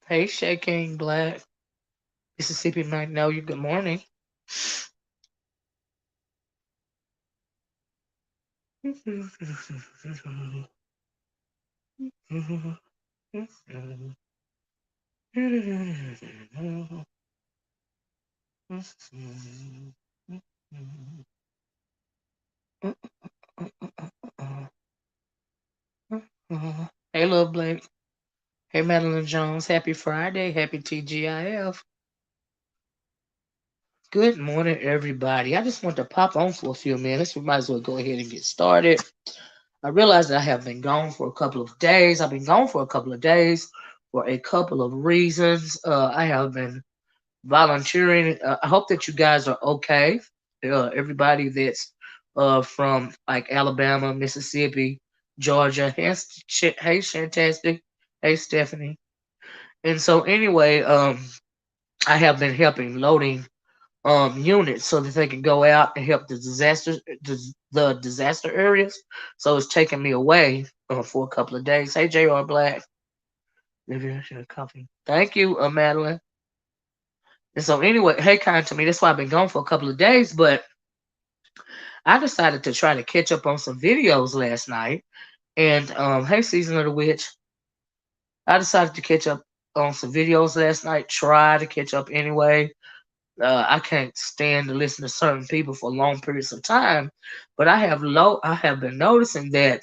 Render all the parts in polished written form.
Hey, Shaking Black. Mississippi might know you. Good morning. Hey, Love Blake. Hey, Madeline Jones. Happy Friday. Happy TGIF. Good morning, everybody. I just want to pop on for a few minutes. We might as well go ahead and get started. I realize that I have been gone for a couple of days. I've been gone for a couple of days for a couple of reasons. I have been volunteering. I hope that you guys are okay. Everybody that's from like Alabama, Mississippi, Georgia. Hey, hey, Fantastic. Hey, Stephanie. And so anyway, I have been helping loading units so that they can go out and help the disaster areas. So it's taking me away for a couple of days. Hey, Jr. Black. Olivia, coffee. Thank you, Madeline. And so anyway, hey, kind to me. That's why I've been gone for a couple of days, but I decided to try to catch up on some videos last night. And hey, Season of the Witch. I decided to catch up on some videos last night. Try to catch up anyway. I can't stand to listen to certain people for long periods of time, but I have been noticing that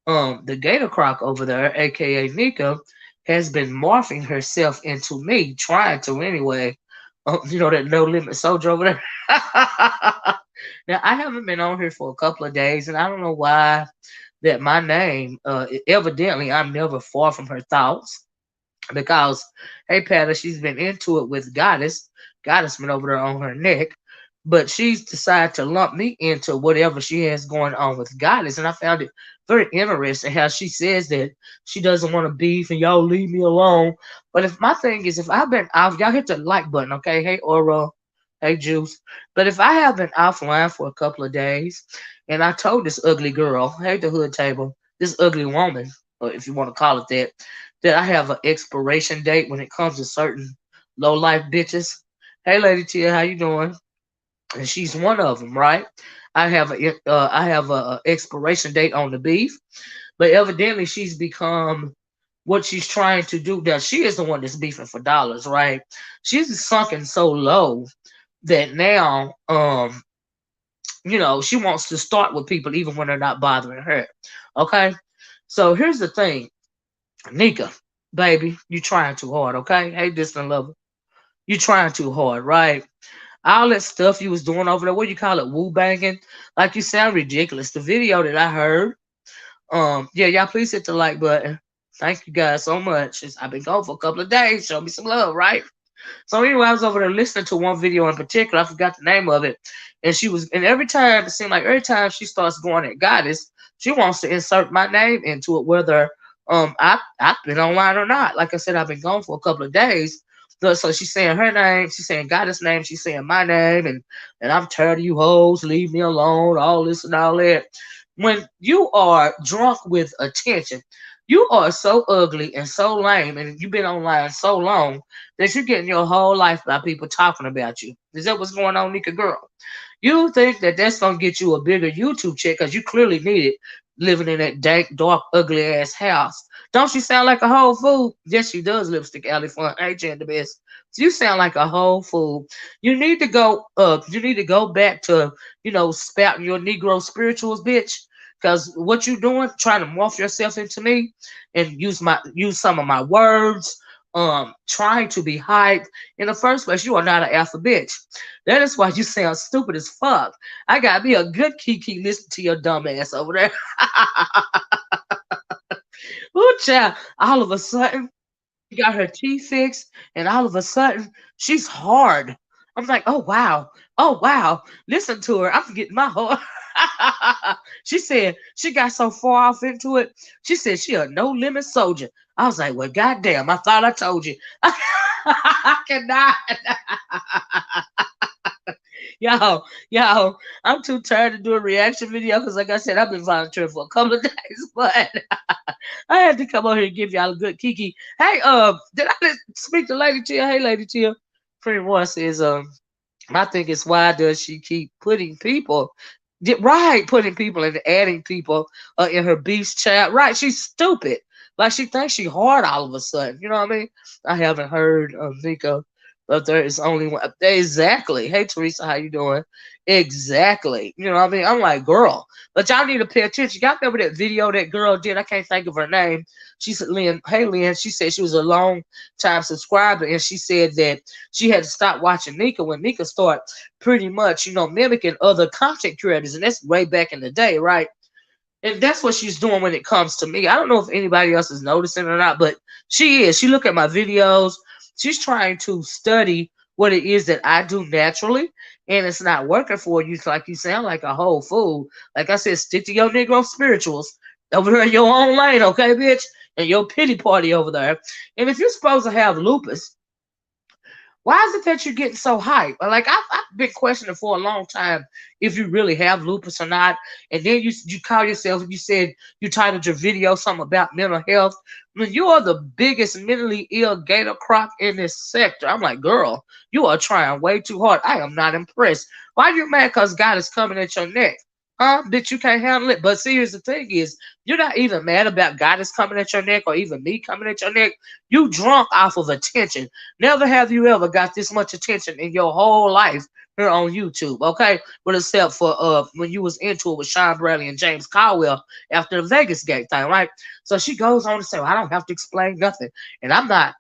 the Gator Croc over there, aka Nika, has been morphing herself into me, trying to anyway. You know that no limit soldier over there. Now I haven't been on here for a couple of days, and I don't know why that my name. Evidently, I'm never far from her thoughts because hey Patty, she's been into it with Goddess been over there on her neck, but she's decided to lump me into whatever she has going on with Goddess. And I found it very interesting how she says that she doesn't want to beef and y'all leave me alone. But if my thing is, if I've been off, y'all hit the like button, okay? Hey Aura, hey Juice. But if I have been offline for a couple of days and I told this ugly girl, hey the hood table, this ugly woman, or if you want to call it that, that I have an expiration date when it comes to certain low life bitches. Hey, Lady Tia, how you doing? And she's one of them, right? I have a expiration date on the beef, but evidently she's become what she's trying to do. Now she is the one that's beefing for dollars, right? She's sunken so low that now, she wants to start with people even when they're not bothering her. Okay, so here's the thing, Nika, baby, you trying too hard, okay? Hey, distant lover, you trying too hard, right? All that stuff you was doing over there, what do you call it, woo banging? Like you sound ridiculous. The video that I heard, yeah, y'all please hit the like button. Thank you guys so much. I've been gone for a couple of days. Show me some love, right? So anyway, I was over there listening to one video in particular. I forgot the name of it, and every time it seemed like every time she starts going at Goddess, she wants to insert my name into it, whether I've been online or not. Like I said, I've been gone for a couple of days. So she's saying her name, she's saying Goddess name, she's saying my name, and I'm tired of you hoes, leave me alone, all this and all that. When you are drunk with attention, you are so ugly and so lame, and you've been online so long that you're getting your whole life by people talking about you. Is that what's going on, Nika girl? You think that that's gonna get you a bigger YouTube check because you clearly need it living in that dank, dark, ugly ass house. Don't she sound like a whole fool? Yes, she does, Lipstick Alley Fun. Ain't you the best? You sound like a whole fool. You need to go up. You need to go back to, spouting your Negro spirituals, bitch. Cause what you doing, trying to morph yourself into me and use some of my words, trying to be hyped. In the first place, you are not an alpha bitch. That is why you sound stupid as fuck. I gotta be a good Kiki listen to your dumb ass over there. Ooh, child. All of a sudden, she got her teeth fixed, and all of a sudden, she's hard. I'm like, oh wow, oh wow. Listen to her. I'm getting my whole. She said she got so far off into it. She said she a no limit soldier. I was like, well, goddamn, I thought I told you. I cannot. Yo, I'm too tired to do a reaction video because, like I said, I've been volunteering for a couple of days, but I had to come over here and give y'all a good kiki. Hey, did I speak to Lady Tia? Hey, Lady Tia. Friend one says, my thing is, why does she keep putting people, right, putting people and adding people in her beast chat? Right, she's stupid. Like she thinks she hard all of a sudden. You know what I mean? I haven't heard of Nika, but there is only one. Exactly. Hey Teresa, how you doing? Exactly. You know what I mean? I'm like, girl, but y'all need to pay attention. Y'all remember that video that girl did? I can't think of her name. She said, Lynn, hey Lynn, she said she was a long time subscriber and she said that she had to stop watching Nika when Nika started pretty much, mimicking other content creators. And that's way back in the day, right? And that's what she's doing when it comes to me. I don't know if anybody else is noticing or not, but she is. She look at my videos. She's trying to study what it is that I do naturally, and it's not working for you. It's like you sound like a whole fool. Like I said, stick to your Negro spirituals over there in your own lane, okay, bitch? And your pity party over there. And if you're supposed to have lupus, why is it that you're getting so hype? Like I've been questioning for a long time if you really have lupus or not. And then you call yourself, you said you titled your video something about mental health. When you are the biggest mentally ill Gator Croc in this sector, I'm like, girl, you are trying way too hard. I am not impressed. Why are you mad? Because God is coming at your neck. Huh? That you can't handle it. But see, here's the thing is, you're not even mad about God is coming at your neck or even me coming at your neck. You drunk off of attention. Never have you ever got this much attention in your whole life here on YouTube, okay? But except for when you was into it with Sean Bradley and James Caldwell after the Vegas gate thing, right? So she goes on to say, well, I don't have to explain nothing. And I'm not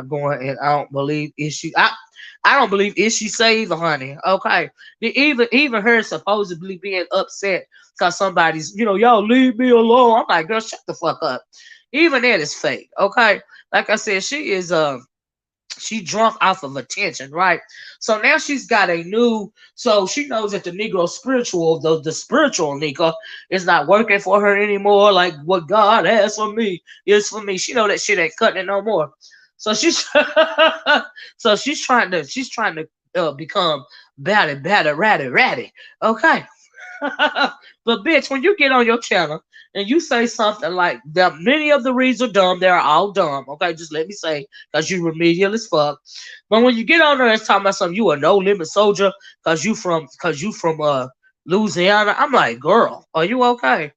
going, and I don't believe I don't believe is she saved, honey. Okay. Even her supposedly being upset because somebody's, y'all leave me alone. I'm like, girl, shut the fuck up. Even that is fake. Okay. Like I said, she drunk off of attention, right? So now she's got a new, so she knows that the Negro spiritual, the spiritual Negro is not working for her anymore. Like what God has for me is for me. She know that shit ain't cutting it no more. So she's so she's trying to become batty, ratty. Okay. But bitch, when you get on your channel and you say something like that, many of the reads are dumb, they're all dumb. Okay, just let me say, because you remedial as fuck. But when you get on there and talking about something, you a no limit soldier because you from Louisiana. I'm like, girl, are you okay?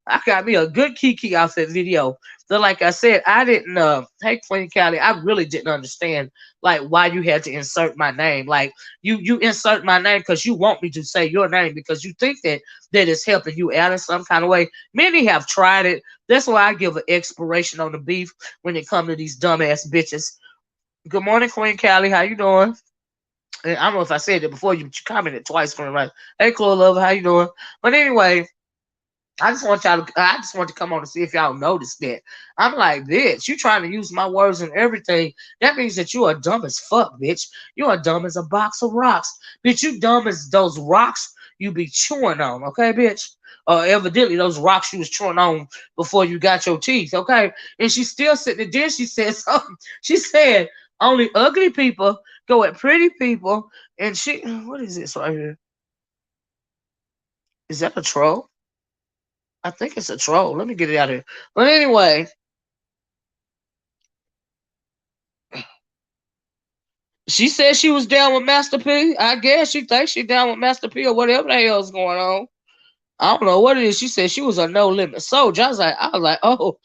I got me a good Kiki outfit video. So like I said, I didn't hey Queen Callie, I really didn't understand like why you had to insert my name. Like you insert my name because you want me to say your name because you think that it's helping you out in some kind of way. Many have tried it. That's why I give an expiration on the beef when it comes to these dumbass bitches. Good morning, Queen Callie. How you doing? And I don't know if I said it before you, but you commented twice for me, right? Hey, Chloe Lover, how you doing? But anyway, I just want to come on to see if y'all noticed that. I'm like, bitch, you trying to use my words and everything. That means that you are dumb as fuck, bitch. You are dumb as a box of rocks. Bitch, you dumb as those rocks you be chewing on, okay, bitch? Evidently those rocks you was chewing on before you got your teeth, okay? And she's still sitting there. Then she said something. She said, only ugly people go at pretty people. And what is this right here? Is that a troll? I think it's a troll. Let me get it out of here. But anyway, she said she was down with Master P. I guess she thinks she down with Master P or whatever the hell's going on. I don't know what it is. She said she was a no limit soldier. I was like, oh,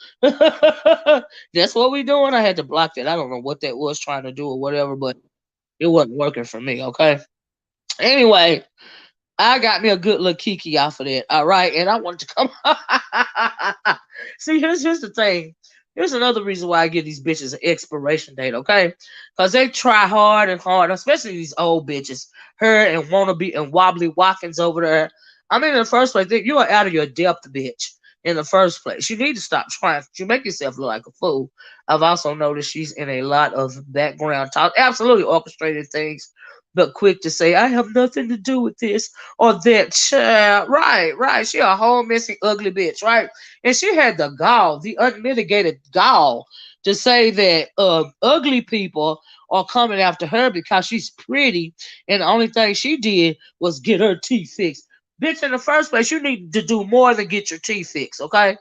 that's what we doing. I had to block that. I don't know what that was trying to do or whatever, but it wasn't working for me. Okay. Anyway, I got me a good little kiki off of that. All right. And I wanted to come. See, here's the thing. Here's another reason why I give these bitches an expiration date, okay? Because they try hard and hard, especially these old bitches. Her and Wannabe and Wobbly Watkins over there. I mean, in the first place, you are out of your depth, bitch. in the first place. You need to stop trying. You make yourself look like a fool. I've also noticed she's in a lot of background talk, absolutely orchestrated things, but quick to say, I have nothing to do with this or that. Child. Right, right. She a whole messy, ugly bitch, right? And she had the gall, the unmitigated gall, to say that ugly people are coming after her because she's pretty, and the only thing she did was get her teeth fixed. Bitch, in the first place, you need to do more than get your teeth fixed, okay?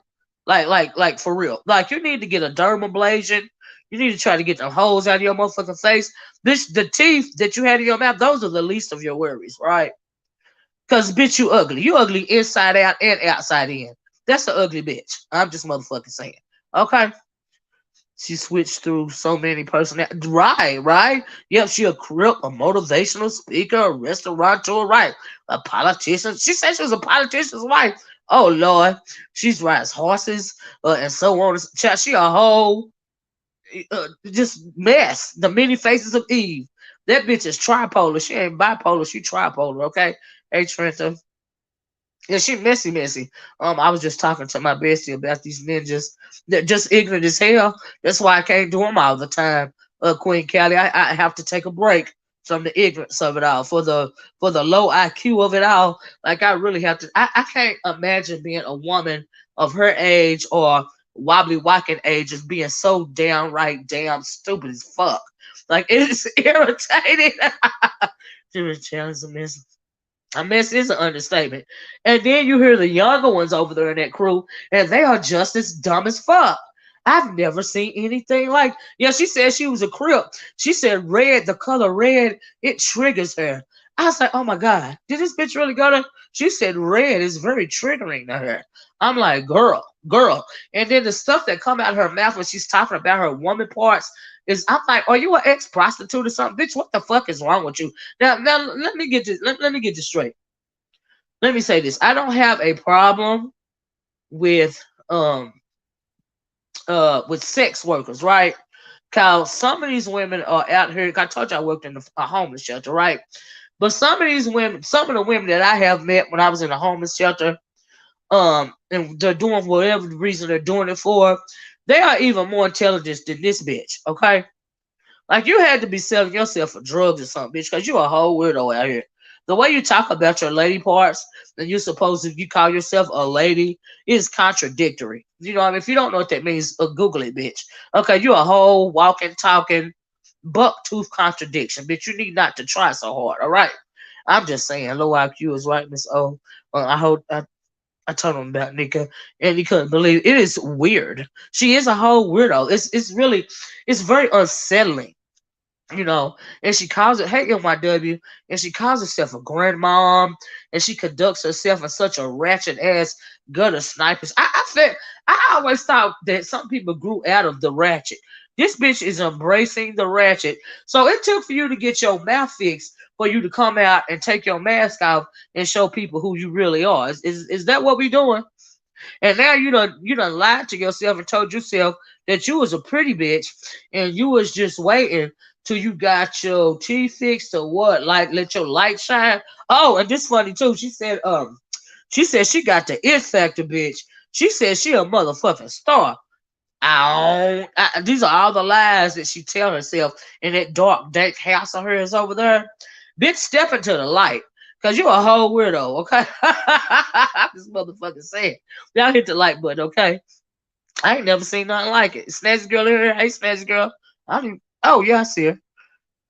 Like for real. Like you need to get a dermablation. You need to try to get the holes out of your motherfucking face. Bitch, the teeth that you had in your mouth, those are the least of your worries, right? Cause bitch, you ugly. You ugly inside out and outside in. That's an ugly bitch. I'm just motherfucking saying. Okay. She switched through so many personalities. Right, right. Yep, she a crip, a motivational speaker, a restaurateur, right. A politician. She said she was a politician's wife. Oh Lord. She's rides horses, and so on. She a whole just mess. The many faces of Eve. That bitch is tripolar. She ain't bipolar, she tripolar, okay? Hey Trenta. Yeah, she messy, messy. I was just talking to my bestie about these ninjas. They're just ignorant as hell. That's why I can't do them all the time. Queen Callie, I have to take a break from the ignorance of it all for the low IQ of it all. Like I really have to. I can't imagine being a woman of her age or wobbly walking age as being so downright damn stupid as fuck. Like it is irritating. Jimmy Chandler's a mess. A mess is an understatement. And then you hear the younger ones over there in that crew, and they are just as dumb as fuck. I've never seen anything like. Yeah, she said she was a crip. She said red, the color red, it triggers her. I was like, oh my god, did this bitch really go to? She said red is very triggering to her. I'm like, girl, girl. And then the stuff that come out of her mouth when she's talking about her woman parts is, I'm like, are you an ex prostitute or something, bitch? What the fuck is wrong with you? Now let me get this. Let me get this straight. Let me say this. I don't have a problem with with sex workers, right? Cause some of these women are out here. I told you I worked in a homeless shelter, right? But some of these women, some of the women that I have met when I was in a homeless shelter, and they're doing whatever the reason they're doing it for, they are even more intelligent than this bitch. Okay, like you had to be selling yourself for drugs or something, bitch, because you a whole weirdo out here. The way you talk about your lady parts and you're supposed to you call yourself a lady is contradictory. You know, what I mean, if you don't know what that means, Google it, bitch. Okay, you a whole walking, talking, buck tooth contradiction, bitch. You need not to try so hard. All right, I'm just saying, low IQ is right, Miss O. I hope I told him about Nika, and he couldn't believe it. It is weird. She is a whole weirdo. It's really it's very unsettling, you know. And she calls it, hey NYW, and she calls herself a grandmom, and she conducts herself in such a ratchet ass gutter snipers. I always thought that some people grew out of the ratchet. This bitch is embracing the ratchet. So it took for you to get your mouth fixed for you to come out and take your mask off and show people who you really are. Is that what we doing? And now you done lied to yourself and told yourself that you was a pretty bitch and you was just waiting till you got your teeth fixed or what? Like let your light shine. Oh, and this funny too. She said she got the it factor, bitch. She said she a motherfucking star. These are all the lies that she tell herself in that dark, dank house of hers over there. Bitch, step into the light. Cause you a whole weirdo, okay? This motherfucker said. Y'all hit the like button, okay? I ain't never seen nothing like it. Snazzy girl in here. Hey, Snazzy girl. I don't even, oh, yeah, I see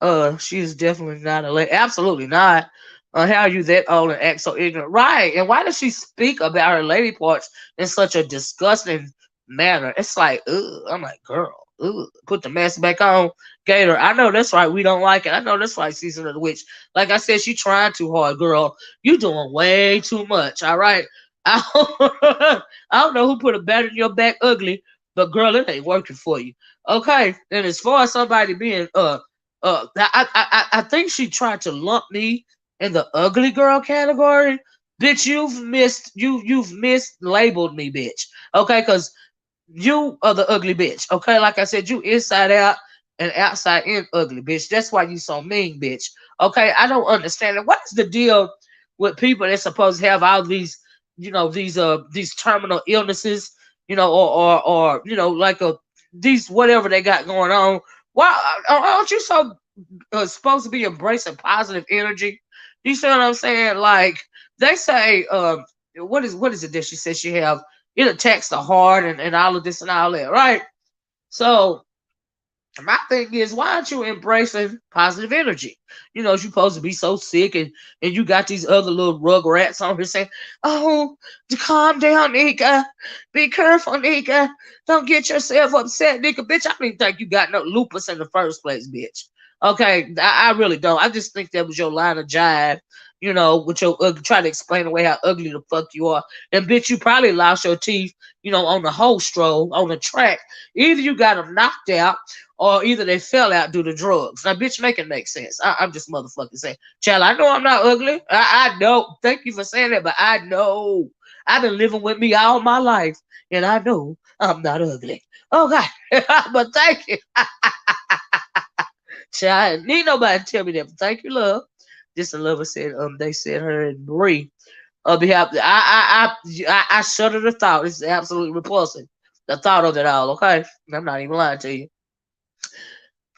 her. She is definitely not a lady. Absolutely not. How are you that old and act so ignorant? Right. And why does she speak about her lady parts in such a disgusting manner? It's like, ugh. I'm like, girl, ugh. Put the mask back on. Gator, I know that's right. We don't like it. I know that's right, Season of the Witch. Like I said, she trying too hard, girl. You doing way too much. All right. I don't know who put a bat in your back ugly, but girl, it ain't working for you. Okay. And as far as somebody being I think she tried to lump me in the ugly girl category. Bitch, you've mislabeled me, bitch. Okay, because you are the ugly bitch. Okay, like I said, you inside out and outside in ugly, bitch. That's why you so mean, bitch. Okay, I don't understand it. What is the deal with people that's supposed to have all these these terminal illnesses, or like these whatever they got going on. Why aren't you so supposed to be embracing positive energy? You see what I'm saying? Like they say, what is it that she says she have? It attacks the heart and all of this and all that, right? So my thing is, why aren't you embracing positive energy? You're supposed to be so sick, and you got these other little rug rats on here saying, "Oh, calm down, Nika. Be careful, Nika. Don't get yourself upset, Nika. Bitch, I didn't think you got no lupus in the first place, bitch. Okay, I really don't. I just think that was your line of jive. With your trying to explain away how ugly the fuck you are. And bitch, you probably lost your teeth, on the whole stroll on the track. Either you got them knocked out, or either they fell out due to drugs. Now, bitch, make it make sense. I'm just motherfucking saying. Child, I know I'm not ugly. I know. Thank you for saying that, but I know. I've been living with me all my life, and I know I'm not ugly. Oh, God. But thank you. Child, I need nobody to tell me that. But thank you, love. Just a lover said, they said her and Bree. Behalf, I shudder the thought. It's absolutely repulsive. The thought of it all, okay? I'm not even lying to you.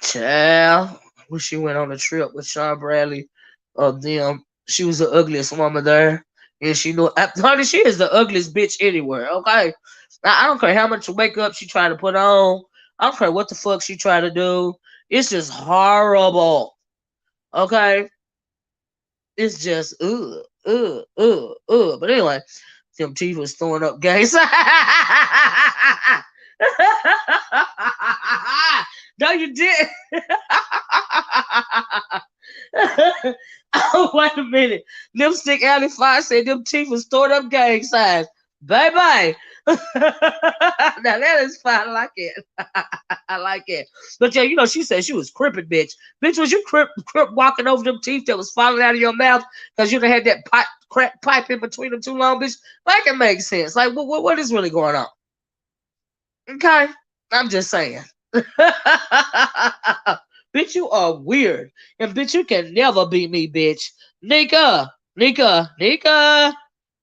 Child, when she went on a trip with Sean Bradley, them, she was the ugliest woman there, and honey, she is the ugliest bitch anywhere. Okay, I don't care how much makeup she tried to put on. I don't care what the fuck she tried to do. It's just horrible. Okay, it's just But anyway, them teeth was throwing up gays. No, you did. Oh, wait a minute. Lipstick Alley Five said them teeth was stored up gang signs. Bye bye. Now that is fine. I like it. I like it. But yeah, she said she was crippin', bitch. Bitch, was you crip walking over them teeth that was falling out of your mouth because you done had that crack pipe in between them too long, bitch? Like it makes sense. Like what is really going on? Okay, I'm just saying. Bitch, you are weird. And bitch, you can never beat me, bitch. Nika.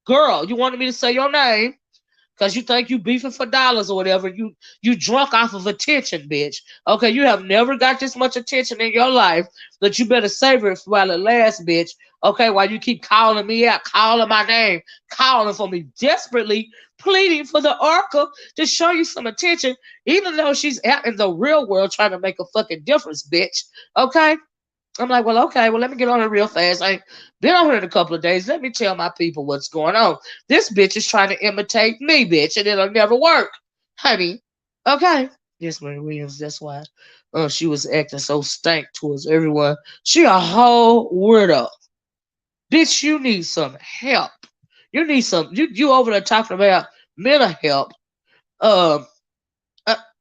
Girl, you wanted me to say your name because you think you beefing for dollars or whatever. You drunk off of attention, bitch. Okay, you have never got this much attention in your life that you better savor it while it lasts, bitch. Okay, while you keep calling me out, calling my name, calling for me, desperately pleading for the Oracle to show you some attention, even though she's out in the real world trying to make a fucking difference, bitch. Okay? I'm like, well, okay, well, let me get on it real fast. I ain't been on here in a couple of days. Let me tell my people what's going on. This bitch is trying to imitate me, bitch, and it'll never work, honey. Okay. Yes, Mary Williams, that's why she was acting so stank towards everyone. She a whole weirdo. Bitch, you need some help. You need some, you over there talking about mental help. Um,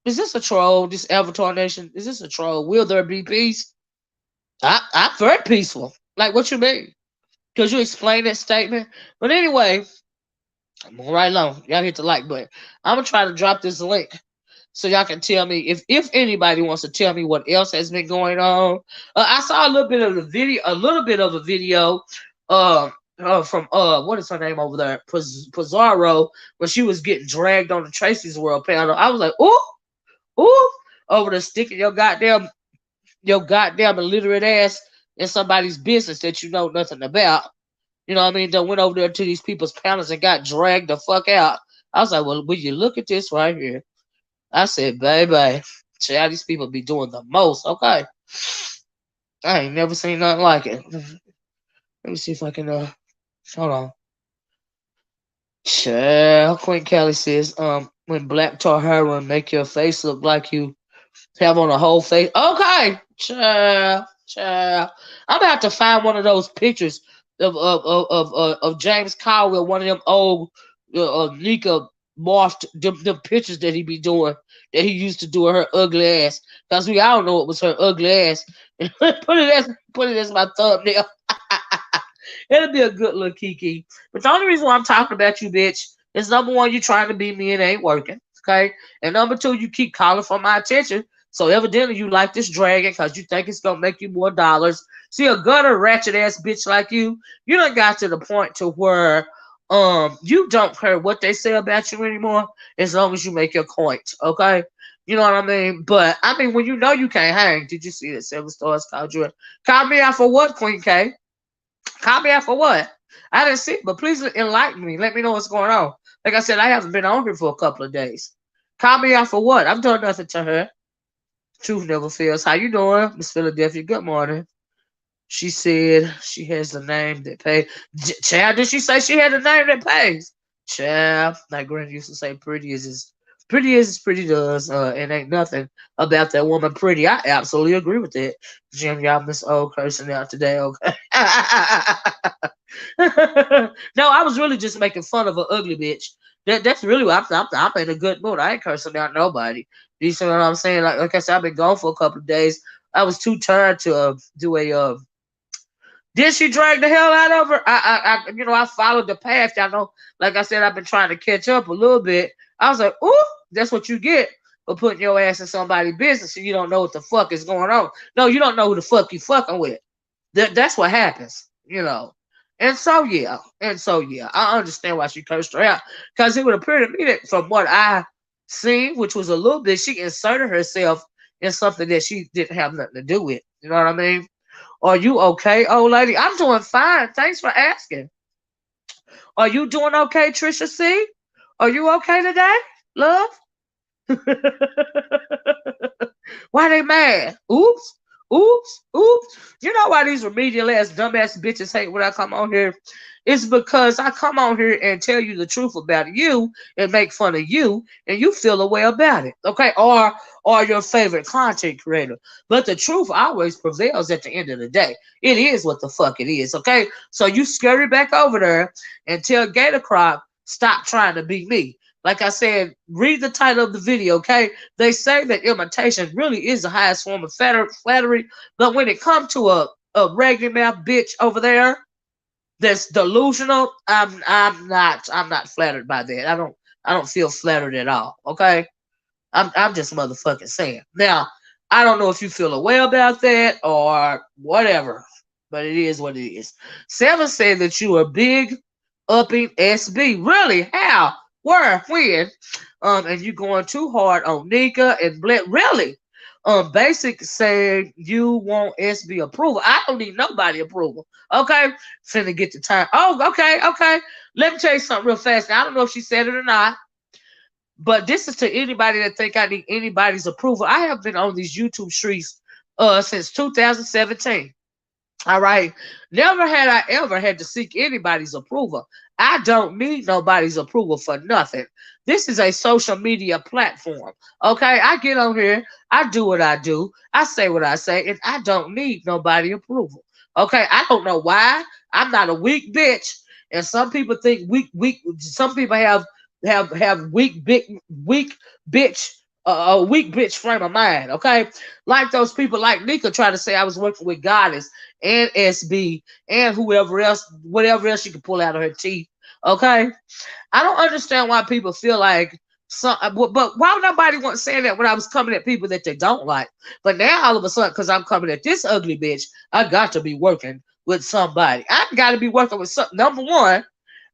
is this a troll, this Avatar Nation? Is this a troll? Will there be peace? I'm very peaceful. Like, what you mean? Could you explain that statement? But anyway, I'm going right along. Y'all hit the like button. I'm gonna try to drop this link so y'all can tell me if anybody wants to tell me what else has been going on. I saw a little bit of a video, from what is her name over there, Pizarro, when she was getting dragged on the Tracy's World panel. I was like, ooh, over the sticking your goddamn illiterate ass in somebody's business that you know nothing about. You know what I mean? That went over there to these people's panels and got dragged the fuck out. I was like, well, will you look at this right here? I said, baby, see how these people be doing the most. Okay. I ain't never seen nothing like it. Let me see if I can hold on. Child, Queen Kelly says, when black tar heroin make your face look like you have on a whole face. Okay, child. I'm about to find one of those pictures of James Caldwell, one of them old Nika morphed them pictures that he be doing, that he used to do with her ugly ass. Cause we all know it was her ugly ass. put it as my thumbnail. It'll be a good little kiki. But the only reason why I'm talking about you, bitch, is number one, you trying to be me and it ain't working. Okay? And number two, you keep calling for my attention. So evidently you like this dragon because you think it's gonna make you more dollars. See, a gutter ratchet ass bitch like you done got to the point to where You don't care what they say about you anymore as long as you make your point, okay? You know what I mean? But I mean, when you know you can't hang, did you see that 7 stars called you? Call me out for what, Queen K? Call me out for what? I didn't see, but please enlighten me. Let me know what's going on. Like I said, I haven't been on here for a couple of days. Call me out for what? I've done nothing to her. Truth never fails. How you doing, Miss Philadelphia? Good morning. She said she has the name that pays. Child, did she say she had a name that pays? Child, like Granny used to say, pretty does, and ain't nothing about that woman pretty. I absolutely agree with that. Jim, y'all miss old cursing out today, okay? No, I was really just making fun of an ugly bitch. That's really what I'm in a good mood. I ain't cursing out nobody. You see what I'm saying? Like I said, I've been gone for a couple of days. I was too tired to do a did she drag the hell out of her? I followed the path. I know, like I said, I've been trying to catch up a little bit. I was like, ooh, that's what you get for putting your ass in somebody's business and you don't know what the fuck is going on. No, you don't know who the fuck you fucking with. That's what happens. And so yeah, I understand why she cursed her out. Because it would appear to me that from what I seen, which was a little bit, she inserted herself in something that she didn't have nothing to do with. You know what I mean? Are you okay, old lady? I'm doing fine. Thanks for asking. Are you doing okay, Trisha C? Are you okay today, love? Why they mad? Oops. Oops. Oops. You know why these remedial ass dumbass bitches hate when I come on here? It's because I come on here and tell you the truth about you and make fun of you and you feel a way about it. Okay? Or your favorite content creator. But the truth always prevails at the end of the day. It is what the fuck it is. Okay? So you scurry back over there and tell Gator Croc, stop trying to be me. Like I said, read the title of the video, okay? They say that imitation really is the highest form of flattery, but when it comes to a regular mouth bitch over there that's delusional, I'm not flattered by that. I don't feel flattered at all, okay? I'm just motherfucking saying. Now, I don't know if you feel a way about that or whatever, but it is what it is. Seven said that you are big upping SB. Really? How? Where? When? And you going too hard on Nika and Bled. Really? Basic saying you want SB approval. I don't need nobody approval. Okay? Finna get the time. Oh, okay, okay. Let me tell you something real fast. Now, I don't know if she said it or not, but this is to anybody that think I need anybody's approval. I have been on these YouTube streets since 2017. All right. Never had I ever had to seek anybody's approval. I don't need nobody's approval for nothing. This is a social media platform. Okay. I get on here. I do what I do. I say what I say. And I don't need nobody approval. Okay. I don't know why. I'm not a weak bitch. And some people think weak. Some people have weak bitch a weak bitch frame of mind, okay? Like those people like Nika trying to say I was working with Goddess and SB and whoever else, whatever else she could pull out of her teeth, okay? I don't understand why people feel like but why would nobody want to say that when I was coming at people that they don't like? But now all of a sudden, because I'm coming at this ugly bitch, I got to be working with somebody. I got to be working with some. Number one,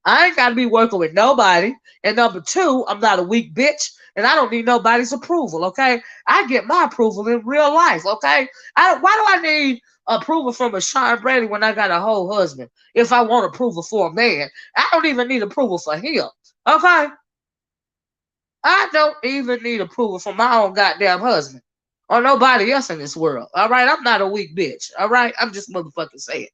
I ain't got to be working with nobody. And number two, I'm not a weak bitch and I don't need nobody's approval, okay? I get my approval in real life, okay? Why do I need approval from a Sean Brady when I got a whole husband? If I want approval for a man, I don't even need approval for him, okay? I don't even need approval from my own goddamn husband or nobody else in this world, all right? I'm not a weak bitch, all right? I'm just motherfucking saying.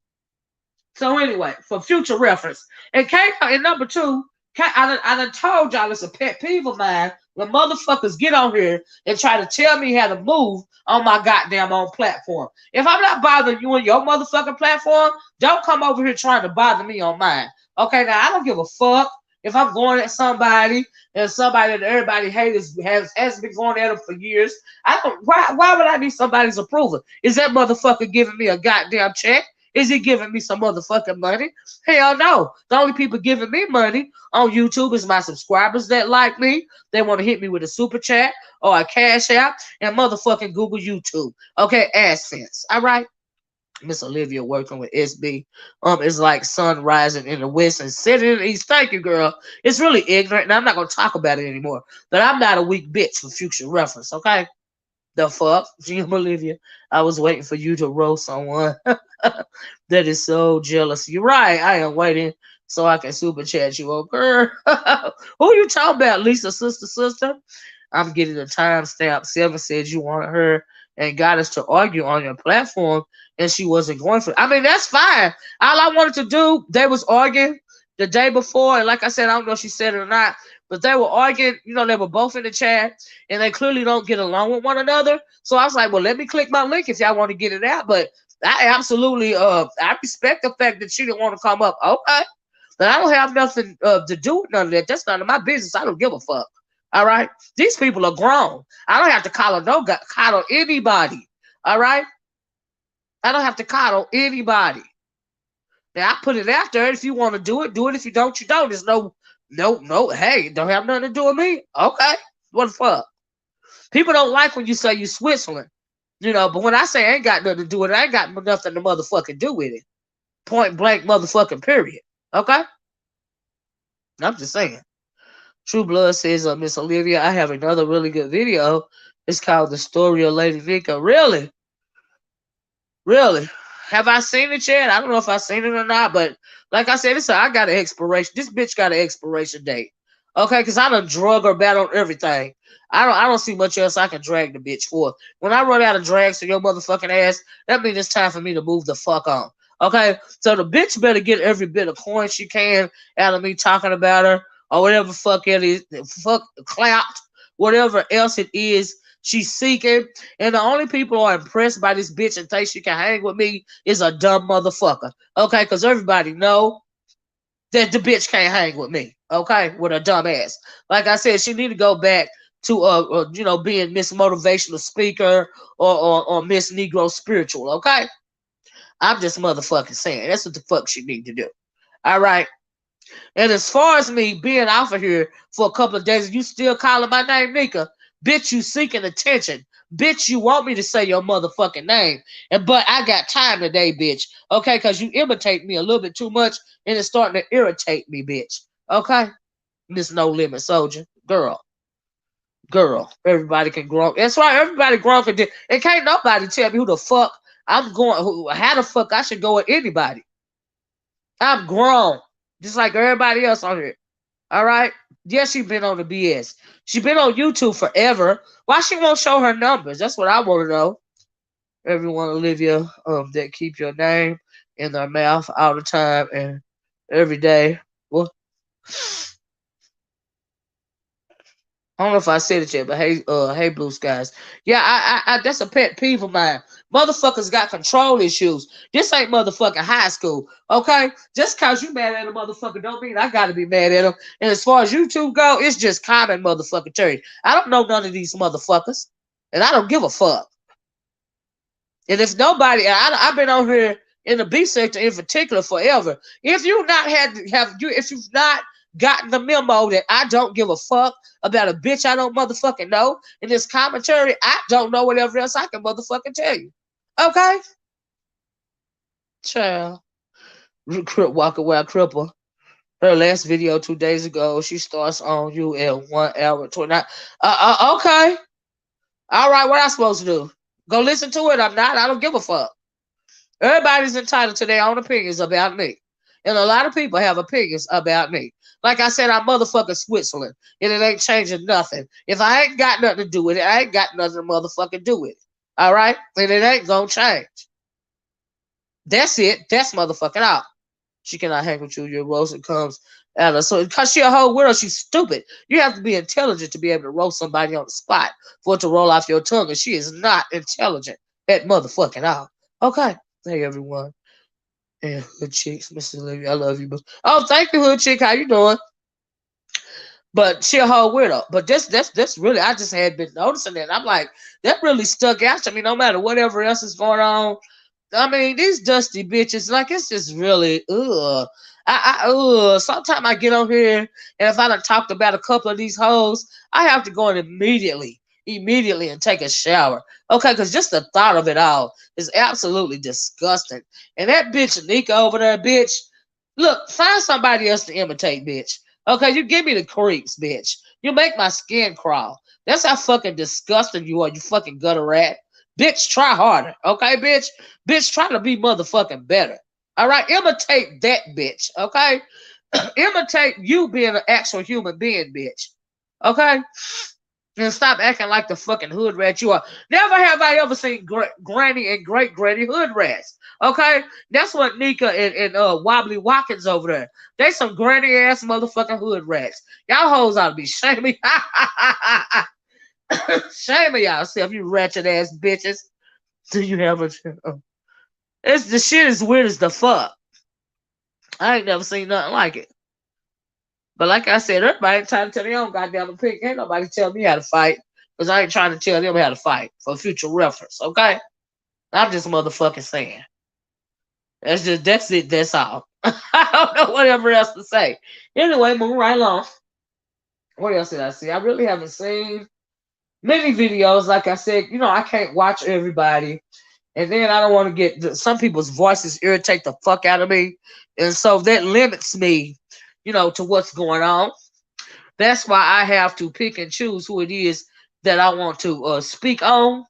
So anyway, for future reference, and number two, I done told y'all it's a pet peeve of mine when motherfuckers get on here and try to tell me how to move on my goddamn own platform. If I'm not bothering you on your motherfucking platform, don't come over here trying to bother me on mine. Okay, now I don't give a fuck if I'm going at somebody and somebody that everybody hates has been going at them for years. I don't. Why would I need somebody's approval? Is that motherfucker giving me a goddamn check? Is he giving me some motherfucking money? Hell no. The only people giving me money on YouTube is my subscribers that like me. They want to hit me with a super chat or a cash app and motherfucking Google YouTube. Okay, AdSense. All right. Miss Olivia working with SB. It's like sun rising in the west and setting in the east. Thank you, girl. It's really ignorant, and I'm not gonna talk about it anymore. But I'm not a weak bitch for future reference, okay? The fuck, Jim Olivia. I was waiting for you to roast someone that is so jealous. You're right. I am waiting so I can super chat you, oh girl. Who you talking about, Lisa, sister? I'm getting a timestamp. Seven said you wanted her and got us to argue on your platform, and she wasn't going for it. I mean, that's fine. All I wanted to do, they was arguing the day before, and like I said, I don't know if she said it or not, but they were arguing. You know, they were both in the chat, and they clearly don't get along with one another. So I was like, well, let me click my link if y'all want to get it out. But I absolutely, I respect the fact that she didn't want to come up. Okay, but I don't have nothing to do with none of that. That's none of my business. I don't give a fuck. All right, these people are grown. I don't have to coddle anybody. All right, I don't have to coddle anybody. Now I put it out there. If you want to do it, do it. If you don't, you don't. There's no. Hey, don't have nothing to do with me. Okay, what the fuck? People don't like when you say you Switzerland, you know. But when I say I ain't got nothing to do with it, I ain't got nothing to motherfucking do with it. Point blank, motherfucking period. Okay, I'm just saying. True Blood says, Miss Olivia, I have another really good video. It's called The Story of Lady Vika. Really? Really? Have I seen it yet? I don't know if I've seen it or not, but like I said, I got an expiration. This bitch got an expiration date. Okay, because I done drug her bad on everything. I don't see much else I can drag the bitch for. When I run out of drags to your motherfucking ass, that means it's time for me to move the fuck on. Okay? So the bitch better get every bit of coin she can out of me talking about her or whatever fuck it is, fuck clout, whatever else it is she's seeking. And the only people who are impressed by this bitch and think she can hang with me is a dumb motherfucker. Okay, because everybody know that the bitch can't hang with me. Okay, with a dumb ass. Like I said, she need to go back to being Miss Motivational Speaker or Miss Negro Spiritual. Okay, I'm just motherfucking saying that's what the fuck she need to do. All right. And as far as me being off of here for a couple of days, you still calling my name, Nika? Bitch, you seeking attention. Bitch, you want me to say your motherfucking name. But I got time today, bitch. Okay, because you imitate me a little bit too much, and it's starting to irritate me, bitch. Okay? Miss No Limit Soldier. Girl. Everybody can grow. That's why everybody grow can do. And can't nobody tell me who the fuck I'm going, how the fuck I should go with anybody. I'm grown. Just like everybody else on here. All right? Yes, she been on the BS. She been on YouTube forever. Why she won't show her numbers? That's what I want to know. Everyone, Olivia, that keep your name in their mouth all the time and every day. Well, I don't know if I said it yet, but hey, Blue Skies. Yeah, I that's a pet peeve of mine. Motherfuckers got control issues. This ain't motherfucking high school, okay? Just cause you mad at a motherfucker don't mean I gotta be mad at him. And as far as YouTube go, it's just common motherfucking terry. I don't know none of these motherfuckers, and I don't give a fuck. And if nobody, I've been over here in the B sector in particular forever. If you've not gotten the memo that I don't give a fuck about a bitch I don't motherfucking know in this commentary, I don't know whatever else I can motherfucking tell you. Okay? Child. Walk Away Cripple. Her last video 2 days ago, she starts on you at 1 hour 29. Okay. All right, what I supposed to do? Go listen to it. I don't give a fuck. Everybody's entitled to their own opinions about me. And a lot of people have opinions about me. Like I said, I'm motherfucking Switzerland. And it ain't changing nothing. If I ain't got nothing to do with it, I ain't got nothing to motherfucking do with it. All right? And it ain't gonna change. That's it. That's motherfucking out. She cannot hang with you. Your roasting comes out of so because she a whole weirdo, she's stupid. You have to be intelligent to be able to roast somebody on the spot for it to roll off your tongue, and she is not intelligent at motherfucking all. Okay. Hey everyone. Yeah, Hood Chicks, Mr. Olivia, I love you. Oh, thank you, Hood Chick. How you doing? But she a whole weirdo. But that's really, I just had been noticing that. I'm like, that really stuck out to me. No matter whatever else is going on. I mean, these dusty bitches, like it's just really Sometimes I get on here and if I done talked about a couple of these hoes, I have to go in immediately immediately and take a shower. Okay, because just the thought of it all is absolutely disgusting. And that bitch Nika over there, bitch, look, find somebody else to imitate, bitch. Okay, you give me the creeps, bitch. You make my skin crawl. That's how fucking disgusting you are, you fucking gutter rat. Bitch, try harder. Okay, bitch? Bitch, try to be motherfucking better. All right, imitate that bitch. Okay, imitate you being an actual human being, bitch. Okay, and stop acting like the fucking hood rat you are. Never have I ever seen Granny and Great Granny hood rats. Okay, that's what Nika and Wobbly Watkins over there. They some granny ass motherfucking hood rats. Y'all hoes ought to be shaming. Shame of yourself, you ratchet ass bitches. Do you have a? It's the shit is weird as the fuck. I ain't never seen nothing like it. But like I said, everybody ain't trying to tell their own goddamn opinion. Ain't nobody tell me how to fight. Because I ain't trying to tell them how to fight for future reference, okay? I'm just motherfucking saying. That's it, that's all. I don't know whatever else to say. Anyway, moving right along. What else did I see? I really haven't seen many videos. Like I said, I can't watch everybody. And then I don't want to get some people's voices irritate the fuck out of me. And so that limits me, to what's going on. That's why I have to pick and choose who it is that I want to speak on.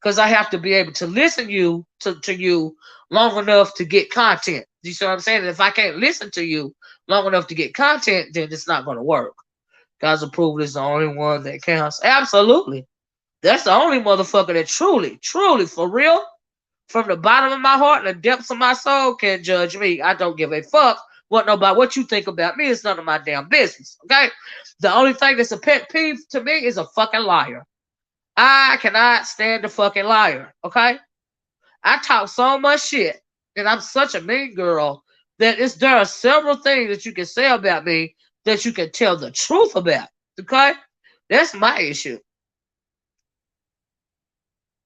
Because I have to be able to listen to you long enough to get content. You see what I'm saying? And if I can't listen to you long enough to get content, then it's not going to work. God's approval is the only one that counts. Absolutely. That's the only motherfucker that truly, for real, from the bottom of my heart and the depths of my soul, can judge me. I don't give a fuck what you think about me. It's none of my damn business. Okay? The only thing that's a pet peeve to me is a fucking liar. I cannot stand a fucking liar. Okay? I talk so much shit, and I'm such a mean girl that there are several things that you can say about me that you can tell the truth about. Okay? That's my issue.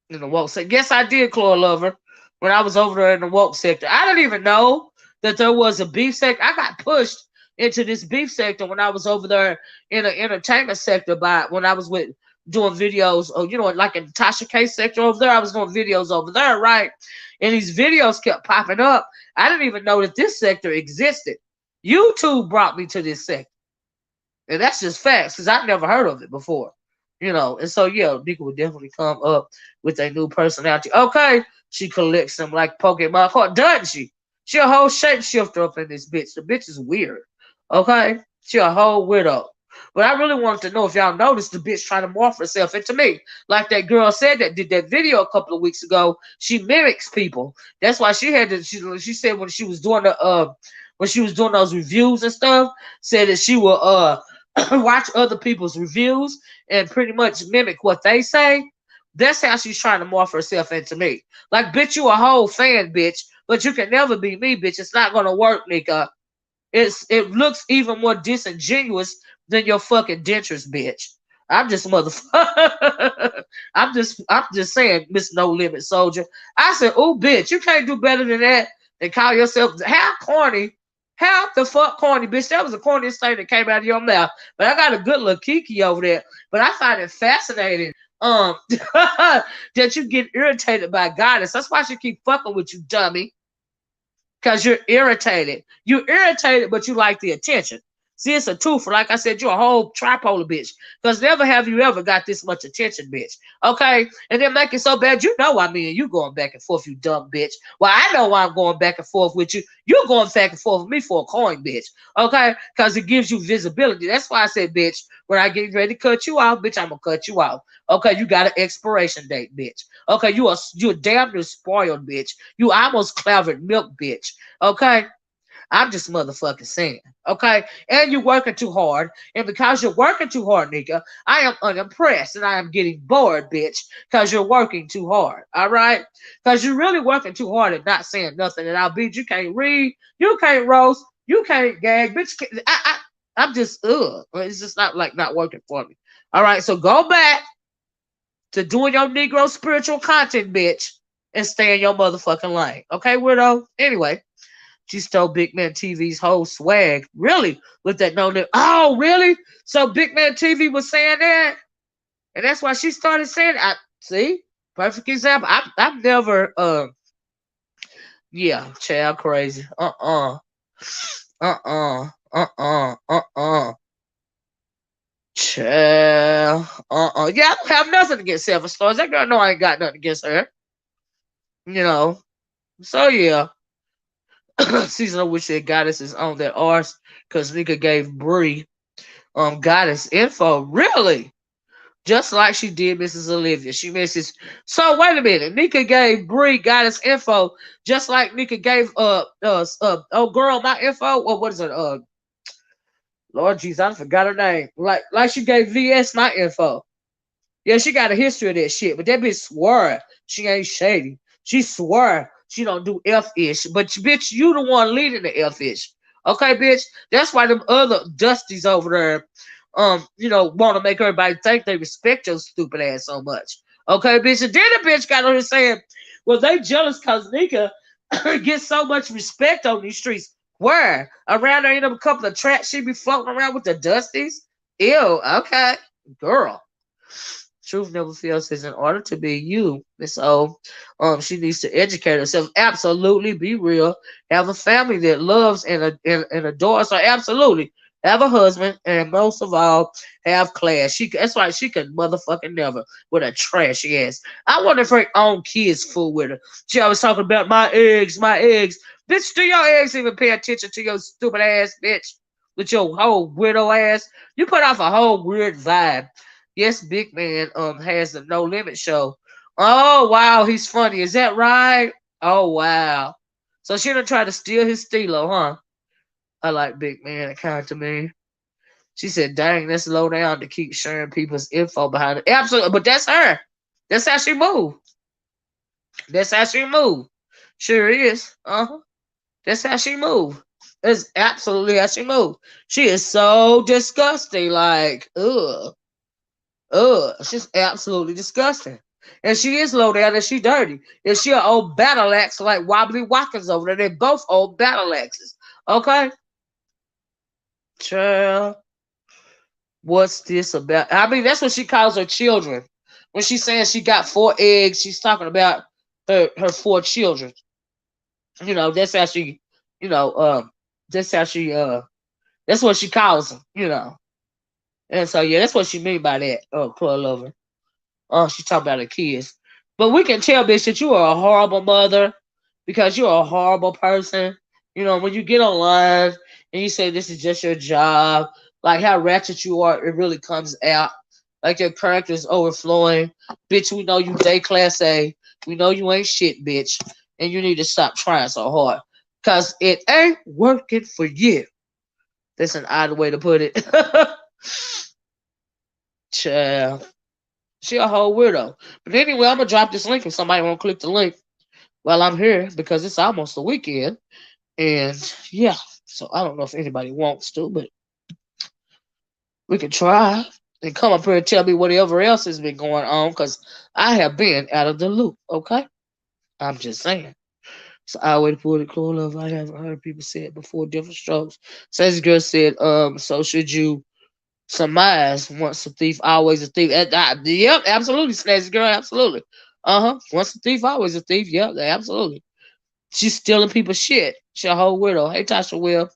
In the woke sector. Yes, I did, Chloe Lover, when I was over there in the woke sector. I didn't even know that there was a beef sector. I got pushed into this beef sector when I was over there in the entertainment sector when I was doing videos, like in the Tasha K sector over there. I was doing videos over there, right? And these videos kept popping up. I didn't even know that this sector existed. YouTube brought me to this sector. And that's just facts, because I've never heard of it before. And so, yeah, Nika would definitely come up with a new personality. Okay, she collects them like Pokemon cards, doesn't she? She a whole shapeshifter up in this bitch. The bitch is weird. Okay? She a whole weirdo. But I really wanted to know if y'all noticed the bitch trying to morph herself into me. Like that girl said that did that video a couple of weeks ago. She mimics people. That's why she had to, she said when she was doing those reviews and stuff, said that she will watch other people's reviews and pretty much mimic what they say. That's how she's trying to morph herself into me. Like, bitch, you a whole fan, bitch, but you can never be me, bitch. It's not gonna work, Nika. It looks even more disingenuous than your fucking dentures, bitch. I'm just motherfucker. I'm just saying, Miss No Limit Soldier. I said, oh, bitch, you can't do better than that than call yourself how corny. How the fuck corny, bitch? That was the corniest thing that came out of your mouth. But I got a good little kiki over there. But I find it fascinating that you get irritated by goddess. That's why she keep fucking with you, dummy. Because you're irritated. You're irritated, but you like the attention. See, it's a twofer. Like I said, you're a whole tripolar bitch. Because never have you ever got this much attention, bitch. Okay? And then make it so bad, you going back and forth, you dumb bitch. Well, I know why I'm going back and forth with you. You're going back and forth with me for a coin, bitch. Okay? Because it gives you visibility. That's why I said, bitch, when I get ready to cut you off, bitch, I'm going to cut you off. Okay? You got an expiration date, bitch. Okay? You're damn near spoiled, bitch. You almost clavered milk, bitch. Okay? I'm just motherfucking saying, okay? And you're working too hard. And because you're working too hard, nigga, I am unimpressed and I am getting bored, bitch, because you're working too hard, all right? Because you're really working too hard and not saying nothing. And I'll beat you can't read, you can't roast, you can't gag, bitch. I'm just, it's just not working for me. All right, so go back to doing your Negro spiritual content, bitch, and stay in your motherfucking lane. Okay, weirdo? Anyway. She stole Big Man TV's whole swag. Really? With that no name. Oh, really? So Big Man TV was saying that? And that's why she started saying, I see, perfect example. I've never yeah, child crazy. Uh-uh. Child. Yeah, I don't have nothing against Seven Stars. That girl know I ain't got nothing against her. You know. So yeah. Season of which said Goddess is on that arse because nigga gave Bree Goddess info. Really? Just like she did Mrs. Olivia. She misses. So wait a minute. Nika gave Bree Goddess info just like Nika gave oh girl my info. Or what is it? Lord Jesus, I forgot her name. Like she gave VS my info. Yeah, she got a history of that shit, but that bitch swear she ain't shady. She swear she don't do F-ish. But bitch, you the one leading the F-ish. Okay, bitch? That's why them other dusties over there, want to make everybody think they respect your stupid ass so much. Okay, bitch? And then the bitch got on here saying, well, they jealous because Nika gets so much respect on these streets. Where? Around there in a couple of tracks she be floating around with the dusties? Ew, okay. Girl. Truth never fails says in order to be you. And so she needs to educate herself. Absolutely be real. Have a family that loves and adores her. Absolutely. Have a husband and most of all have class. That's why she could motherfucking never with a trashy ass. I wonder if her own kids fool with her. She always talking about my eggs, my eggs. Bitch, do your eggs even pay attention to your stupid ass, bitch? With your whole widow ass. You put off a whole weird vibe. Yes, Big Man has the No Limit show. Oh wow, he's funny. Is that right? Oh wow. So she done try to steal his stilo, huh? I like Big Man and kind to me. She said, dang, let's slow down to keep sharing people's info behind it. Absolutely, but that's her. That's how she move. That's how she move. Sure is. Uh-huh. That's how she move. That's absolutely how she move. She is so disgusting. Like, ugh. Ugh, she's absolutely disgusting. And she is low down and she dirty. And she an old battle axe like Wobbly Watkins over there. They both old battle axes. Okay? Child, what's this about? I mean, that's what she calls her children. When she's saying she got 4 eggs, she's talking about her 4 children. That's how she, you know, that's how she, that's what she calls them. And so, yeah, that's what she mean by that, Club Lover. She talking about her kids. But we can tell, bitch, that you are a horrible mother because you're a horrible person. When you get online and you say this is just your job, like how ratchet you are, it really comes out. Like your character is overflowing. Bitch, we know you day class A. We know you ain't shit, bitch. And you need to stop trying so hard. Because it ain't working for you. That's an odd way to put it. Child. She a whole weirdo. But anyway, I'm gonna drop this link if somebody wanna click the link while I'm here because it's almost the weekend. And yeah, so I don't know if anybody wants to, but we can try and come up here and tell me whatever else has been going on because I have been out of the loop, okay? I'm just saying. So I wait for the cool love. I haven't heard people say it before, different strokes. Says girl said, so should you surmise once a thief, always a thief. Yep, absolutely, Snazzy girl, absolutely. Once a thief, always a thief. Yep, absolutely. She's stealing people's shit. She a whole weirdo. Hey, Tasha Will.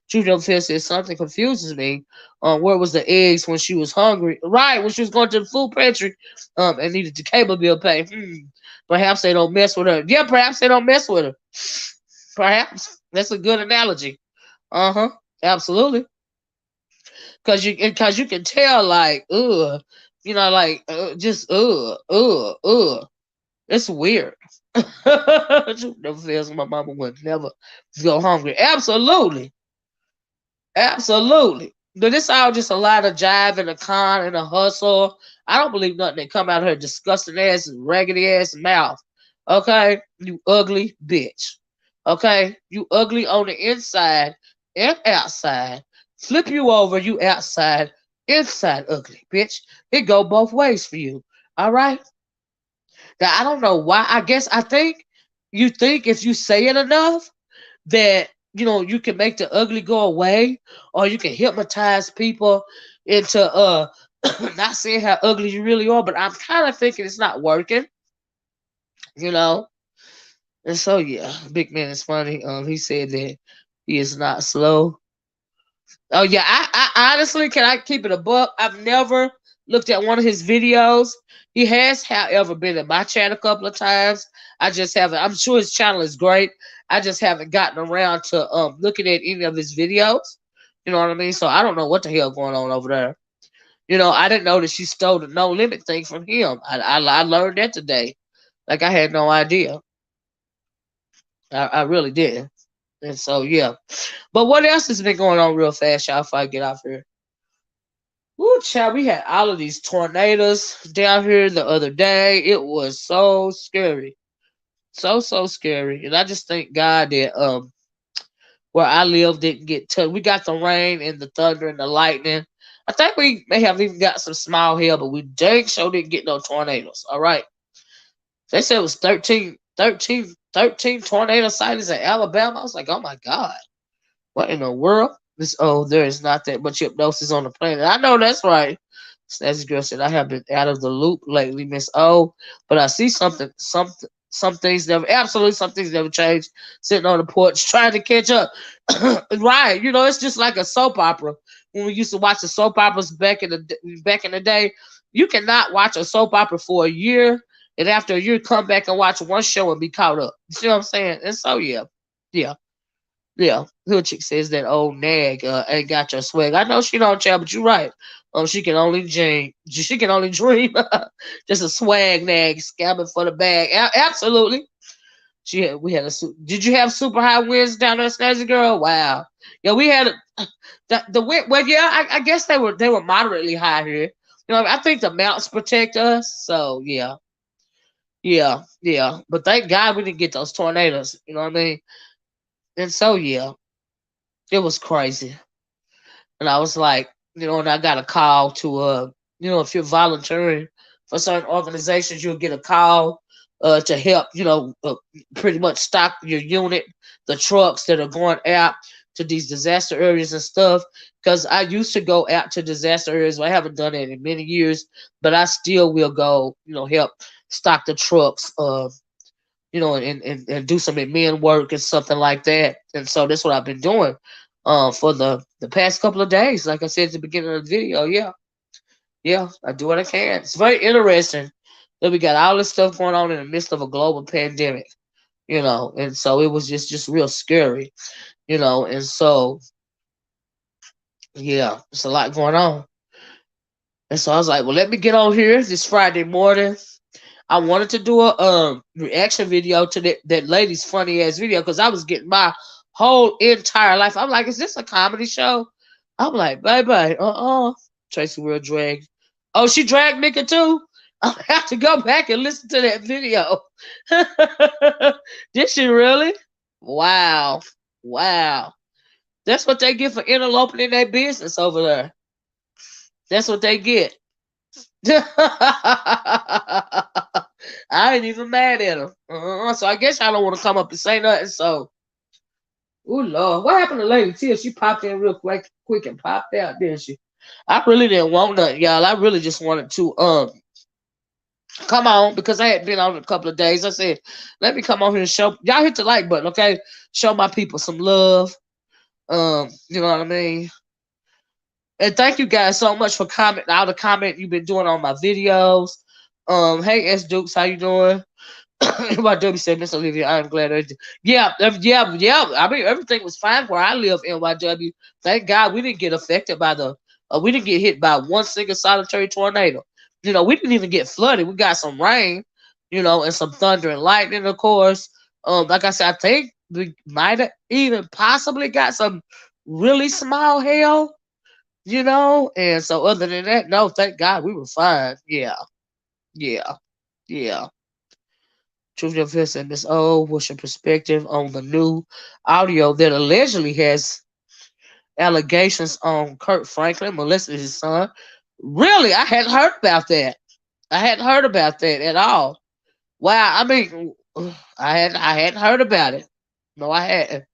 Truth Never Fails says something confuses me. Where was the eggs when she was hungry? Right, when she was going to the food pantry, and needed the cable bill paid. Perhaps they don't mess with her. Yeah, perhaps they don't mess with her. Perhaps that's a good analogy. Absolutely. Cause you can tell like like just it's weird. Never feels my mama would never go hungry. Absolutely. But this all just a lot of jive and a con and a hustle. I don't believe nothing that come out of her disgusting ass and raggedy ass mouth. Okay, you ugly bitch. Okay, you ugly on the inside and outside. Flip you over, you outside, inside ugly, bitch. It go both ways for you. All right. Now I don't know why. I think you think if you say it enough that you can make the ugly go away, or you can hypnotize people into Not seeing how ugly you really are, but I'm kind of thinking it's not working, you know. And so yeah, Big Man is funny. He said that he is not slow. Oh yeah, I honestly, can I keep it a buck? I've never looked at one of his videos. He has, however, been in my chat a couple of times. I just haven't. I'm sure his channel is great. I just haven't gotten around to looking at any of his videos. You know what I mean? So I don't know what the hell going on over there. You know, I didn't know that she stole the no limit thing from him. I learned that today. Like I had no idea. I really didn't. And so yeah. But what else has been going on real fast, y'all, before I get off here? Woo, child, we had all of these tornadoes down here the other day. It was so scary. So scary. And I just thank God that where I live didn't get touched. We got the rain and the thunder and the lightning. I think we may have even got some small hail, but we dang sure didn't get no tornadoes. All right. They said it was 13 tornado sightings in Alabama. I was like, oh my God. What in the world? There is not that much hypnosis on the planet. I know that's right. Snazzy Girl said, I have been out of the loop lately, Miss O. But I see some things never, absolutely some things never change. Sitting on the porch trying to catch up. Right. You know, it's just like a soap opera. When we used to watch the soap operas back in the day, you cannot watch a soap opera for a year, and after a year, come back and watch one show and be caught up. You see what I'm saying? And so, yeah. Yeah. Yeah, Hood Chick says that old nag ain't got your swag. I know she don't tell, but you're right. She can only dream. She can only dream. Just a swag nag scabbing for the bag. Absolutely. We had a. Did you have super high winds down there, Snazzy Girl? Wow. Yeah, we had the wind. Well, yeah, I guess they were moderately high here. You know, I think the mountains protect us. So yeah, yeah. But thank God we didn't get those tornadoes. You know what I mean? And so yeah, it was crazy. And I was like, and I got a call to if you're volunteering for certain organizations, you'll get a call to help, pretty much stock your unit, the trucks that are going out to these disaster areas and stuff. Because I used to go out to disaster areas, but I haven't done it in many years. But I still will go, help stock the trucks, and do some admin work and something like that. And so that's what I've been doing for the past couple of days. Like I said at the beginning of the video, yeah, I do what I can. It's very interesting that we got all this stuff going on in the midst of a global pandemic, and so it was just real scary, and so yeah, it's a lot going on. And so I was like, well, let me get on here this Friday morning. I wanted to do a reaction video to that lady's funny ass video because I was getting my whole entire life. I'm like, is this a comedy show? I'm like, bye bye. Tracy World dragged. Oh, she dragged Mika too? I have to go back and listen to that video. Did she really? Wow. Wow. That's what they get for interloping in their business over there. That's what they get. I ain't even mad at him. So I guess y'all don't want to come up and say nothing. So, oh Lord, what happened to Lady T? She popped in real quick and popped out, didn't she? I really didn't want nothing, y'all. I really just wanted to come on because I had been on a couple of days. I said, let me come on here and show y'all, hit the like button, okay? Show my people some love. You know what I mean? And thank you guys so much for all the comment you've been doing on my videos. Hey S Dukes, how you doing? NYW said, Miss Olivia, I'm glad. Yeah. I mean, everything was fine where I live, NYW. Thank God we didn't get affected by we didn't get hit by one single solitary tornado. We didn't even get flooded. We got some rain, and some thunder and lightning, of course. Like I said, I think we might have even possibly got some really small hail, and so other than that, no, thank God we were fine. Yeah. Truth of Fist and Miss O, what's your perspective on the new audio that allegedly has allegations on Kurt Franklin molesting his son? Really, I hadn't heard about that. I hadn't heard about that at all. Wow, I mean, I hadn't heard about it. No, I hadn't.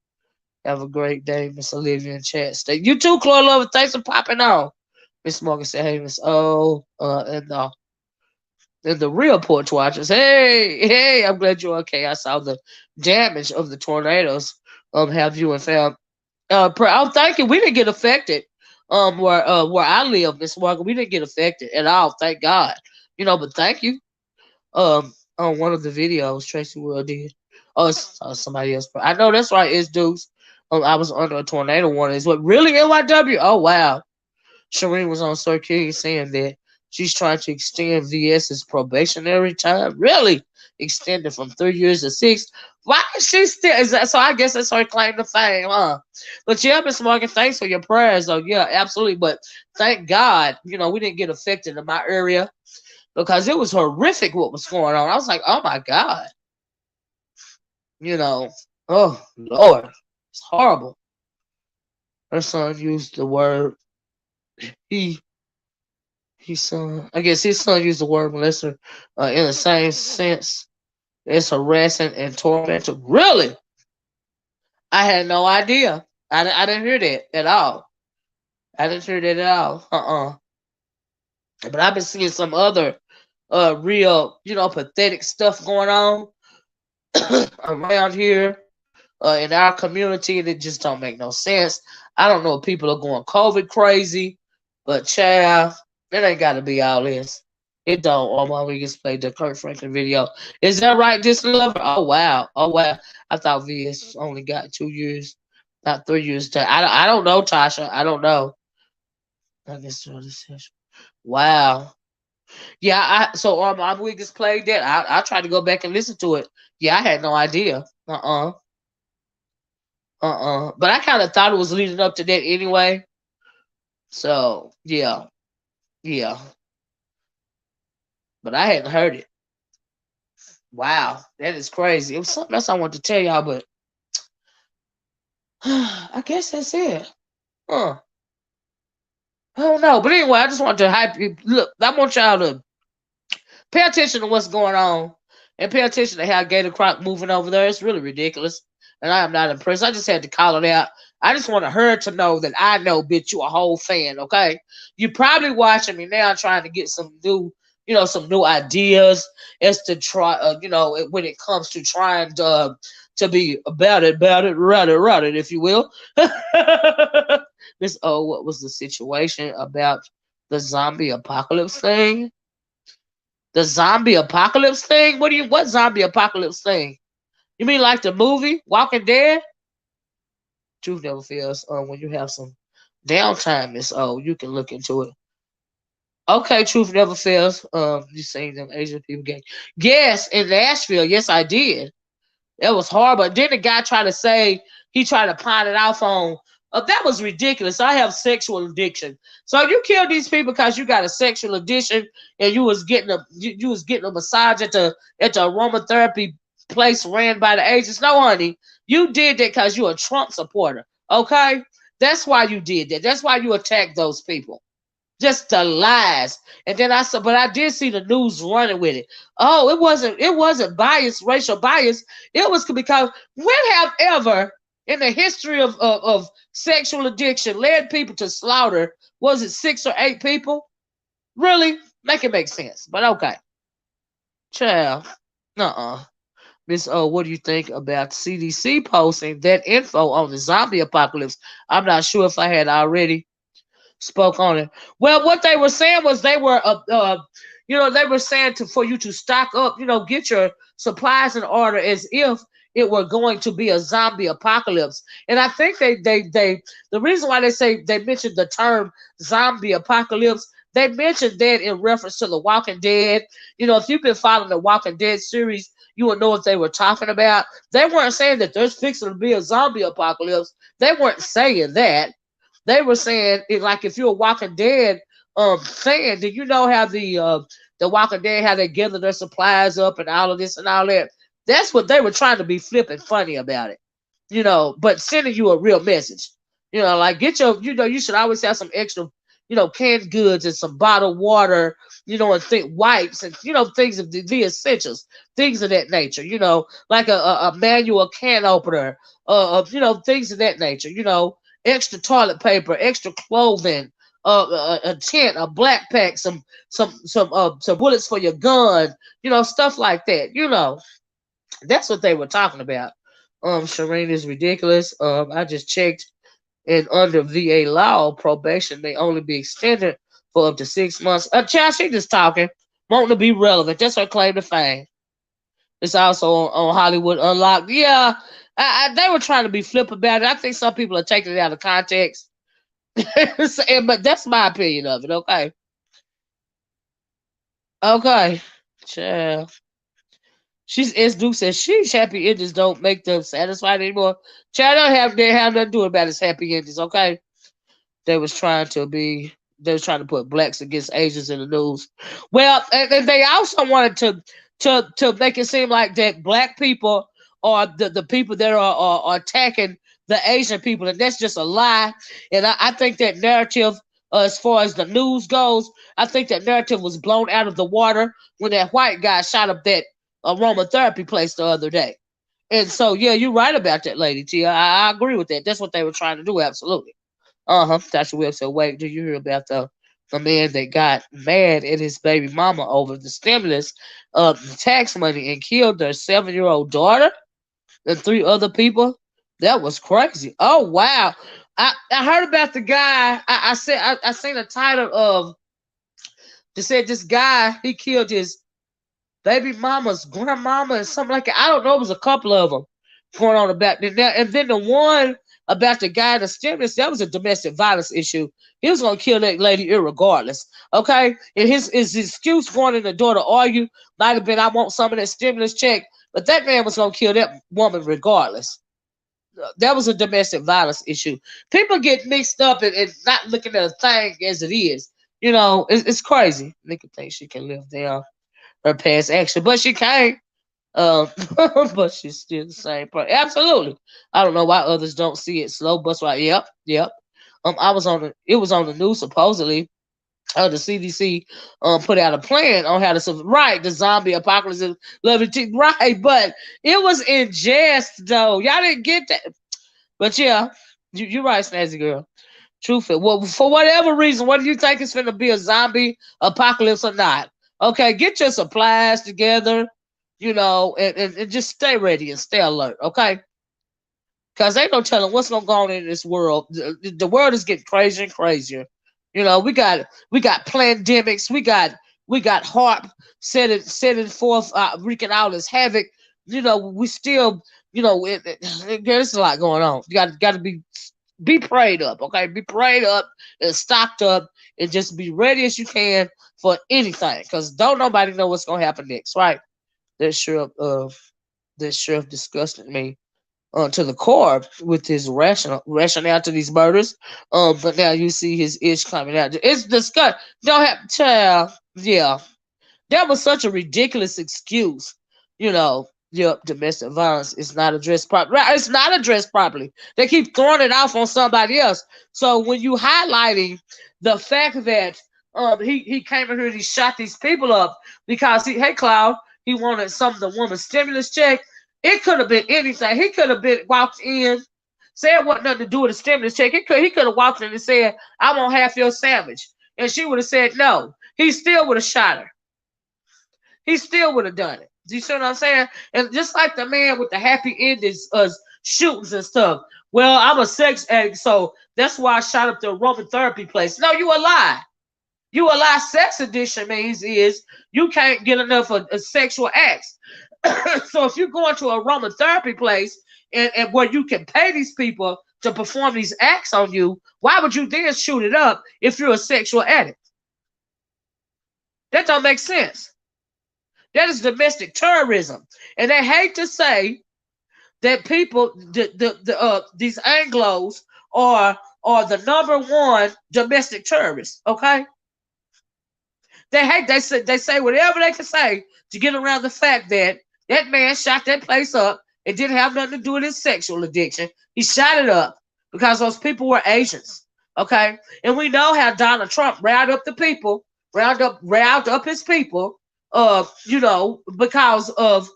Have a great day, Miss Olivia in chat. Stay. You too, Chloe Lover. Thanks for popping on. Miss Morgan said, "Hey, Miss O, and the real porch watchers. Hey, hey, I'm glad you're okay. I saw the damage of the tornadoes. Have you and fam? I'm thinking we didn't get affected. Where I live, Miss Morgan, we didn't get affected at all. Thank God. But thank you. On one of the videos, Tracy Will did. Oh, it's somebody else. I know that's right. It's Deuce. I was under a tornado warning. Is what really NYW? Oh wow. Shireen was on Sir King saying that she's trying to extend VS's probationary time. Really? Extended from 3 years to 6. Why is she still? Is that so? I guess that's her claim to fame, huh? But yeah, Miss Morgan, thanks for your prayers. Oh yeah, absolutely. But thank God, we didn't get affected in my area because it was horrific what was going on. I was like, oh my God, you know, oh Lord, it's horrible. Her son used the word he his son. I guess his son used the word molester in the same sense as harassing and tormenting. Really? I had no idea. I didn't hear that at all. I didn't hear that at all. But I've been seeing some other real, pathetic stuff going on around here in our community, and it just don't make no sense. I don't know if people are going COVID crazy, but child, it ain't got to be all this. It don't. Oh my, we just played the Kurt Franklin video. Is that right, this lover? Oh wow, oh wow. I thought VS only got 2 years, not 3 years. I don't know, Tasha. I don't know. I guess wow. Yeah, so my wig just played that. I tried to go back and listen to it. Yeah, I had no idea. But I kind of thought it was leading up to that anyway. So yeah, yeah. But I hadn't heard it. Wow, that is crazy. It was something else I wanted to tell y'all, but I guess that's it. Huh. I don't know. But anyway, I just want to hype you. Look, I want y'all to pay attention to what's going on and pay attention to how Gator Croc moving over there. It's really ridiculous. And I am not impressed. I just had to call it out. I just want her to know that I know, bitch, you a whole fan, okay? You probably watching me now trying to get some new, some new ideas as to try, when it comes to trying to be about it, right it, if you will. Miss O, what was the situation about the zombie apocalypse thing? The zombie apocalypse thing? What zombie apocalypse thing? You mean like the movie Walking Dead? Truth never fails. When you have some downtime, Miss O, you can look into it. Okay, truth never fails. You seen them Asian people get yes in Nashville? Yes, I did. That was horrible. Then the guy tried to say he tried to pawn it off on. That was ridiculous. I have sexual addiction. So you killed these people because you got a sexual addiction and you was getting you was getting a massage at the aromatherapy place ran by the agents. No, honey, you did that because you're a Trump supporter. Okay, that's why you did that. That's why you attacked those people. Just the lies. And then I said, but I did see the news running with it. Oh, it wasn't bias, racial bias. It was because when have ever in the history of sexual addiction led people to slaughter, was it 6 or 8 people? Really? Make it make sense. But okay. Child. Miss O, what do you think about CDC posting that info on the zombie apocalypse? I'm not sure if I had already spoke on it. Well, what they were saying was they were saying for you to stock up, get your supplies in order as if it were going to be a zombie apocalypse. And I think the reason why they mentioned the term zombie apocalypse, they mentioned that in reference to the Walking Dead. If you've been following the Walking Dead series, you would know what they were talking about. They weren't saying that there's fixing to be a zombie apocalypse. They weren't saying that. They were saying like if you're a Walking Dead fan, did you know how the Walking Dead how they gather their supplies up and all of this and all that? That's what they were trying to be flipping funny about it, but sending you a real message. Like get your, you should always have some extra, canned goods and some bottled water, and think wipes and things of the essentials, things of that nature, like a manual can opener, things of that nature, extra toilet paper, extra clothing, a tent, a black pack, some bullets for your gun, stuff like that. That's what they were talking about. Shireen is ridiculous. I just checked, and under VA law, probation may only be extended for up to 6 months. Child, she just talking, wanting to be relevant. That's her claim to fame. It's also on Hollywood Unlocked. Yeah, they were trying to be flip about it. I think some people are taking it out of context. But that's my opinion of it. Okay. Okay. Child. She's as Duke says, she's happy endings don't make them satisfied anymore. Child, they have nothing to do about his happy endings, okay? They was trying to be they was trying to put blacks against Asians in the news. Well, and they also wanted to make it seem like that black people are the people that are attacking the Asian people, and that's just a lie. And I think that narrative, as far as the news goes, I think that narrative was blown out of the water when that white guy shot up that aromatherapy place the other day. And so, yeah, you're right about that, Lady T. I agree with that. That's what they were trying to do, absolutely. Tasha Webb said, wait, do you hear about the man that got mad at his baby mama over the stimulus tax money and killed their 7-year-old daughter and 3 other people? That was crazy. Oh wow. I heard about the guy. I seen a title of they said this guy he killed his baby mama's grandmama and something like that. I don't know. It was a couple of them going on about that. And then the one about the guy in the stimulus, that was a domestic violence issue. He was gonna kill that lady irregardless. Okay, and his excuse going in the door to argue might have been, I want some of that stimulus check, but that man was gonna kill that woman regardless. That was a domestic violence issue. People get mixed up and not looking at a thing as it is. It's crazy. Nika thinks she can live down her past action, but she can't. Um, but she's still the same person. Absolutely. I don't know why others don't see it. Slow bus ride. Yep, yep. It was on the news supposedly. The CDC put out a plan on how to right the zombie apocalypse. Love it, right? But it was in jest though. Y'all didn't get that. But yeah, you're right, Snazzy girl. Truth it. Well, for whatever reason, whether you think it's gonna be a zombie apocalypse or not, okay, get your supplies together, and just stay ready and stay alert, okay? Because ain't no telling what's gonna go on in this world. The world is getting crazier and crazier. We got pandemics. We got HARP setting forth, wreaking out its havoc. We still, there's a lot going on. You got to be prayed up, okay? Be prayed up and stocked up, and just be ready as you can for anything. Because don't nobody know what's gonna happen next, right? That sheriff disgusted me to the core with his rationale to these murders. But now you see his itch coming out. It's disgusting. Don't have child. Yeah, that was such a ridiculous excuse. Yep, domestic violence is not addressed properly. Right, it's not addressed properly. They keep throwing it off on somebody else. So when you highlighting the fact that he came in here and he shot these people up because hey Cloud, he wanted some of the woman's stimulus check. It could have been anything. He could have been walked in, said what nothing to do with the stimulus check. He could have walked in and said, I want half your sandwich. And she would have said no. He still would have shot her. He still would have done it. Do you see what I'm saying? And just like the man with the happy endings shootings and stuff. Well, I'm a sex addict, so that's why I shot up the aromatherapy place. No, you a lie. You a lie. Sex addiction means is you can't get enough of sexual acts. So if you're going to a aromatherapy place and where you can pay these people to perform these acts on you, why would you then shoot it up if you're a sexual addict? That don't make sense. That is domestic terrorism. And they hate to say that people, these Anglos are the number one domestic terrorists, okay? They say whatever they can say to get around the fact that that man shot that place up. It didn't have nothing to do with his sexual addiction. He shot it up because those people were Asians. Okay. And we know how Donald Trump riled up the people, riled up his people, because of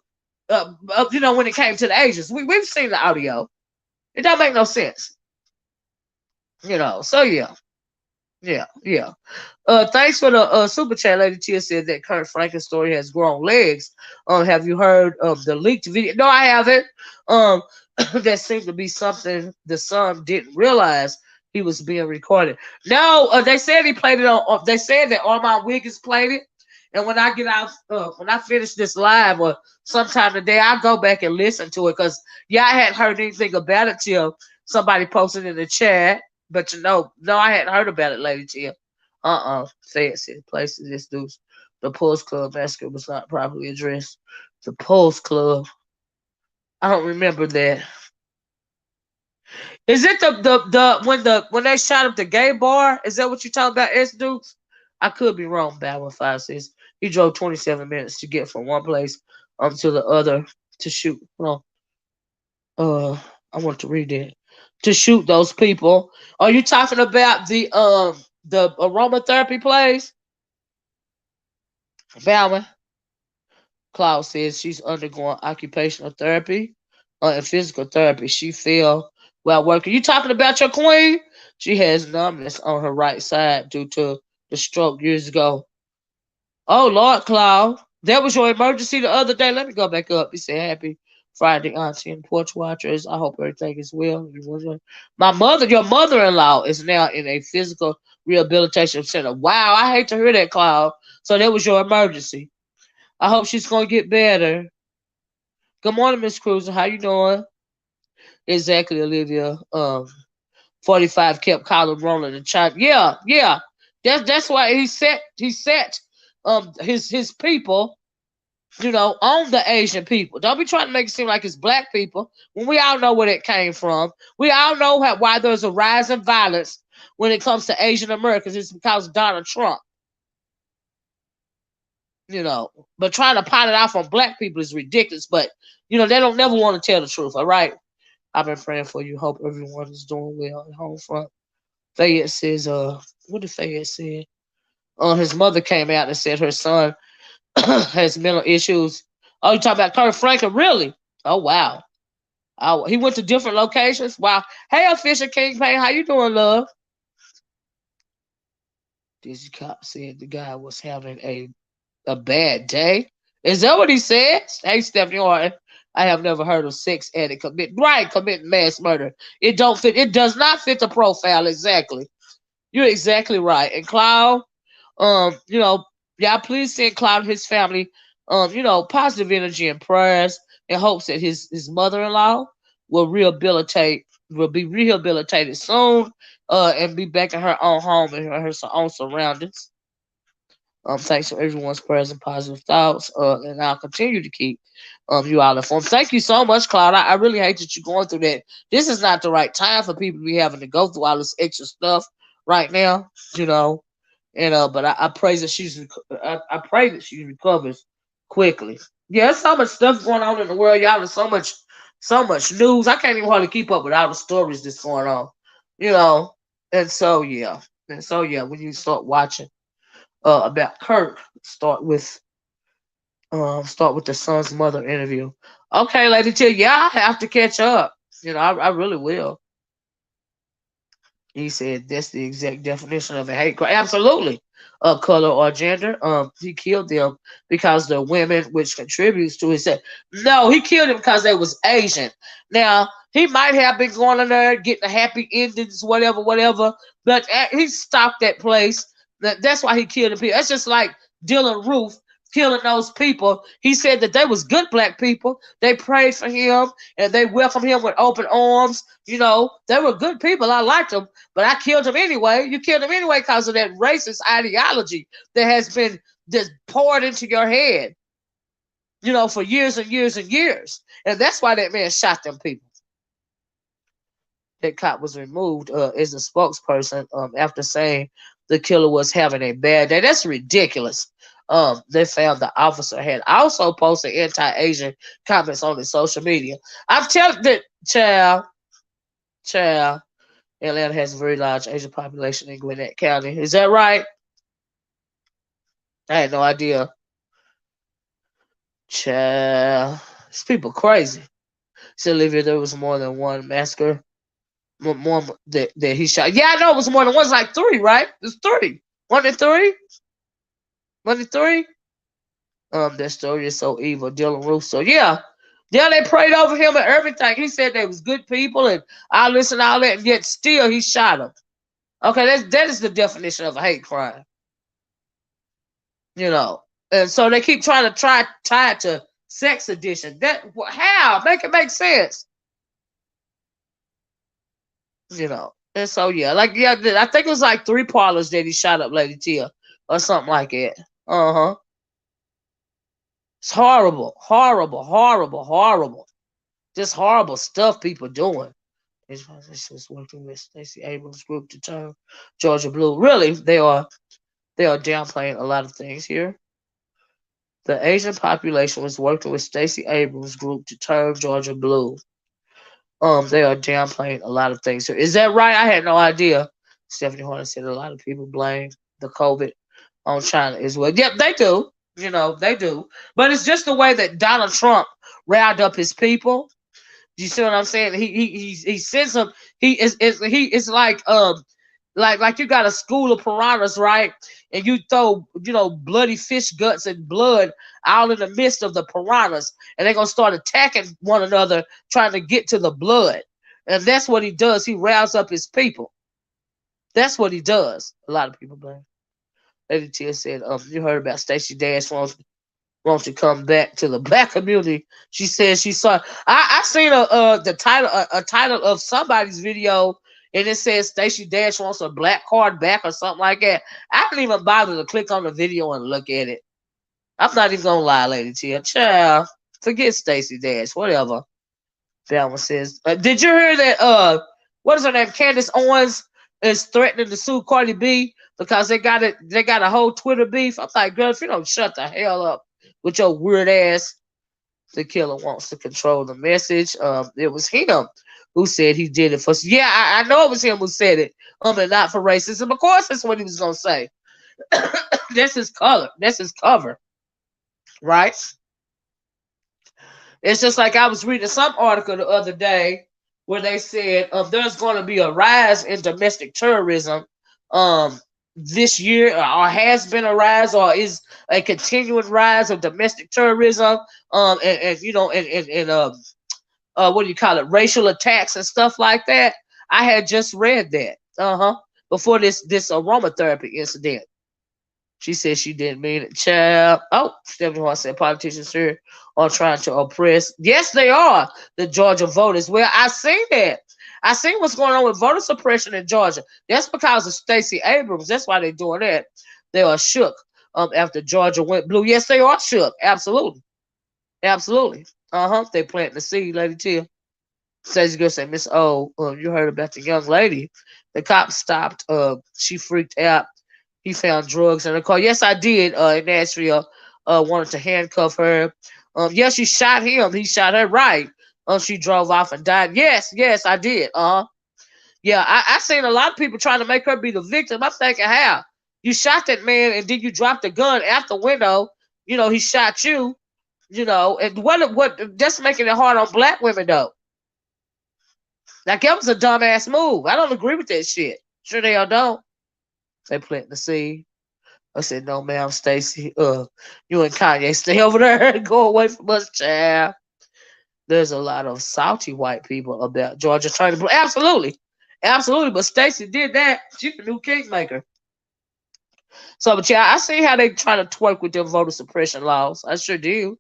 when it came to the Asians. We've seen the audio. It don't make no sense. So yeah. Yeah, yeah. Thanks for the super chat. Lady Tia said that Kurt Franklin's story has grown legs. Have you heard of the leaked video? No, I haven't. Um, that seemed to be something the son didn't realize he was being recorded. No, they said he played it on. They said that Armand Wiggins played it. And when I get out, when I finish this live or sometime today, I'll go back and listen to it because yeah, I hadn't heard anything about it till somebody posted in the chat. But no, I hadn't heard about it, Lady Tia. Fed said places this dude's the Pulse Club massacre was not properly addressed. The Pulse Club. I don't remember that. Is it when they shot up the gay bar? Is that what you're talking about, S Dukes? I could be wrong. Bad one five says he drove 27 minutes to get from one place to the other to shoot. Hold on. I want to read that. To shoot those people. Are you talking about the aromatherapy place? Bauman. Cloud says she's undergoing occupational therapy and physical therapy. She fell while working. You talking about your queen? She has numbness on her right side due to the stroke years ago. Oh Lord, Cloud, that was your emergency the other day. Let me go back up. He said, "Happy Friday, Auntie and Porch Watchers. I hope everything is well." My mother, your mother-in-law, is now in a physical rehabilitation center. Wow, I hate to hear that, Cloud. So that was your emergency. I hope she's gonna get better. Good morning, Miss Cruiser. How you doing? Exactly, Olivia. 45 kept calling Roland and chat. Yeah, yeah. That's why he set his people, on the Asian people. Don't be trying to make it seem like it's black people when we all know where it came from. We all know why there's a rise in violence when it comes to Asian Americans. It's because of Donald Trump. But trying to pot it off on black people is ridiculous. But they don't never want to tell the truth. All right, I've been praying for you. Hope everyone is doing well at home front. Fayette says, what did Fayette say? His mother came out and said her son has mental issues. Oh, you talking about Kurt Franklin? Really? Oh wow. Oh, he went to different locations. Wow. Hey, official King Payne, how you doing, love? Dizzy Cop said the guy was having a bad day. Is that what he says? Hey, Stephanie Horton, I have never heard of sex addict committing mass murder. It don't fit. It does not fit the profile exactly. You're exactly right. And Cloud, yeah, please send Cloud and his family, positive energy and prayers in hopes that his mother-in-law will be rehabilitated soon, and be back in her own home and her own surroundings. Thanks for everyone's prayers and positive thoughts. And I'll continue to keep you all informed. Thank you so much, Cloud. I really hate that you're going through that. This is not the right time for people to be having to go through all this extra stuff right now, but I pray that I pray that she recovers quickly. Yeah, there's so much stuff going on in the world, y'all. There's so much news. I can't even hardly keep up with all the stories that's going on, you know. And so yeah, when you start watching about Kirk. Start with the son's mother interview. Okay, Lady T, yeah, I have to catch up. I really will. He said that's the exact definition of a hate crime. Absolutely. Color or gender. He killed them because they're women, which contributes to his. No, he killed them because they was Asian. Now he might have been going in there getting the happy endings, whatever, whatever. But he stopped that place. That's why he killed the people. That's just like Dylan Roof killing those people. He said that they was good black people. They prayed for him and they welcomed him with open arms. They were good people. I liked them, but I killed him anyway. You killed him anyway because of that racist ideology that has been just poured into your head, for years and years and years. And that's why that man shot them people. That cop was removed as a spokesperson after saying the killer was having a bad day. That's ridiculous. They found the officer had also posted anti-Asian comments on his social media. I'm telling that child, Atlanta has a very large Asian population in Gwinnett County. Is that right? I had no idea. Child, these people crazy. Said Olivia, there was more than one massacre. more that he shot. Yeah, I know it was more than one. It's like three, right? It's three. One and three. One and three. That story is so evil, Dylan Russo. Yeah. Yeah, they prayed over him and everything. He said they was good people and all this and all that, and yet still he shot them. Okay, that is the definition of a hate crime. You know. And so they keep trying to tie it to sex addiction. That how? Make it make sense. You know. And so yeah, I think it was like three parlors that he shot up Lady Tia or something like that. Uh-huh. It's horrible, horrible, horrible, horrible. Just horrible stuff people doing. This was working with Stacey Abrams' group to turn Georgia blue. Really, they are downplaying a lot of things here. The Asian population was working with Stacey Abrams' group to turn Georgia blue. They are downplaying a lot of things here. Is that right? I had no idea. Stephanie Horner said a lot of people blame the COVID on China as well. Yep, they do. You know, they do. But it's just the way that Donald Trump riled up his people. You see what I'm saying? He sends them. He is like you got a school of piranhas, right? And you throw bloody fish guts and blood out in the midst of the piranhas, and they're gonna start attacking one another, trying to get to the blood. And that's what he does. He riles up his people. That's what he does. A lot of people blame. Lady Tia said, you heard about Stacey Dash wants to come back to the black community. She said she saw. I seen the title a title of somebody's video, and it says Stacey Dash wants a black card back or something like that. I didn't even bother to click on the video and look at it. I'm not even gonna lie, Lady Tia. Child, forget Stacey Dash. Whatever. That one says. Did you hear that? What is her name? Candace Owens is threatening to sue Cardi B because they got it. They got a whole Twitter beef. I'm like, girl, if you don't shut the hell up with your weird ass. The killer wants to control the message. It was him who said he did it for. Yeah, I know it was him who said it. And not for racism. Of course, that's what he was gonna say. That's his color. That's his cover, right? It's just like I was reading some article the other day where they said there's going to be a rise in domestic terrorism this year, or has been a rise, or is a continuing rise of domestic terrorism, and what do you call it, racial attacks and stuff like that. I had just read that, before this aromatherapy incident. She said she didn't mean it, child. Oh, Stephanie Hart said politicians here are trying to oppress. Yes, they are, the Georgia voters. Well, I seen that. I seen what's going on with voter suppression in Georgia. That's because of Stacey Abrams. That's why they're doing that. They are shook after Georgia went blue. Yes, they are shook. Absolutely. Absolutely. They planting the seed, Lady Tia. Stacey girl said, Miss O, you heard about the young lady. The cop stopped. She freaked out. He found drugs in her car. Yes, I did. In Nashville, wanted to handcuff her. Yes, she shot him. He shot her right. She drove off and died. Yes, I did. Yeah, I seen a lot of people trying to make her be the victim. I'm thinking, how? You shot that man and then you dropped the gun out the window. He shot you. And what? That's making it hard on black women though. Like that was a dumbass move. I don't agree with that shit. Sure they all don't. They planting the seed. I said, no, ma'am, Stacey. You and Kanye stay over there. Go away from us, child. There's a lot of salty white people about Georgia trying to. Absolutely. Absolutely. But Stacey did that. She's the new kingmaker. So, but yeah, I see how they try to twerk with them voter suppression laws. I sure do.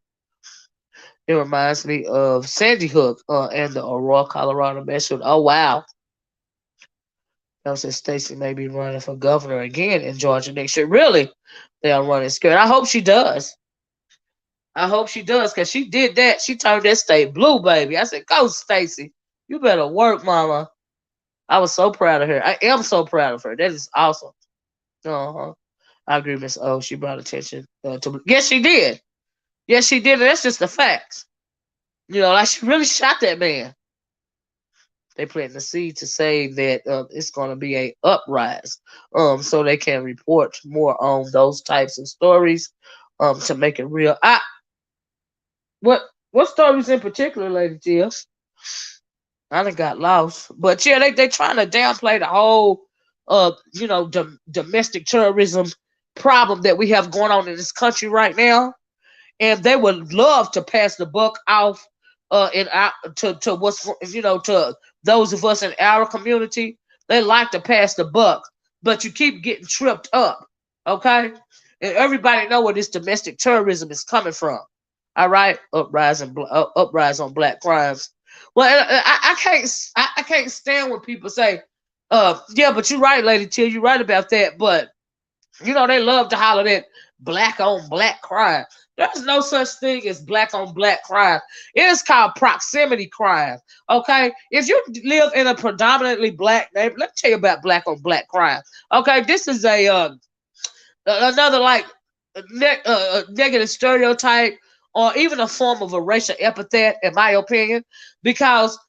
It reminds me of Sandy Hook and the Aurora, Colorado massacre. Oh, wow. Said Stacey may be running for governor again in Georgia next year. Really? They are running scared. I hope she does. I hope she does, because she did that. She turned that state blue, baby. I said, go, Stacey. You better work, mama. I was so proud of her. I am so proud of her. That is awesome. I agree, Miss O. She brought attention to. Yes, she did. Yes, she did. And that's just the facts. Like she really shot that man. They planting the seed to say that it's going to be a uprise, so they can report more on those types of stories, to make it real. What stories in particular, Lady Tia? I done got lost. But yeah, they trying to downplay the whole domestic terrorism problem that we have going on in this country right now. And they would love to pass the buck off in our, to what's to those of us in our community. They like to pass the buck, but you keep getting tripped up. Okay? And everybody know where this domestic terrorism is coming from. All right, uprise on black crimes. Well, I can't stand when people say, yeah, but you're right, Lady Till, you're right about that. But they love to holler that black on black crime. There's no such thing as black on black crime. It is called proximity crime. Okay, if you live in a predominantly black neighborhood, let me tell you about black on black crime. Okay, this is another like negative stereotype or even a form of a racial epithet, in my opinion, because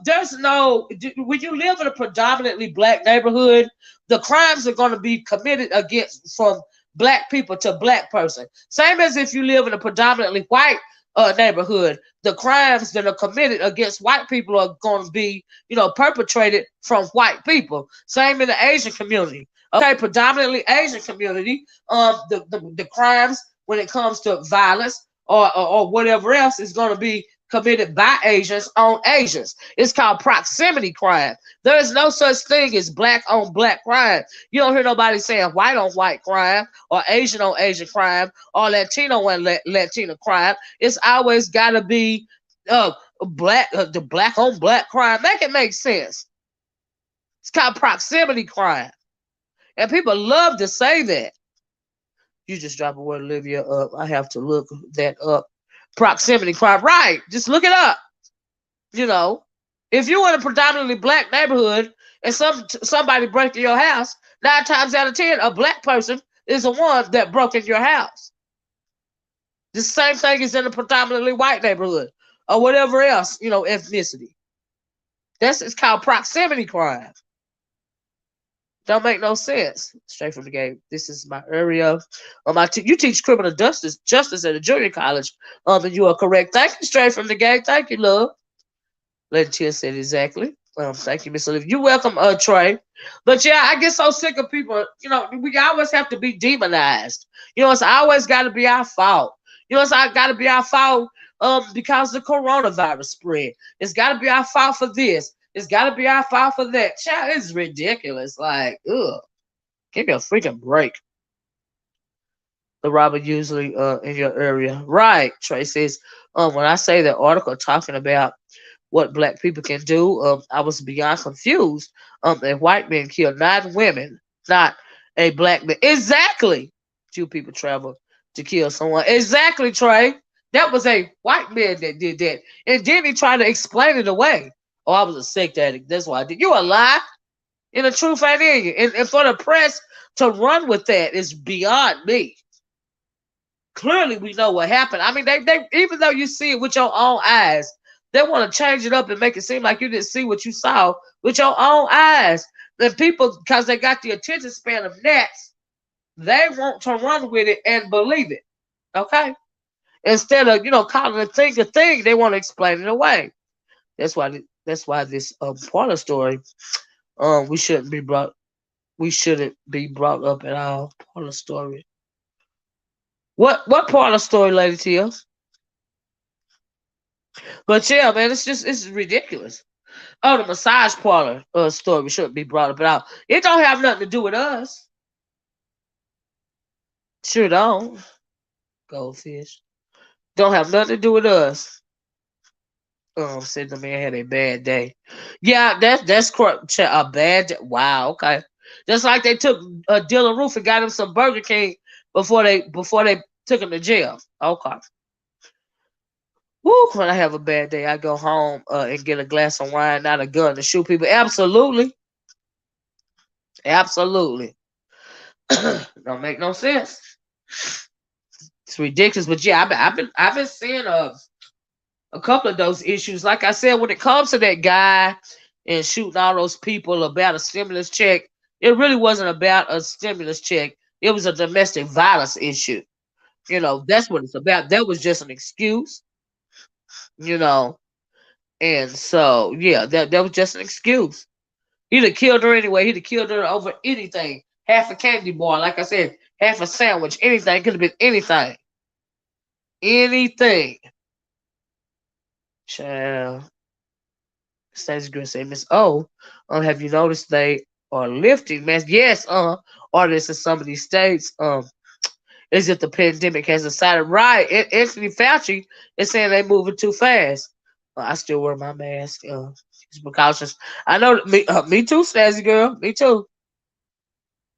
there's no when you live in a predominantly black neighborhood, the crimes are going to be committed against from black people to black person. Same as if you live in a predominantly white neighborhood, the crimes that are committed against white people are going to be, perpetrated from white people. Same in the Asian community. Okay, predominantly Asian community, the crimes when it comes to violence or whatever else is going to be committed by Asians on Asians. It's called proximity crime. There is no such thing as black on black crime. You don't hear nobody saying white on white crime or Asian on Asian crime or Latino on Latino crime. It's always got to be the black on black crime. Make it make sense. It's called proximity crime. And people love to say that. You just drop a word, Olivia, up. I have to look that up. Proximity crime. Right. Just look it up. If you're in a predominantly black neighborhood and somebody breaks your house, 9 times out of 10, a black person is the one that broke in your house. The same thing is in a predominantly white neighborhood or whatever else, ethnicity. It's called proximity crime. Don't make no sense. Straight from the gate. This is my area. You teach criminal justice at a junior college. And you are correct. Thank you, straight from the gate. Thank you, love. Lady Tia said exactly. Thank you, Miss Olivia. You're welcome, Trey. But yeah, I get so sick of people. We always have to be demonized. It's always got to be our fault. It's got to be our fault because the coronavirus spread. It's got to be our fault for this. It's got to be our fault for that. Child, it's ridiculous. Like, ugh. Give me a freaking break. The robber usually in your area. Right, Trey says. When I say the article talking about what black people can do, I was beyond confused. A white man killed 9 women, not a black man. Exactly. 2 people travel to kill someone. Exactly, Trey. That was a white man that did that. And then he tried to explain it away. Oh, I was a sex addict. That's why I did. You a lie. And the truth ain't in you. And for the press to run with that is beyond me. Clearly, we know what happened. I mean, they even though you see it with your own eyes, they want to change it up and make it seem like you didn't see what you saw with your own eyes. The people, because they got the attention span of gnats, they want to run with it and believe it. Okay? Instead of, calling a thing, they want to explain it away. That's why this Parler story, we shouldn't be brought up at all. Parler story. What Parler story, Lady Tia? But yeah, man, it's ridiculous. Oh, the massage parlor story shouldn't be brought up at all. It don't have nothing to do with us. Sure don't. Goldfish. Don't have nothing to do with us. Said the man had a bad day. Yeah, that's correct. A bad day. Wow, okay. Just like they took Dylan Roof and got him some Burger King before they took him to jail. Okay. Woo, when I have a bad day, I go home and get a glass of wine, not a gun to shoot people. Absolutely. Absolutely. Don't make no sense. It's ridiculous. But yeah, I've been seeing a couple of those issues. Like I said, when it comes to that guy and shooting all those people about a stimulus check, it really wasn't about a stimulus check. It was a domestic violence issue. That's what it's about. That was just an excuse. And so, yeah, that was just an excuse. He'd have killed her anyway. He'd have killed her over anything. Half a candy bar, like I said, half a sandwich, anything. Could have been anything. Anything. Child. Stacey Girl said, Miss O, have you noticed they are lifting mask? Yes, artists in some of these states, as if the pandemic has decided. Right. Anthony Fauci is saying they moving too fast. I still wear my mask. Just precautions. I know me too, Stacey Girl. Me too.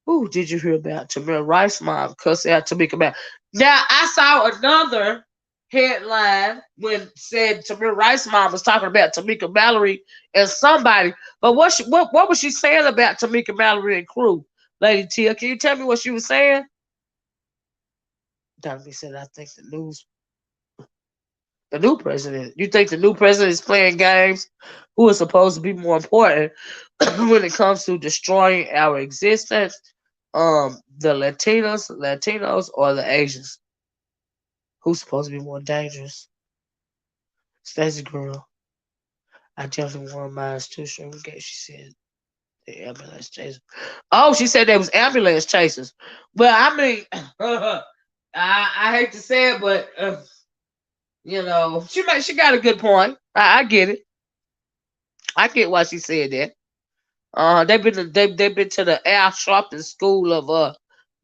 Ooh, did you hear about Tamir Rice mom cussing out Tamika Mallory? Now I saw another headline when said Tamir Rice mom was talking about Tamika Mallory and somebody. But what was she saying about Tamika Mallory and crew? Lady Tia, can you tell me what she was saying? Donovan said, I think the new president. You think the new president is playing games? Who is supposed to be more important when it comes to destroying our existence? The Latinos, or the Asians? Who's supposed to be more dangerous? Stacey girl. I definitely wore mine too. Sure, she said the ambulance chasers. Oh, she said there was ambulance chasers. Well, I mean, I hate to say it, but she got a good point. I get it. I get why she said that. They've been to the Al Sharpton school of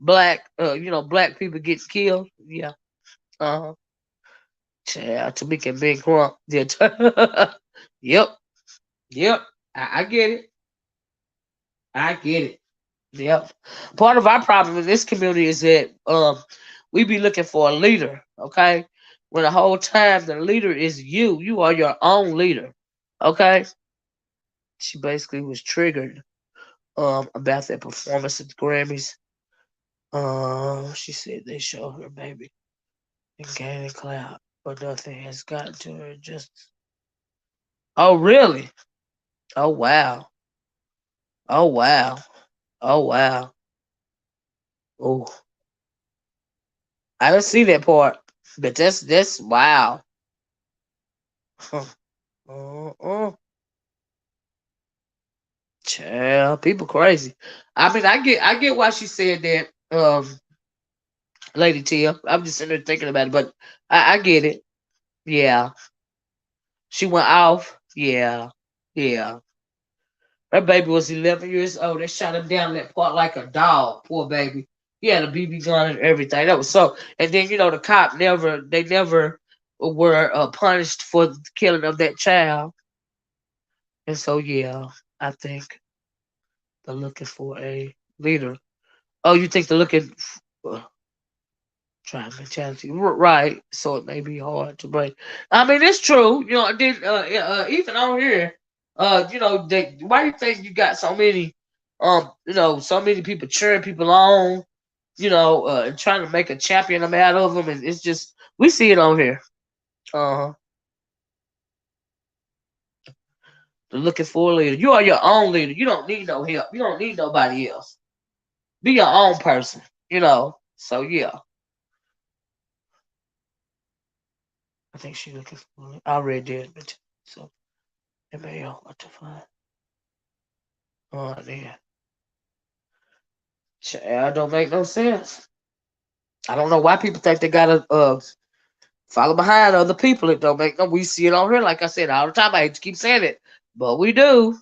black people getting killed. Yeah. Uh yeah, Tamika and Ben Crump. Yeah. Yep. Yep. I get it. I get it. Yep. Part of our problem in this community is that we be looking for a leader, okay? When the whole time the leader is you. You are your own leader. Okay? She basically was triggered about that performance at the Grammys. She said they show her baby and gaining clout, but nothing has gotten to her. Just oh really? Oh wow! Oh wow! Oh wow! Oh, I didn't see that part, but that's wow. uh Child, people crazy. I mean, I get why she said that, Lady Tia. I'm just sitting there thinking about it, but I get it. Yeah, she went off. Yeah, yeah. Her baby was 11 years old. They shot him down in that park like a dog. Poor baby. He had a BB gun and everything. That was so. And then the cop they never were punished for the killing of that child. And so yeah, I think they're looking for a leader. Oh, you think they're looking for trying mentality, right? So it may be hard to break. I mean, it's true. Even on here, why do you think you got so many, so many people cheering people on, and trying to make a champion out of them, and it's just we see it on here. Uh, they're looking for a leader. You are your own leader. You don't need no help. You don't need nobody else. Be your own person. So yeah, I think she's looking for. I read that, but so it may what to find. Oh yeah, child don't make no sense. I don't know why people think they gotta follow behind other people. It don't make no. We see it on here, like I said all the time. I hate to keep saying it, but we do.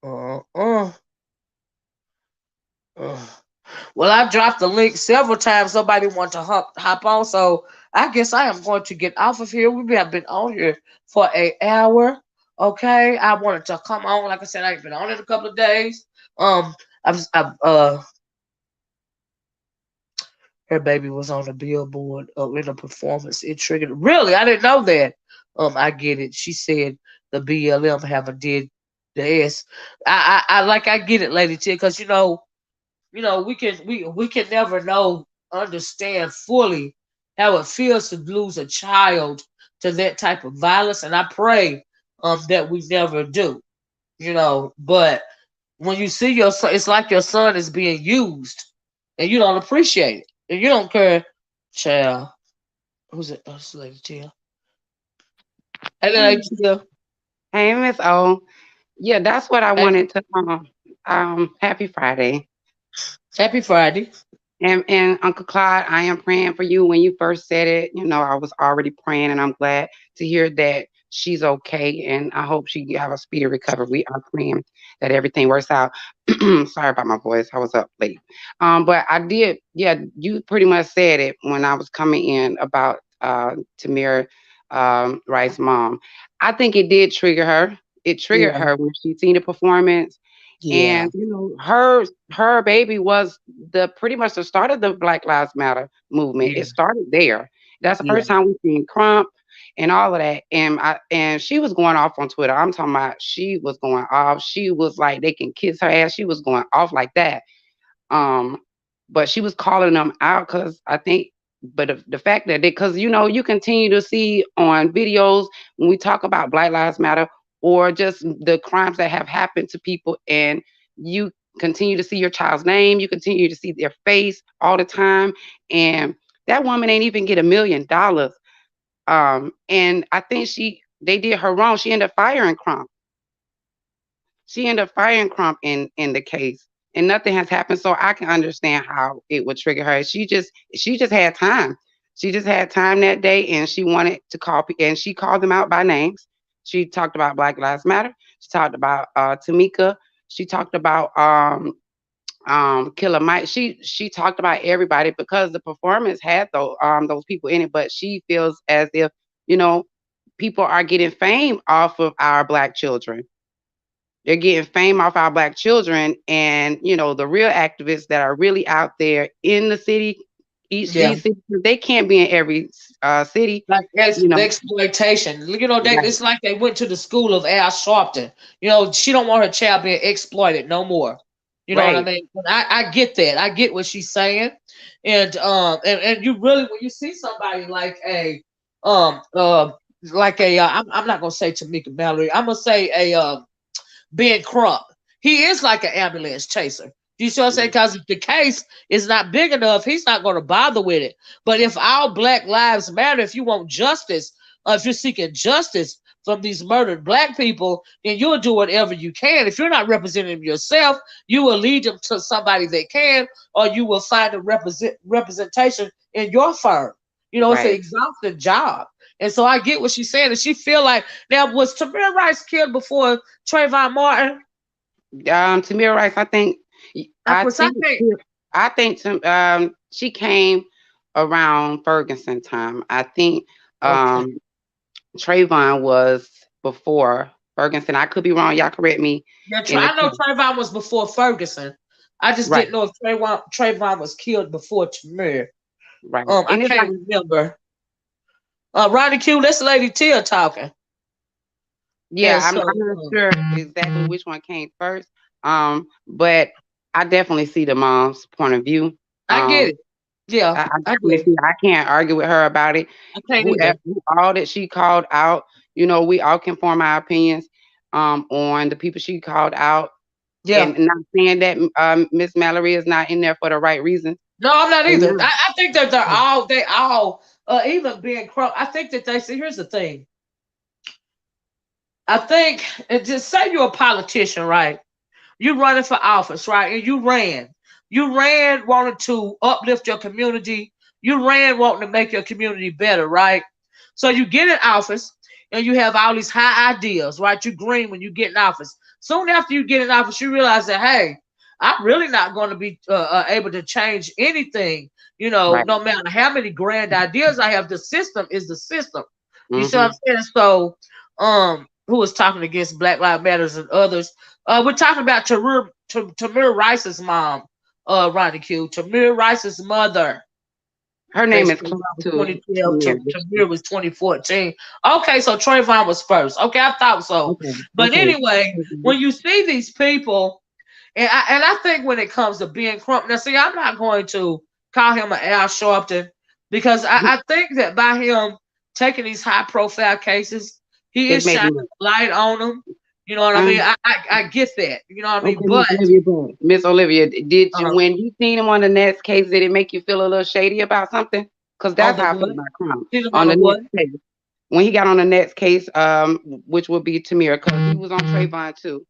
Uh uh. uh. Well, I dropped the link several times. Somebody want to hop on, so I guess I am going to get off of here. We have been on here for an hour. Okay, I wanted to come on. Like I said, I've been on it a couple of days. I've her baby was on the billboard in a performance. It triggered. Really, I didn't know that. I get it. She said the BLM haven't did the S. I get it, Lady T, because we can never understand fully how it feels to lose a child to that type of violence, and I pray that we never do. But when you see your son, it's like your son is being used, and you don't appreciate it, and you don't care. Child, who's it? Oh, this lady Tia. Hey, like, yeah. Hey, Miss O. Yeah, that's what I Hey, wanted to. Happy Friday. happy Friday. And Uncle Clyde, I am praying for you. When you first said it, I was already praying, and I'm glad to hear that she's okay. And I hope she have a speedy recovery. We are praying that everything works out. Sorry about my voice. I was up late. But I did. Yeah, you pretty much said it when I was coming in about Tamir Rice's mom. I think it did trigger her. It triggered Yeah, her when she seen the performance, yeah, and her baby was the pretty much the start of the Black Lives Matter movement. yeah, It started there. That's the yeah, first time we seen Crump and all of that. And she was going off on Twitter. I'm talking about she was going off. She was like they can kiss her ass. She was going off like that. Um, but she was calling them out because I think, but the fact that because you continue to see on videos when we talk about Black Lives Matter or just the crimes that have happened to people, and you continue to see your child's name, you continue to see their face all the time, and that woman ain't even get $1 million. And I think they did her wrong. She ended up firing Crump. She ended up firing Crump in the case, and nothing has happened. So I can understand how it would trigger her. She just had time. She just had time that day, and she wanted to call, and she called them out by names. She talked about Black Lives Matter. She talked about Tamika. She talked about Killer Mike. She talked about everybody because the performance had those people in it. But she feels as if you know people are getting fame off of our black children. They're getting fame off our black children, and the real activists that are really out there in the city, each yeah. these cities, they can't be in every city, Like you know. exploitation. Right, It's like they went to the school of Al Sharpton. She don't want her child being exploited no more. You know what I right, mean? But I get that. I get what she's saying, and you really when you see somebody um uh I'm not gonna say Tamika Mallory. I'm gonna say Ben Crump. He is like an ambulance chaser. You see what I'm saying? Because if the case is not big enough, he's not going to bother with it. But if all Black lives matter, if you want justice, if you're seeking justice from these murdered Black people, then you'll do whatever you can. If you're not representing them yourself, you will lead them to somebody that can, or you will find a representation in your firm. It's an right. exhausting job. And so I get what she's saying. And she feel like now was Tamir Rice killed before Trayvon Martin? Tamir Rice, Of I course, I think, think. she came around Ferguson time. I think Okay. Trayvon was before Ferguson. I could be wrong. Y'all correct me Yeah, in the I know chat. Trayvon was before Ferguson. I just Right, didn't know if Trayvon was killed before Tamir. right. I And it's can't like, remember. Ronnie Q, that's Lady Tia talking. yeah, And I'm so, not sure exactly which one came first. But I definitely see the mom's point of view. I get Um, it. Yeah, I I definitely get it. see. I can't argue with her about it. I can't Whoever, either. all that she called out, we all can form our opinions on the people she called out, Yeah. and not saying that Miss Mallory is not in there for the right reasons. No, I'm not They either. not. I think that they all, even being Crump, I think that they see, here's the thing. I think, and just say you're a politician, right? You running for office, right? And you ran. You ran wanting to uplift your community. You ran wanting to make your community better, right? So you get in office and you have all these high ideas, right? You green when you get in office. Soon after you get in office, you realize that, hey, I'm really not going to be able to change anything. Right. No matter how many grand ideas I have, the system is the system. You see what Mm-hmm. I'm saying? So, who was talking against Black Lives Matters and others? We're talking about Tamir Rice's mom, Ronnie Q. Tamir Rice's mother. Her They name said is close Trayvon was to 2012, Tamir. Tamir was 2014. Okay, so Trayvon was first. Okay, I thought so. Okay. But Okay. anyway, when you see these people, and I think when it comes to being Crump, now see, I'm not going to call him an Al Sharpton because I think that by him taking these high profile cases, he It is made shining me. a light on them. You know what I mean? Um, I get that. You know what I mean? okay, But Miss Olivia, did you uh, when you seen him on the next case, did it make you feel a little shady about something? Because on that's the how I feel what? about Crown See them on on the the what? next case. when he got on the next case, which would be Tamir, because he was on Trayvon too.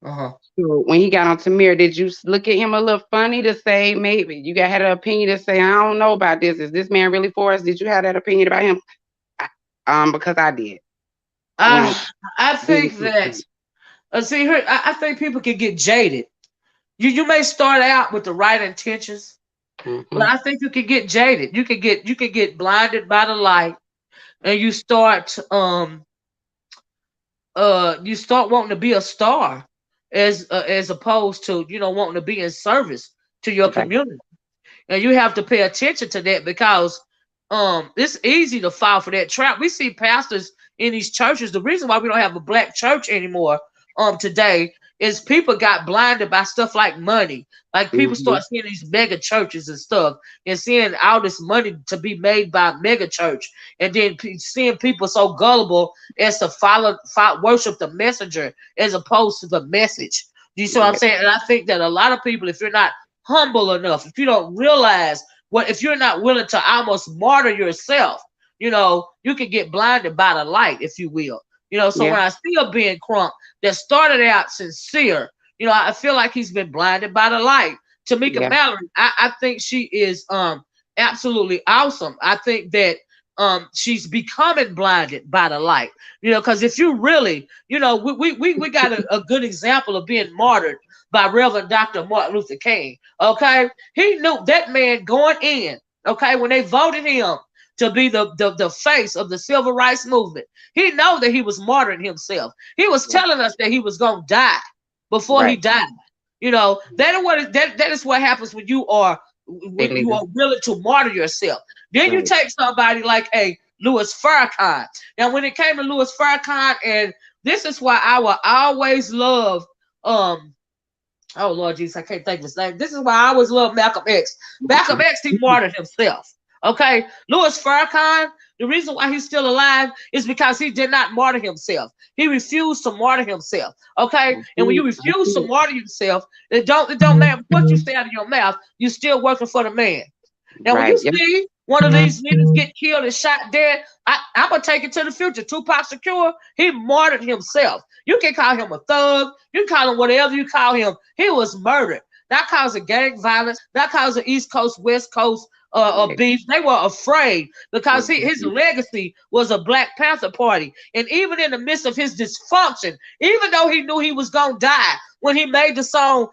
Uh-huh. So when he got on Tamir, did you look at him a little funny to say maybe you had an opinion to say, I don't know about this. Is this man really for us? Did you have that opinion about him? Because I did. I think that see here, I think people can get jaded. You may start out with the right intentions, but I think you can get jaded. You can get blinded by the light, and you start wanting to be a star as opposed to wanting to be in service to your community. And you have to pay attention to that because it's easy to fall for that trap. We see pastors in these churches. The reason why we don't have a black church anymore today is people got blinded by stuff like money. Like people start seeing these mega churches and stuff and seeing all this money to be made by mega church, and then seeing people so gullible as to worship the messenger as opposed to the message. Do you see what I'm saying? And I think that a lot of people, if you're not humble enough, if you don't realize if you're not willing to almost martyr yourself, you can get blinded by the light, if you will. So when I see a Ben Crump that started out sincere, I feel like he's been blinded by the light. Tamika Mallory, I think she is absolutely awesome. I think that she's becoming blinded by the light. Because if you really, we got a good example of being martyred by Reverend Dr. Martin Luther King. Okay, he knew that man going in. Okay, when they voted him to be the face of the civil rights movement, he know that he was martyring himself. He was telling us that he was gonna die before he died. That is what happens when you are willing to martyr yourself. Then you take somebody like a Louis Farrakhan. Now, when it came to Louis Farrakhan, and this is why I will always love oh Lord Jesus, I can't think of his name. This is why I always love Malcolm X. Malcolm X, he martyred himself. Okay, Louis Farrakhan, the reason why he's still alive is because he did not martyr himself. He refused to martyr himself. Okay, and when you refuse to martyr yourself, it don't matter what you say out of your mouth. You're still working for the man. Now, when you see one of these niggas get killed and shot dead, I'm gonna take it to the future. Tupac Shakur, he martyred himself. You can call him a thug. You can call him whatever you call him. He was murdered. Not cause of gang violence. Not cause of East Coast, West Coast beef. They were afraid because his legacy was a Black Panther Party. And even in the midst of his dysfunction, even though he knew he was gonna die when he made the song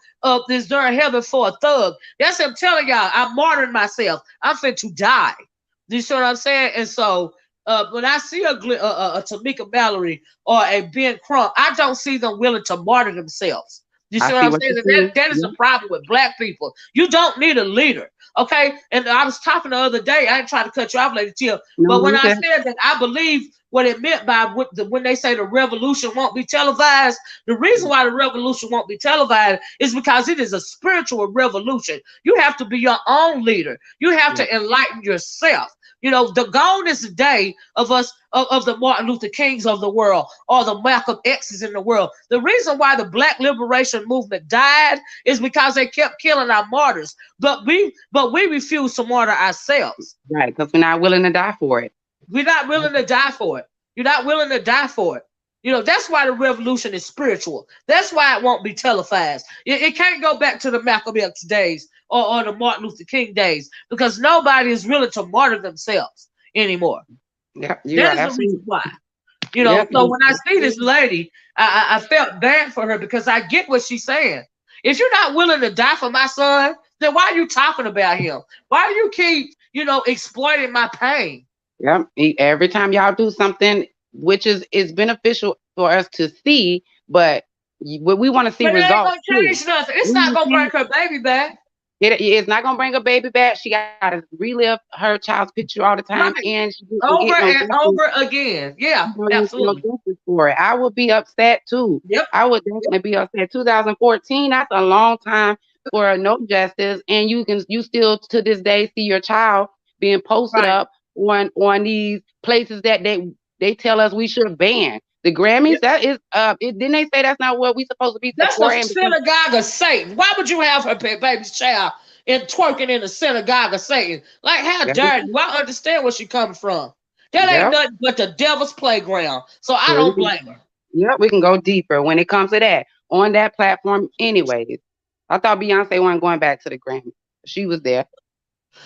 "Is There a Heaven for a Thug," that's him telling y'all, I'm martyring myself. I'm fit to die. Do you see what I'm saying? And so when I see a Tamika Mallory or a Ben Crump, I don't see them willing to martyr themselves. You see what I'm saying? That is the problem with Black people. You don't need a leader. Okay. And I was talking the other day, I ain't trying to cut you off, Lady Chill, but when I said that I believe what it meant by when they say the revolution won't be televised, the reason why the revolution won't be televised is because it is a spiritual revolution. You have to be your own leader. You have to enlighten yourself. The gone is the day of us, of the Martin Luther Kings of the world or the Malcolm X's in the world. The reason why the Black liberation movement died is because they kept killing our martyrs. But we refuse to martyr ourselves. Right, because we're not willing to die for it. We're not willing to die for it. You're not willing to die for it. That's why the revolution is spiritual. That's why it won't be televised. It can't go back to the Malcolm X days or the Martin Luther King days because nobody is willing to martyr themselves anymore. Yeah, that is the reason why. So when I see this lady, I felt bad for her because I get what she's saying. If you're not willing to die for my son, then why are you talking about him? Why do you keep, exploiting my pain? Yep. Every time y'all do something which is beneficial for us to see, but we want to see results. It ain't gonna change nothing. It's not gonna bring her baby back. It's not gonna bring her baby back. She got to relive her child's picture all the time, and over and over again. Yeah, absolutely. For it, I would be upset too. Yep, I would definitely be upset. 2014. That's a long time for no justice, and you still to this day see your child being posted up on these places that they tell us we should ban. The Grammys, that is didn't they say that's not what we supposed to be? That's the synagogue of Satan. Why would you have her baby's child and twerking in the synagogue of Satan? Like, how dare you? I understand where she coming from. That ain't Yep. nothing but the devil's playground. So I So we don't can, blame her. yep, we can go deeper when it comes to that on that platform. Anyways, I thought Beyonce wasn't going back to the Grammy. She was there.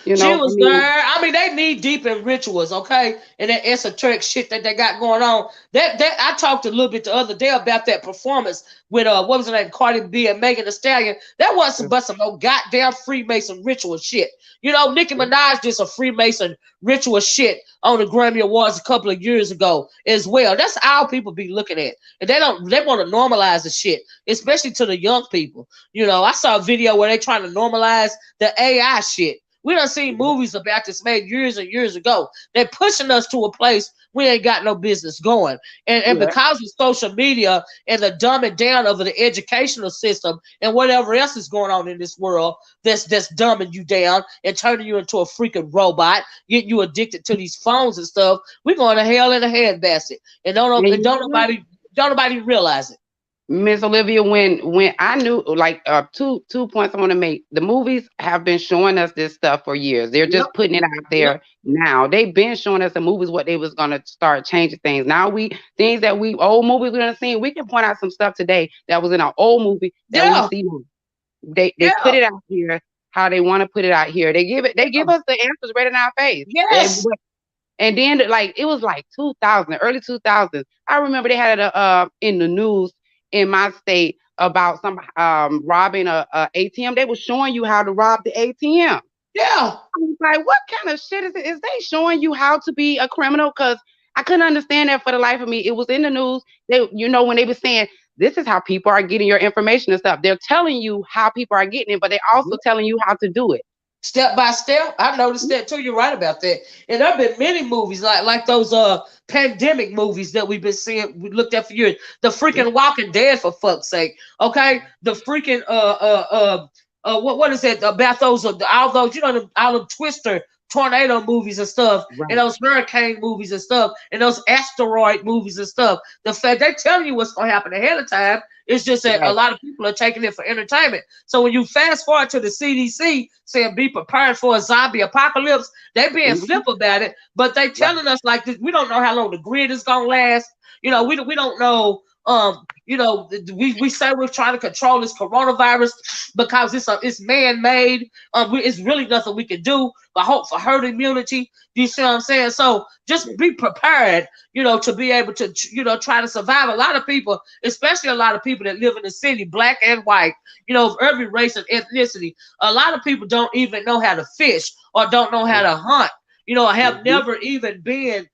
You She know, I was there. mean, I mean, they need deep in rituals, okay, and that esoteric shit that they got going on. That I talked a little bit the other day about that performance with what was her name, Cardi B and Megan Thee Stallion. That wasn't but some no goddamn Freemason ritual shit. You know, Nicki Minaj did some Freemason ritual shit on the Grammy Awards a couple of years ago as well. That's how people be looking at, and they want to normalize the shit, especially to the young people. You know, I saw a video where they trying to normalize the AI shit. We done seen movies about this made years and years ago. They're pushing us to a place we ain't got no business going. And yeah. because of social media and the dumbing down of the educational system and whatever else is going on in this world that's dumbing you down and turning you into a freaking robot, getting you addicted to these phones and stuff, we're going to hell in a handbasket. And And you know what? don't nobody realize it. Miss Olivia, when I knew, like, two points I want to make. The movies have been showing us this stuff for years. They're Yep. just putting it out Yep. there now. They've been showing us the movies what they was gonna start changing things. Now things that we old movies we done seen. We can point out some stuff today that was in an old movie that we Yeah. see now. They put Yeah. it out here how they want to put it out here. They give us the answers right in our face. Yes. And then, like, it was like 2000, early 2000s. I remember they had it in the news in my state about some robbing a ATM. They were showing you how to rob the ATM. Yeah. I was like, what kind of shit is it? Is they showing you how to be a criminal? Because I couldn't understand that for the life of me. It was in the news. When they were saying this is how people are getting your information and stuff. They're telling you how people are getting it, but they're also telling you how to do it. Step by step. I noticed that too. You're right about that. And there have been many movies like those pandemic movies that we've been seeing. We looked at for years. The freaking Walking Dead, for fuck's sake. Okay, the freaking what is it about those all those all the Twister tornado movies and stuff, and Right. those hurricane movies and stuff, and those asteroid movies and stuff. The fact they telling you what's gonna happen ahead of time. It's just that a Right. lot of people are taking it for entertainment. So when you fast forward to the CDC saying be prepared for a zombie apocalypse, they being Mhm. flip about it, but they Right. telling us like this. We don't know how long the grid is gonna last. We don't know. We say we're trying to control this coronavirus because it's man made. It's really nothing we can do but hope for herd immunity. You see what I'm saying? So just be prepared, to be able to, try to survive. A lot of people, especially a lot of people that live in the city, black and white, of every race and ethnicity, a lot of people don't even know how to fish or don't know how to hunt, have Mhm. never even been,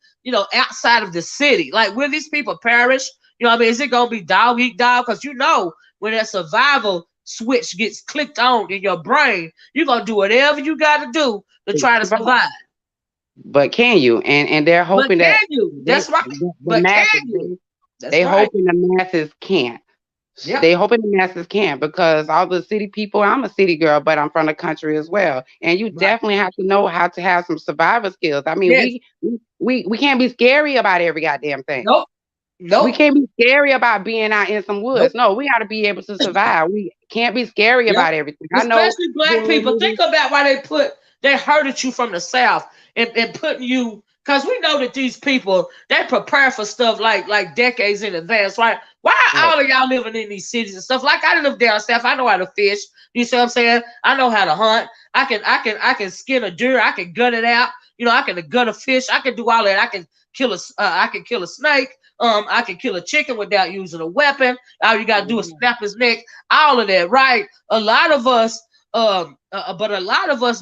outside of the city. Like, will these people perish? What I mean? Is it going to be dog eat dog? Because when that survival switch gets clicked on in your brain, you're going to do whatever you got to do to try to survive. But can you? And they're But hoping that can you? they That's right. the But can masses you? That's they right. hoping the masses can't. Yep. They hoping the masses can't because all the city people. I'm a city girl, but I'm from the country as well. And you Right. definitely have to know how to have some survivor skills. I mean, Yes. we can't be scary about every goddamn thing. Nope. We Nope. can't be scary about being out in some Nope. woods. No, we got to be able to survive. We can't be scary Yep. about everything. I know Especially black horror people. Think movies. about why they herded you from the South and putting you, because we know that these people, they prepare for stuff like decades in advance, right? Why are Right. all of y'all living in these cities and stuff? Like, I live down south. I know how to fish. You see what I'm saying? I know how to hunt. I can skin a deer. I can gut it out. I can gut a fish. I can do all that. I can kill a snake. I can kill a chicken without using a weapon. All you gotta do is Mhm. snap his neck. All of that, right? But a lot of us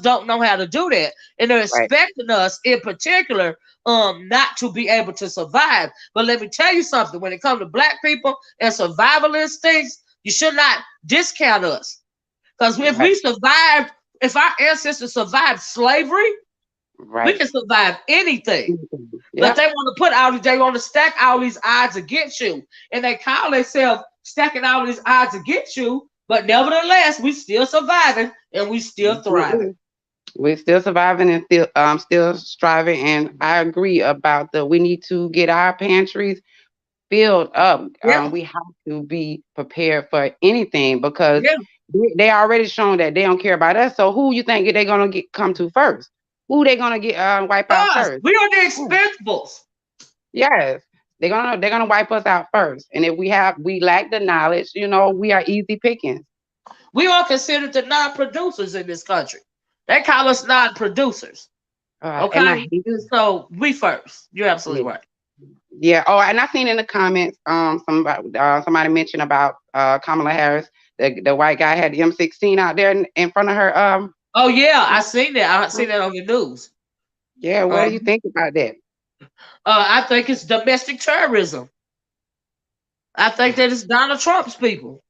don't know how to do that, and they're Right. expecting us, in particular, not to be able to survive. But let me tell you something: when it comes to black people and survival instincts, you should not discount us. Because Right. if our ancestors survived slavery, we Right. can survive anything. But Yep. they want to stack all these odds against you. And they call themselves stacking all these odds against you. But nevertheless, we still surviving and we still thriving. We're still surviving and still striving. And I agree about we need to get our pantries filled up. Yeah, We have to be prepared for anything because yeah. they already shown that they don't care about us. So who you think they're gonna come to first? who they gonna get wipe out Us. first? We are the Who? expendables. Yes, they're gonna wipe us out first. And if we lack the knowledge, we are easy pickings. We are considered the non-producers in this country. They call us non-producers. And I Okay, hate so we first. You're yeah. absolutely right. Yeah. Oh, and I seen in the comments, somebody mentioned about Kamala Harris. The white guy had the M16 out there in front of her. Oh yeah, I seen that. I seen that on the news. Yeah. What do you Um, think about that? I think it's domestic terrorism. I think that it's Donald Trump's people.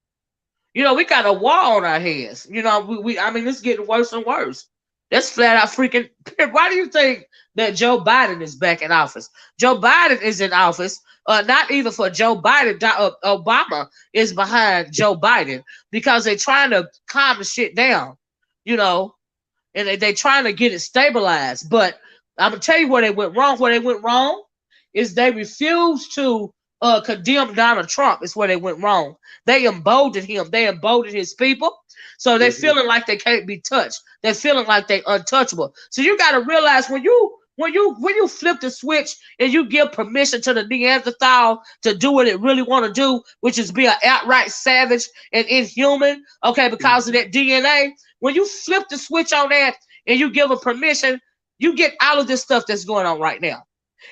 We got a war on our hands. I mean, it's getting worse and worse. That's flat out freaking. Why do you think that Joe Biden is back in office? Joe Biden is in office, not even for Joe Biden. Obama is behind Joe Biden because they're trying to calm the shit down, you know, and they're trying to get it stabilized. But I'm gonna tell you where they went wrong. Where they went wrong is they refused to condemn Donald Trump. Is where they went wrong. They emboldened him. They emboldened his people. So they're Mhm. feeling like they can't be touched. They're feeling like they're untouchable. So you got to realize when you flip the switch and you give permission to the Neanderthal to do what it really want to do, which is be an outright savage and inhuman, okay, because of that DNA. When you flip the switch on that and you give them permission, you get all of this stuff that's going on right now.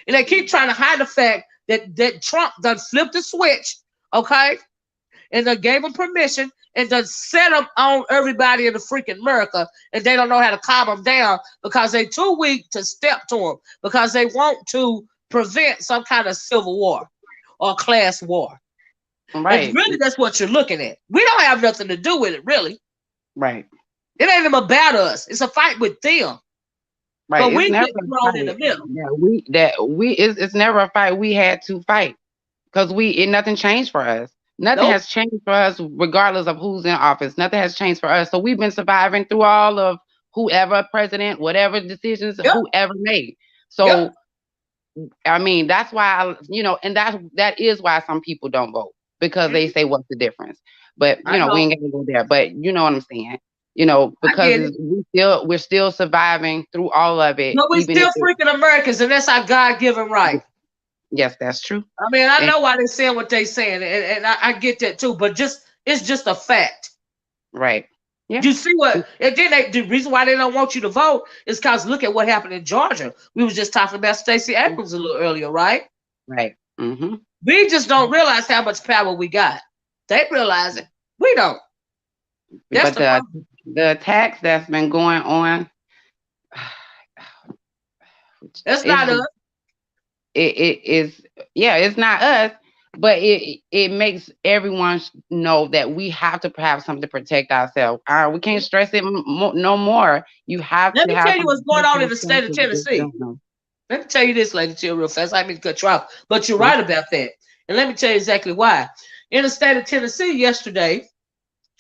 And they keep trying to hide the fact that Trump done flipped the switch, okay, and they gave them permission and then set them on everybody in the freaking America, and they don't know how to calm them down because they too weak to step to them because they want to prevent some kind of civil war or class war. And Right. really, that's what you're looking at. We don't have nothing to do with it, really. Right. It ain't even about us. It's a fight with them. Right. But It's we never get a thrown in fight. the middle. Yeah. It's never a fight we had to fight because nothing changed for us. Nothing Nope. has changed for us, regardless of who's in office. Nothing has changed for us. So we've been surviving through all of whoever president, whatever decisions, Yep. whoever made. Yep. So I mean, that's why and that is why some people don't vote because they Mhm. say what's the difference. But I we know. ain't gonna go there. But you know what I'm saying. I Because get it. we're still surviving through all of it, But we even if still freaking Americans, and that's our God given right. yes, that's true. I mean, I And know why they're saying what they're saying, and I get that too. But it's just a fact. right, yeah, You see what? And then the reason why they don't want you to vote is because look at what happened in Georgia. We was just talking about Stacey Abrams a little earlier, right? right, mm-hmm. We just don't realize how much power we got. They realize it. We don't. That's But the problem. the attacks that's been going on, That's it's not us. just it is yeah, it's not us, but it makes everyone know that we have to have something to protect ourselves. We can't stress it no more. You have Let to me have tell you something what's to going protect on in the yourself state of because you just Tennessee. don't know. Let me tell you this, Lady Chill, real fast. I didn't mean to cut you off, but you're right about that. And let me tell you exactly why. In the state of Tennessee yesterday,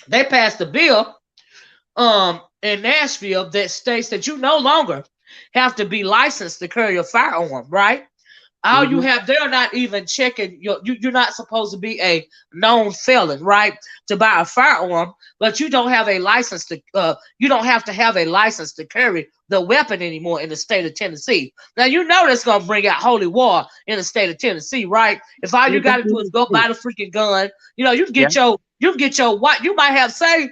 they passed a bill in Nashville that states that you no longer have to be licensed to carry a firearm, right? All you Mm-hmm. have, they're not even checking you're not supposed to be a known felon, right? To buy a firearm, but you don't have to have a license to carry the weapon anymore in the state of Tennessee. Now you know that's gonna bring out holy war in the state of Tennessee, right? If all you You gotta do is definitely go do. buy the freaking gun, you can Yeah. get your what you might have say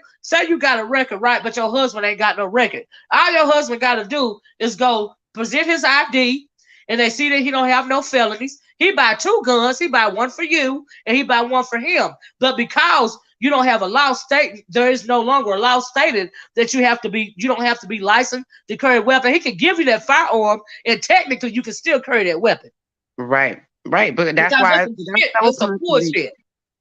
you got a record, right? But your husband ain't got no record. All your husband gotta do is go present his ID and they see that he don't have no felonies. He buy two guns. He buy one for you and he buy one for him. But because you don't have a law state, there is no longer a law stated that you don't have to be licensed to carry a weapon. He can give you that firearm and technically you can still carry that weapon. Right. Right. But that's Because why it's some that's shit, so it's some contradictory. bullshit.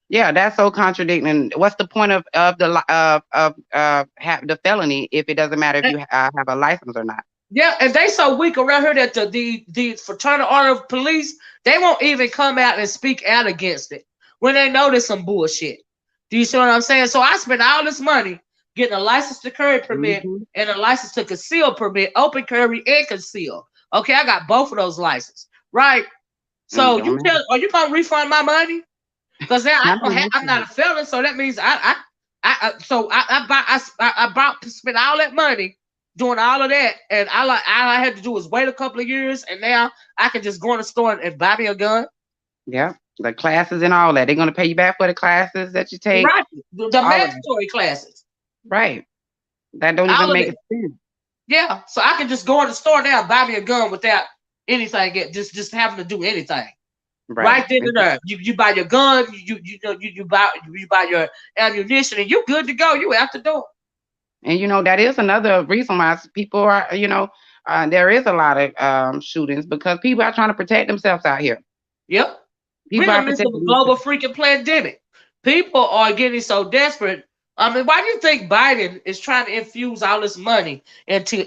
Yeah, that's so contradicting. What's the point of the felony if it doesn't matter if And, you have a license or not? yeah, and they so weak around here that the fraternal order of police, they won't even come out and speak out against it when they know there's some bullshit. Do you see what I'm saying? So I spent all this money getting a license to carry permit Mm-hmm. and a license to conceal permit, open carry and conceal. Okay, I got both of those licenses, right? And So don't matter. are you gonna refund my money? Because now Not gonna I'm not a happen. felon, so that means I so I bought spent all that money doing all of that, and all I had to do was wait a couple of years, and now I can just go in the store and buy me a gun. Yeah, the classes and all that. They're gonna pay you back for the classes that you take. Right, the All of that. mandatory classes, Right. That don't all even of make it. sense. Yeah, so I can just go in the store now and buy me a gun without anything, just having to do anything. Right Right. then and there, you buy your gun, you buy your ammunition, and you're good to go. You have to do it. And that is another reason why people are, there is a lot of shootings because people are trying to protect themselves out here. Yep. We're People in are the midst of a protecting global themselves. freaking pandemic. People are getting so desperate. I mean, why do you think Biden is trying to infuse all this money into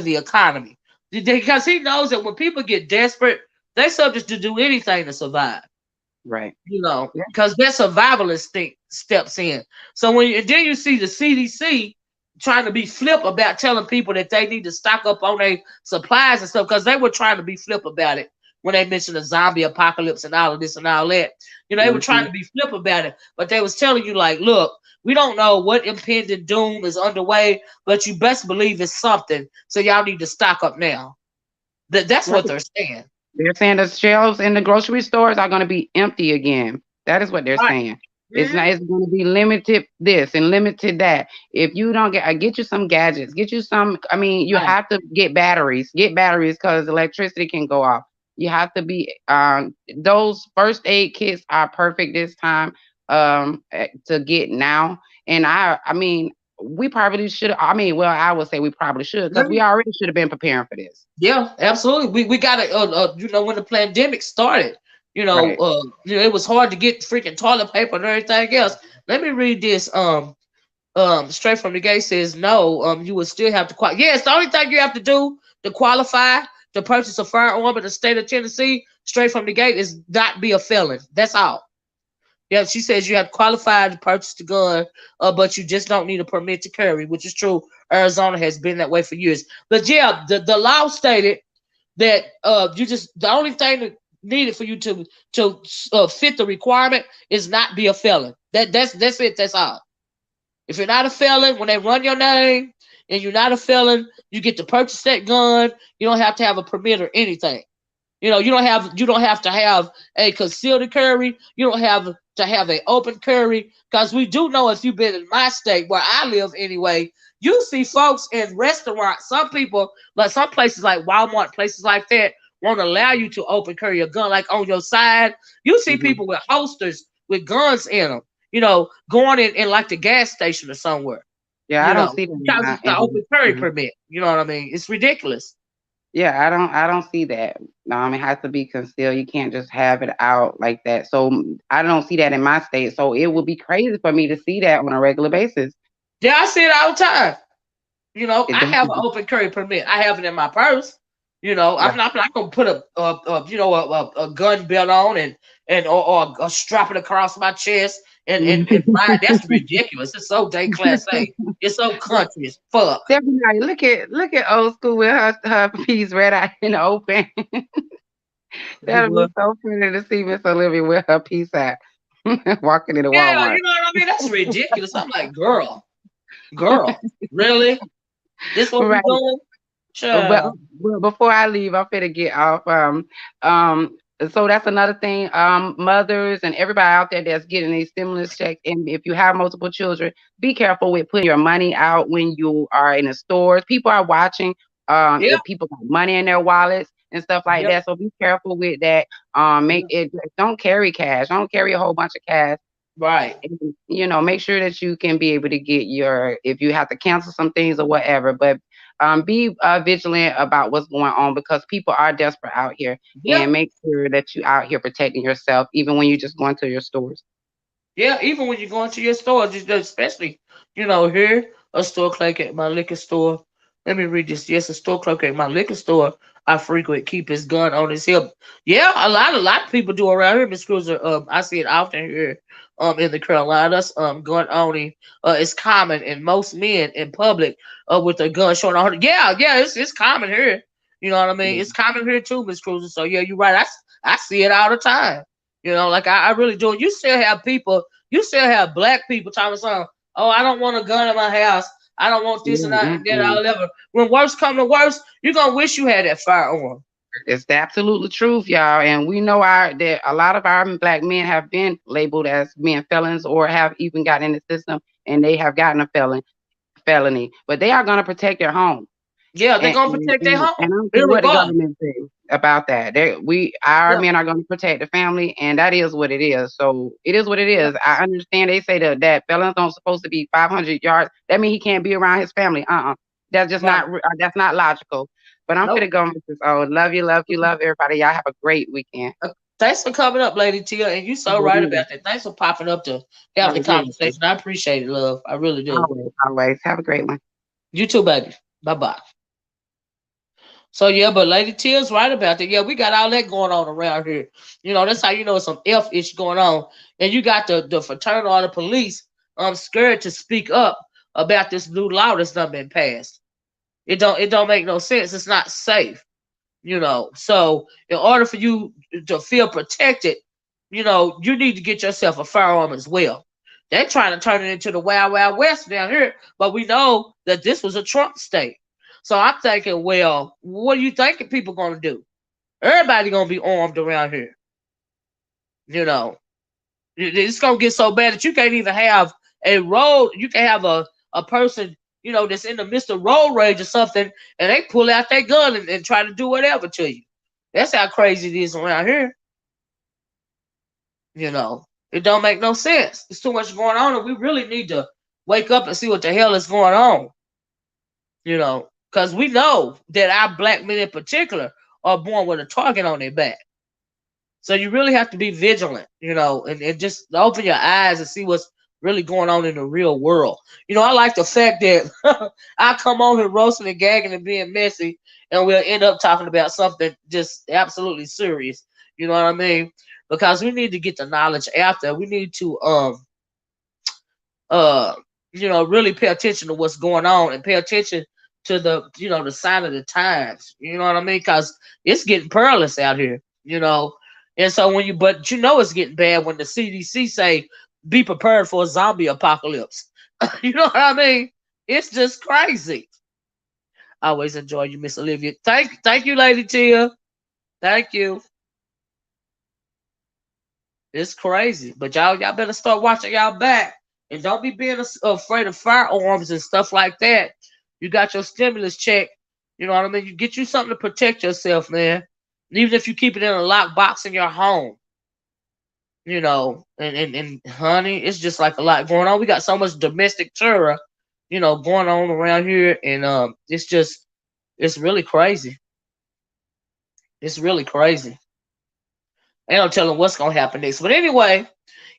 the economy? Because he knows that when people get desperate, they're subject to do anything to survive. Right. Yeah. Because their survival instinct steps in. So and then you see the CDC trying to be flip about telling people that they need to stock up on their supplies and stuff, because they were trying to be flip about it when they mentioned the zombie apocalypse and all of this and all that. They were trying Hmm. to be flip about it, but they was telling you like, look, we don't know what impending doom is underway, but you best believe it's something. So y'all need to stock up now. That's what Right. they're saying. They're saying the shelves in the grocery stores are going to be empty again. That is what they're Right. saying. It's Mm-hmm. not. It's going to be limited this and limited that. If you don't get you some gadgets, get you some. I mean, you Right. have to get batteries. Get batteries because electricity can go off. You have to be. Those first aid kits are perfect this time. To get now, and I mean, we probably should. I mean, well, I would say we probably should Let because we me already should have been preparing for this. Yeah, absolutely. We got to when the pandemic started, Right. it was hard to get freaking toilet paper and everything else. Let me read this. Straight from the gate says no. You would still have to qualify. Yeah, it's the only thing you have to do to qualify to purchase a firearm in the state of Tennessee. Straight from the gate is not be a felon. That's all. Yeah, she says you have qualified to purchase the gun, but you just don't need a permit to carry, which is true. Arizona has been that way for years. But yeah, the law stated that you just the only thing that needed for you to fit the requirement is not be a felon. That's it. That's all. If you're not a felon, when they run your name and you're not a felon, you get to purchase that gun. You don't have to have a permit or anything. You don't have to have a concealed carry. You don't have to have an open carry, because we do know, if you've been in my state where I live anyway, you see folks in restaurants. Some people, like some places like Walmart, places like that, won't allow you to open carry a gun like on your side. You see Hmm. people with holsters with guns in them. Going in like the gas station or somewhere. Yeah, I don't see that in Because my it's the open carry mhm. permit. You know what I mean? It's ridiculous. Yeah, I don't see that. It has to be concealed. You can't just have it out like that. So I don't see that in my state. So it would be crazy for me to see that on a regular basis. Yeah, I see it all the time. It I have an definitely, open carry permit. I have it in my purse. right. I'm not gonna put a gun belt on or strap it across my chest and ride. That's ridiculous. It's so day class A. It's so country as fuck. Definitely. Look at old school with her piece right out in the open. Do That'll be what? so funny to see Miss Olivia with her piece out walking into Yeah, Walmart. you know what I mean. That's ridiculous. I'm like, girl, really? This what we Right. doing? But Child. before I leave, I'm finna get off. So that's another thing. Mothers and everybody out there that's getting these stimulus checks, and if you have multiple children, be careful with putting your money out when you are in the stores. People are watching. Yep, If people got money in their wallets and stuff like yep, that, so be careful with that. Make yep. it. Don't carry cash. Don't carry a whole bunch of cash. Right. And, make sure that you can be able to get if you have to cancel some things or whatever, but be vigilant about what's going on because people are desperate out here, Yep. and make sure that you out here protecting yourself even when you just going to your stores. Yeah, even when you go into your store, especially, here, a store clerk at my liquor store. Let me read this. Yes, a store clerk at my liquor store I frequent keep his gun on his hip. Yeah, a lot of people do around here, Miss Cruiser. I see it often here, in the Carolinas. Gun owning, is common, and most men in public, with their gun showing on. Yeah, yeah, it's common here. You know what I mean? Yeah. It's common here too, Miss Cruiser. So yeah, you're right. I see it all the time. Like I really do. You still have black people talking about, oh, I don't want a gun in my house. I don't want this and that. Mm-mm. I'll ever. When worst come to worst, you're gonna wish you had that firearm. It's the absolute truth, y'all. And we know that a lot of our black men have been labeled as being felons or have even gotten in the system and they have gotten a felony. But they are gonna protect their home. Yeah, they're And, gonna and, protect their and, home, and I don't care what the irregardless. government says about that. Our Yeah, men are going to protect the family, and that is what it is. So it is what it yeah, is. I understand they say that felons don't supposed to be 500 yards. That means he can't be around his family. That's just right. that's not logical. But I'm Nope. finna go, Mrs. O. Love you, love you, love everybody. Y'all have a great weekend. Thanks for coming up, Lady Tia, and you so right about that. Thanks for popping up to have the You're welcome. conversation. I appreciate it, love. I really do. Always, always. Have a great one. You too, baby. Bye bye. So yeah, but Lady Tia's right about that. Yeah, we got all that going on around here. That's how you know some F ish going on. And you got the fraternal or the police scared to speak up about this new law that's done been passed. It don't make no sense. It's not safe. So in order for you to feel protected, you need to get yourself a firearm as well. They're trying to turn it into the Wild Wild West down here, but we know that this was a Trump state. So I'm thinking, well, what do you think people gonna do? Everybody gonna be armed around here. You know, it's gonna get so bad that you can't even have a road. You can have a person, that's in the midst of road rage or something, and they pull out their gun and try to do whatever to you. That's how crazy it is around here. It don't make no sense. There's too much going on, and we really need to wake up and see what the hell is going on. Because we know that our black men in particular are born with a target on their back. So you really have to be vigilant, and just open your eyes and see what's really going on in the real world. I like the fact that I come on here roasting and gagging and being messy, and we'll end up talking about something just absolutely serious. You know what I mean? Because we need to get the knowledge out there. We need to uh really pay attention to what's going on and pay attention to the sign of the times. You know what I mean? Because it's getting perilous out here. And so but it's getting bad when the CDC say be prepared for a zombie apocalypse. You know what I mean? It's just crazy. I always enjoy you, Miss Olivia. Thank you, Lady Tia. Thank you. It's crazy, but y'all better start watching y'all back and don't be being afraid of firearms and stuff like that. You got your stimulus check. You know what I mean? You get you something to protect yourself, man. Even if you keep it in a locked box in your home. And honey, it's just like a lot going on. We got so much domestic terror, going on around here, and it's really crazy. It's really crazy. Ain't no telling what's gonna happen next. But anyway,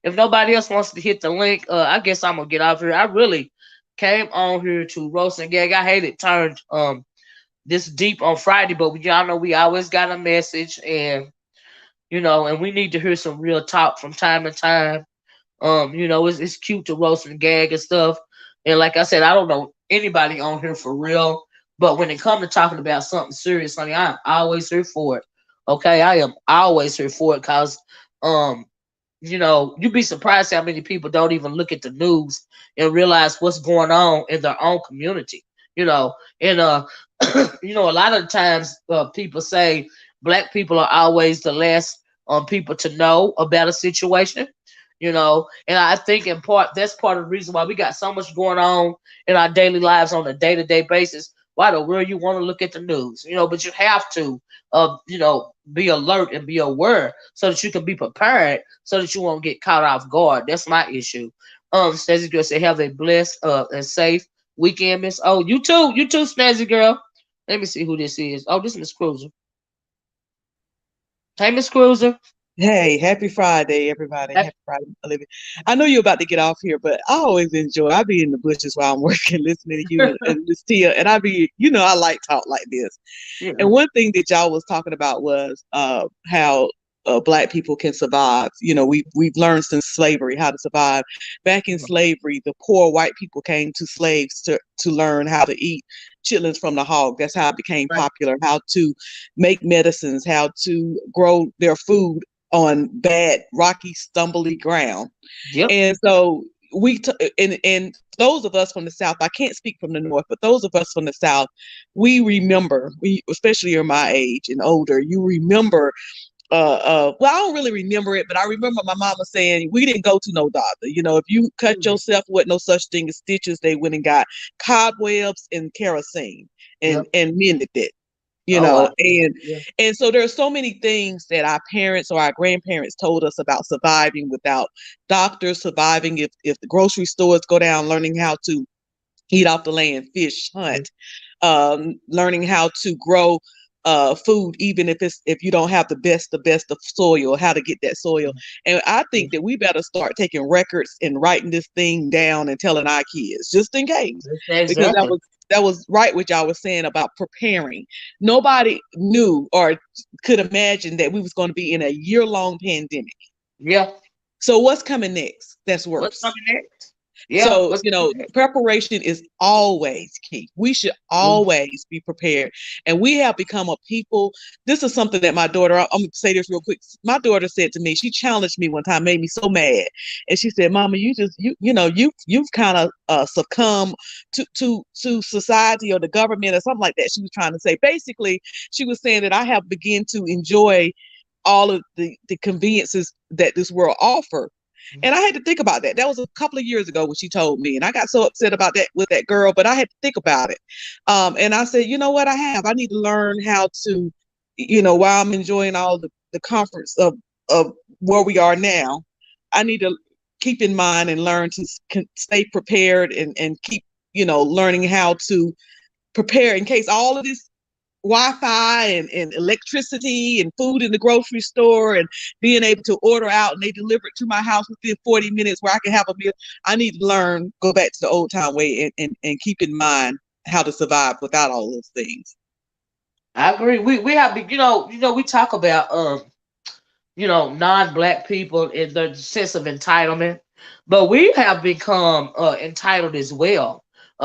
if nobody else wants to hit the link, I guess I'm gonna get off here. I really came on here to roast and gag. I hate it turned this deep on Friday, but y'all know we always got a message, and we need to hear some real talk from time to time. It's cute to roast and gag and stuff. And like I said, I don't know anybody on here for real, but when it comes to talking about something serious, honey, I'm always here for it. Okay, I am always here for it because, you'd be surprised how many people don't even look at the news and realize what's going on in their own community. And a lot of times people say black people are always the last people to know about a situation. And I think in part that's part of the reason why we got so much going on in our daily lives on a day-to-day basis. Why the world you want to look at the news? But you have to be alert and be aware so that you can be prepared so that you won't get caught off guard. That's my issue. Snazzy girl said have a blessed and safe weekend, Miss. Oh, you too, Snazzy girl. Let me see who this is. Oh, this is Miss Cruiser. Hey, Miss Cruiser. Hey, happy Friday, everybody. Happy Friday, Olivia. I know you're about to get off here, but I always enjoy. I be in the bushes while I'm working, listening to you and Miss Tia, and I like talk like this. Yeah. And one thing that y'all was talking about was how Black people can survive. We've learned since slavery how to survive. Back in slavery, the poor white people came to slaves to learn how to eat chitlins from the hog. That's how it became popular. How to make medicines, how to grow their food on bad, rocky, stumbly ground. Yep. And so and those of us from the South, I can't speak from the North, but those of us from the South, we remember, especially you're my age and older, you remember. Well, I don't really remember it, but I remember my mama saying we didn't go to no doctor. You know, if you cut yourself with no such thing as stitches, they went and got cobwebs and kerosene and mended it. You know, and so there are so many things that our parents or our grandparents told us about surviving without doctors, surviving if the grocery stores go down, learning how to eat off the land, fish, hunt, learning how to grow food, even if you don't have the best of soil, how to get that soil. And I think that we better start taking records and writing this thing down and telling our kids, just in case. Exactly. Because that was right what y'all was saying about preparing. Nobody knew or could imagine that we was going to be in a year-long pandemic. Yeah. So what's coming next? That's worse. What's coming next? Yeah. So, you know, preparation is always key. We should always be prepared. And we have become a people. This is something that my daughter, I'm going to say this real quick. My daughter said to me, she challenged me one time, made me so mad. And she said, Mama, you've kind of succumbed to society or the government or something like that. She was trying to say, basically, she was saying that I have begun to enjoy all of the conveniences that this world offers. And I had to think about that. That was a couple of years ago when she told me, and I got so upset about that with that girl, but I had to think about it. And I said, you know what, I need to learn how to, you know, while I'm enjoying all the comforts of where we are now, I need to keep in mind and learn to stay prepared and keep, you know, learning how to prepare in case all of this Wi-Fi and electricity and food in the grocery store and being able to order out and they deliver it to my house within 40 minutes where I can have a meal. I need to learn, go back to the old time way and keep in mind how to survive without all those things. I agree. We have, we talk about, non-black people in the sense of entitlement, but we have become entitled as well.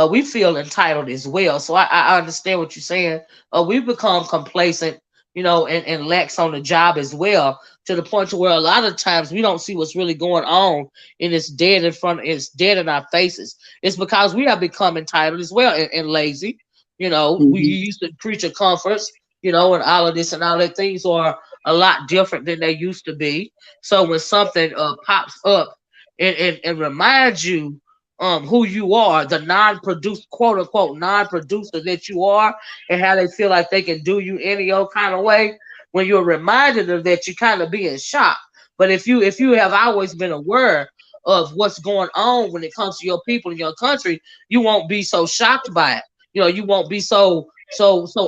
We feel entitled as well. So I understand what you're saying. We've become complacent, and lax on the job as well, to the point to where a lot of times we don't see what's really going on, and it's dead in our faces. It's because we have become entitled as well and lazy. We used to creature comforts, and all of this and all that, things are a lot different than they used to be. So when something pops up and reminds you who you are, the non-produced, quote unquote non-producer that you are, and how they feel like they can do you any old kind of way, when you're reminded of that, you kind of be in shock. But if you have always been aware of what's going on when it comes to your people in your country, you won't be so shocked by it. You won't be so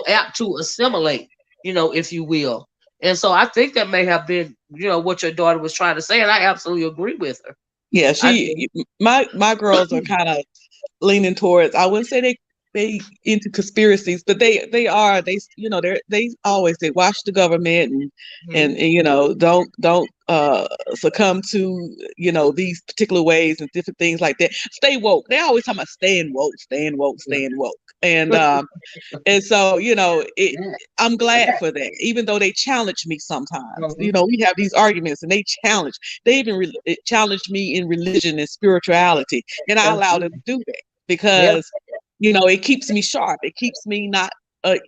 apt to assimilate, if you will. And so I think that may have been, what your daughter was trying to say, and I absolutely agree with her. Yeah, my girls are kind of leaning towards, I wouldn't say they into conspiracies, but they always say watch the government and don't succumb to these particular ways and different things like that. Stay woke. They always talk about staying woke. And so I'm glad for that, even though they challenge me sometimes. We have these arguments and they even challenge me in religion and spirituality, and I allow them to do that because it keeps me sharp. It keeps me not.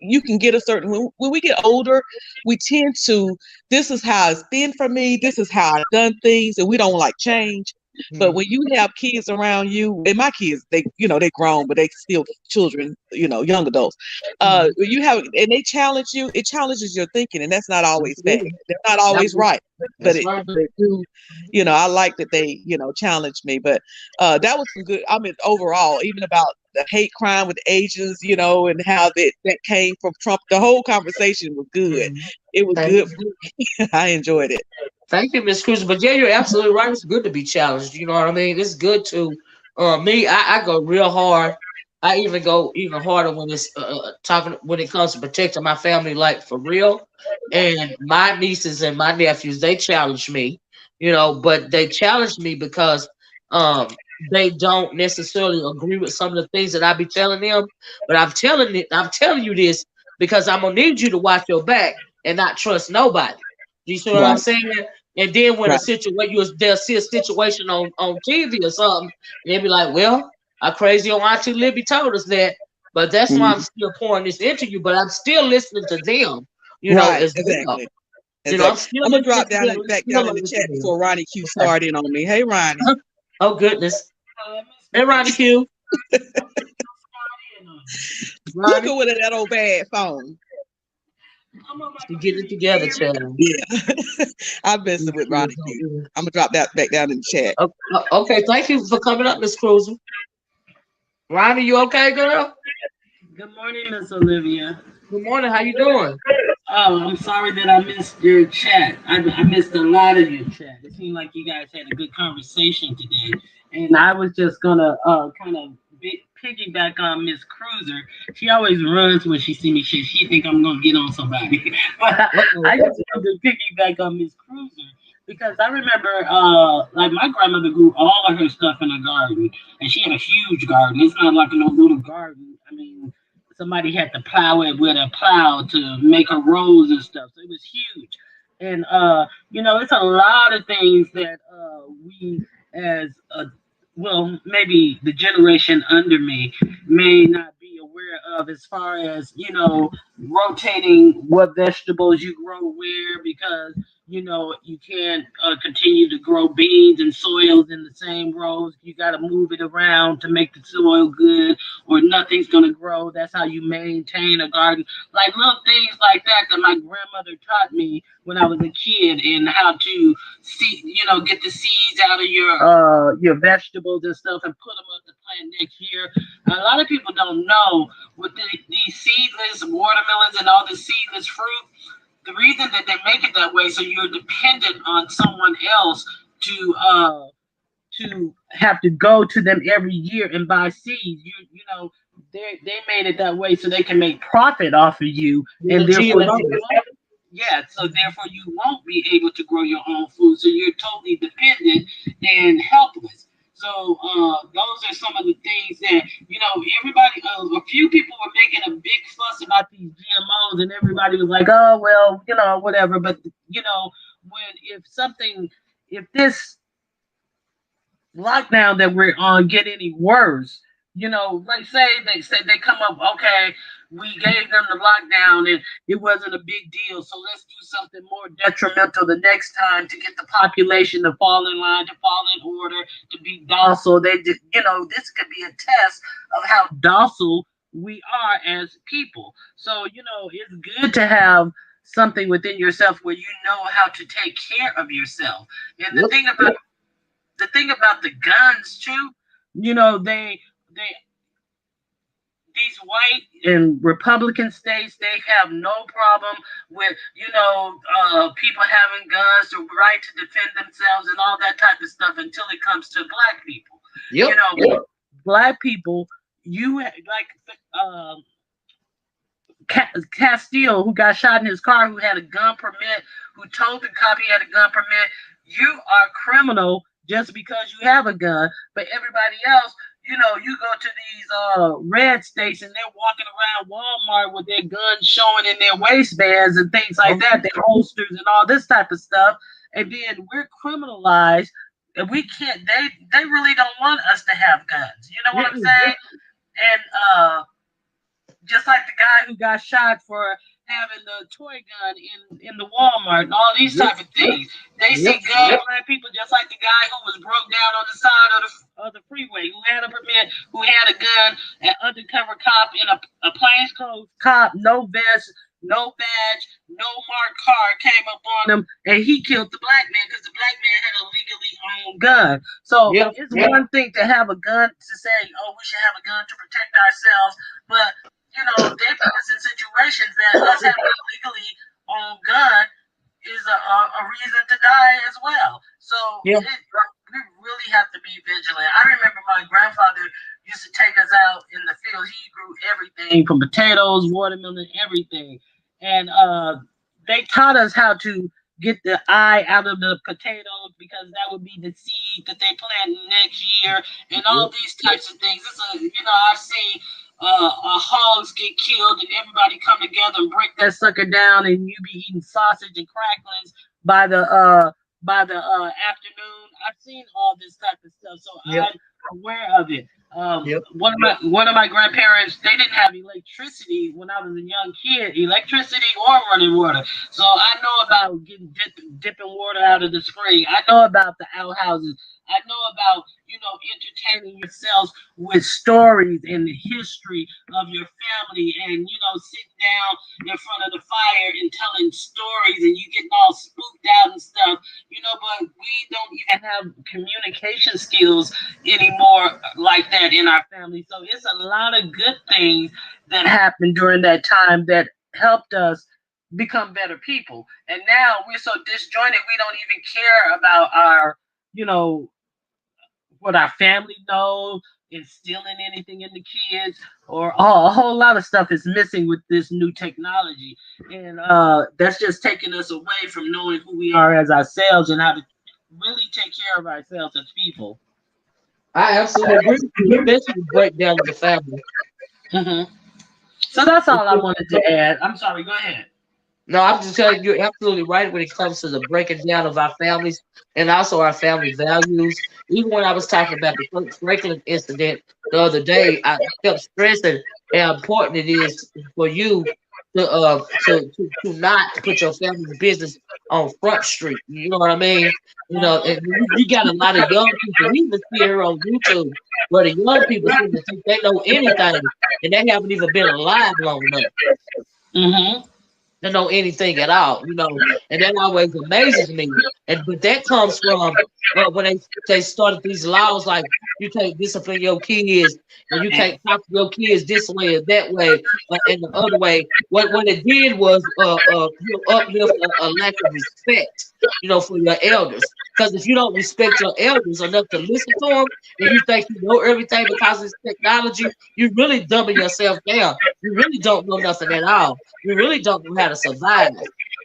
You can get a certain when we get older, we tend to. This is how it's been for me. This is how I've done things, and we don't like change. But when you have kids around you, and my kids, they grown, but they still children, young adults. You have, and they challenge you. It challenges your thinking, and that's not always bad. They're not always right, but they do. I like that they, challenge me. But that was some good. I mean, overall, even about the hate crime with Asians, and how that came from Trump. The whole conversation was good. It was good for me. I enjoyed it. Thank you, Miss Cruz. But yeah, you're absolutely right. It's good to be challenged. You know what I mean? It's good to me. I go real hard. I even go even harder when it's when it comes to protecting my family, like for real. And my nieces and my nephews, they challenge me. But they challenge me because they don't necessarily agree with some of the things that I be telling them. But I'm telling you this because I'm gonna need you to watch your back and not trust nobody. Do you see what I'm saying? And then when a Right. situation, they'll see a situation on TV or something, and they'll be like, "Well, our crazy old Auntie Libby told us that, but that's why I'm Mhm. still pouring this into you. But I'm still listening to them, Right. as well. Exactly. I'm Exactly. still I'm gonna listening drop to down them. and And back still down in gonna the listen chat to them. before Ronnie Q Okay. started on me. Hey, Ronnie. Oh goodness. Miss Hey, Ronnie Q. Look Ronnie, at with that old bad phone. I'm on my you get computer. it You can't together, hear me? child. Yeah. I'm messing with Ronnie Q. I'm gonna drop that back down in the chat. Okay, thank you for coming up, Miss Cruiser. Ronnie, you okay, girl? Good morning, Miss Olivia. Good morning. How you doing? Oh, I'm sorry that I missed your chat. I missed a lot of your chat. It seemed like you guys had a good conversation today, and I was just gonna kind of piggyback on Miss Cruiser. She always runs when she see me. She think I'm gonna get on somebody, but Uh-oh. I just wanted to piggyback on Miss Cruiser because I remember like my grandmother grew all of her stuff in her garden, and she had a huge garden. It's not like no little garden. I mean, somebody had to plow it with a plow to make a rows and stuff. So it was huge. And it's a lot of things that we as well, maybe the generation under me may not be aware of as far as, rotating what vegetables you grow where because you can't continue to grow beans and soils in the same rows. You got to move it around to make the soil good or nothing's going to grow. That's how you maintain a garden. Like little things like that that my grandmother taught me when I was a kid, and how to get the seeds out of your vegetables and stuff and put them up to plant next year. A lot of people don't know with these seedless watermelons and all the seedless fruit, the reason that they make it that way, so you're dependent on someone else to have to go to them every year and buy seeds. They made it that way so they can make profit off of you, and The therefore GMO. so therefore you won't be able to grow your own food. So you're totally dependent and helpless. So those are some of the things that everybody. A few people were making a big fuss about these GMOs, and everybody was like, "Oh well, whatever." But when if this lockdown that we're on get any worse, like say they come up, okay, we gave them the lockdown and it wasn't a big deal, so let's do something more detrimental the next time to get the population to fall in line, to fall in order, to be docile. They just, this could be a test of how docile we are as people. So, it's good to have something within yourself where you know how to take care of yourself. And Yep. the thing about the guns too, they these white and Republican states, they have no problem with people having guns, the right to defend themselves, and all that type of stuff until it comes to black people. Yep. Black people, like Castile, who got shot in his car, who had a gun permit, who told the cop he had a gun permit. You are criminal just because you have a gun. But everybody else, you go to these red states and they're walking around Walmart with their guns showing in their waistbands and things like that, their holsters and all this type of stuff. And then we're criminalized. And we can't. They really don't want us to have guns. You know what I'm saying? And just like the guy who got shot for having the toy gun in the Walmart and all these type of things. They see gun black people just like the guy who was broke down on the side of the freeway, who had a permit, who had a gun, an undercover cop in a plainclothes cop, no vest, no badge, no marked car came up on him and he killed the black man because the black man had a legally owned gun. So it's one thing to have a gun to say, oh, we should have a gun to protect ourselves, but they put us in situations that us having a legally owned gun is a reason to die as well. So we really have to be vigilant. I remember my grandfather used to take us out in the field. He grew everything from potatoes, watermelon, everything. And they taught us how to get the eye out of the potatoes because that would be the seed that they plant next year and all these types of things. I've seen hogs get killed and everybody come together and break that sucker down and you be eating sausage and cracklings by by the afternoon. I've seen all this type of stuff, so Yep. I'm aware of it. Yep. One of my grandparents, they didn't have electricity when I was a young kid, electricity or running water. So I know about dipping water out of the spring. I know about the outhouses. I know about entertaining yourselves with stories and the history of your family, and sitting down in front of the fire and telling stories, and you getting all spooked out and stuff. But we don't even have communication skills anymore like that in our family. So it's a lot of good things that happened during that time that helped us become better people. And now we're so disjointed, we don't even care about you know, what our family knows, instilling anything in the kids, or a whole lot of stuff is missing with this new technology. And that's just taking us away from knowing who we are as ourselves and how to really take care of ourselves as people. I absolutely agree with you, especially the breakdown of the family. hmm So that's all I wanted to add. I'm sorry, go ahead. No, I'm just telling you, you're absolutely right when it comes to the breaking down of our families and also our family values. Even when I was talking about the Franklin incident the other day, I kept stressing how important it is for you to not put your family's business on Front Street. You know what I mean? And you got a lot of young people. We even see here on YouTube where the young people seem to think they know anything, and they haven't even been alive long enough hmm to know anything at all, and that always amazes me. And but that comes from when they started these laws like you can't discipline your kids and you can't talk to your kids this way or that way and the other way. What it did was uplift a lack of respect, for your elders. Because if you don't respect your elders enough to listen to them, and you think you know everything because it's technology, you really dumbing yourself down. You really don't know nothing at all. You really don't know how to survive.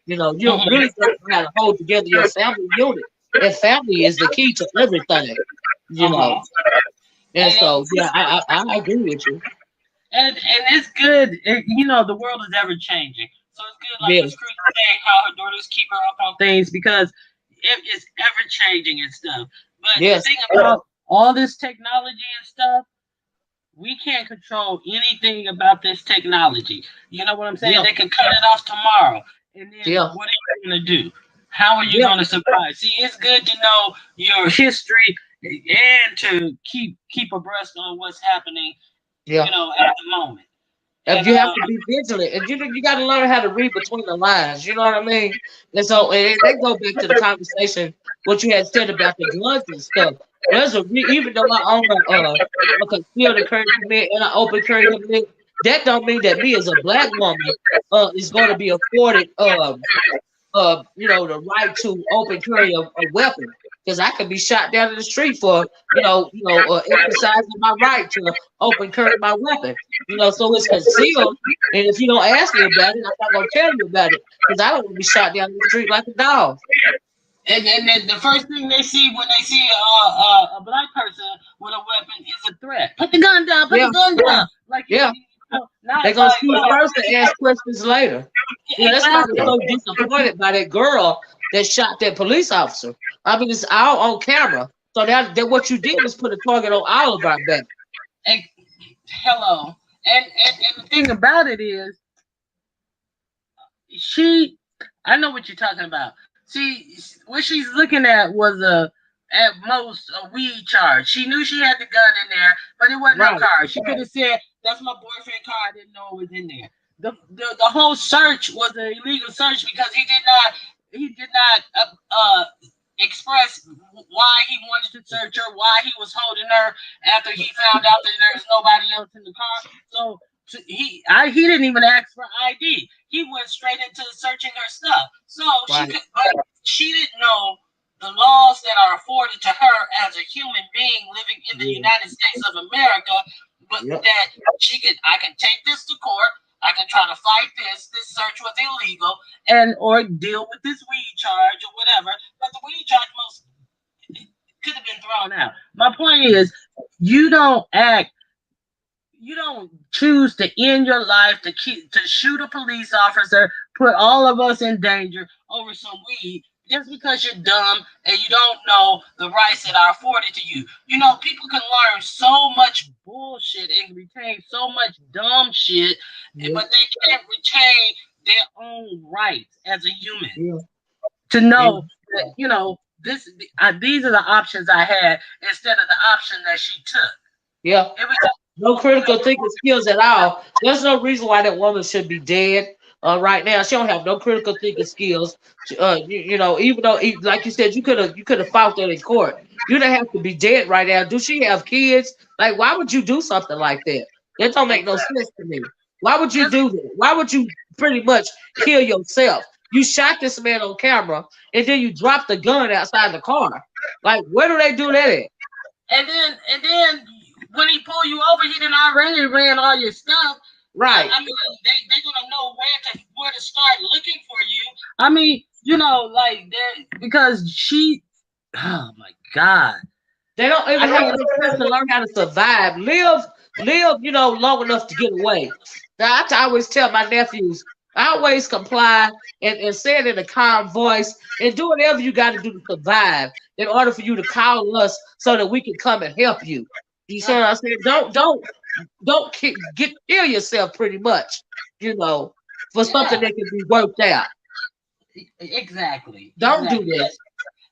You don't really don't know how to hold together your family unit. And family is the key to everything, you know. Uh-huh. And so, yeah, I agree with you. And it's good. The world is ever changing, so it's good. Like Yeah, Miss Cruz is saying, how her daughters keep her up on things because it's ever changing and stuff. But the yes, thing about all this technology and stuff, we can't control anything about this technology. You know what I'm saying? yeah, They can cut it off tomorrow, and then yeah, what are you gonna do? How are you yeah, gonna survive? See, it's good to know your history and to keep abreast on what's happening yeah. at the moment. If And you have to be vigilant, and you got to learn how to read between the lines. You know what I mean? And so, and they go back to the conversation what you had said about the guns and stuff. There's even though I own a concealed carry permit and an open carry permit, that don't mean that me as a black woman is going to be afforded the right to open carry a weapon because I could be shot down in the street for exercising my right to open carry my weapon. So it's concealed, and if you don't ask me about it, I'm not gonna tell you about it because I don't want to be shot down in the street like a dog. and then the first thing they see when they see a black person with a weapon is a threat. Put the gun down. Put Yeah, the gun down. Like yeah, not they're gonna like shoot first and ask questions later. That's why I was exactly. so disappointed by that girl that shot that police officer. I mean, it's all on camera. So that what you did was put a target on all of our back. And, hello. And the thing about it is, she. I know what you're talking about. See, what she's looking at was at most a weed charge. She knew she had the gun in there, but it wasn't her Right. car. She could have said, "That's my boyfriend's car. I didn't know it was in there." The whole search was an illegal search because he did not express why he wanted to search her, why he was holding her after he found out that there's nobody else in the car. So he didn't even ask for ID. He went straight into searching her stuff. So Right. but she didn't know the laws that are afforded to her as a human being living in the Yeah. United States of America, but Yep. that I can take this to court. I can try to fight this. This search was illegal, and or deal with this weed charge or whatever. But the weed charge most could have been thrown out. My point is, you don't act you don't choose to end your life to shoot a police officer, put all of us in danger over some weed just because you're dumb and you don't know the rights that are afforded to you. You know, people can learn so much bullshit and retain so much dumb shit, but they can't retain their own rights as a human. To know that, you know, these are the options I had instead of the option that she took. Yeah. No critical thinking skills at all. There's no reason why that woman should be dead right now. She don't have no critical thinking skills. You know, even though, like you said, you could have fought that in court. You don't have to be dead right now. Do she have kids? Like, why would you do something like that? That don't make no sense to me. Why would you do that? Why would you pretty much kill yourself? You shot this man on camera, and then you dropped the gun outside the car. Like, where do they do that at? And then when he pull you over, he done already ran all your stuff. Right. I mean, they're gonna know where to start looking for you. I mean, you know, like because she. Oh my God. They don't even have enough time to learn how to survive. Live, you know, long enough to get away. Now, I always tell my nephews, always comply and say it in a calm voice and do whatever you got to do to survive in order for you to call us so that we can come and help you. You see what I'm saying? Don't kill yourself pretty much, you know, for something that can be worked out. Exactly. Don't do that.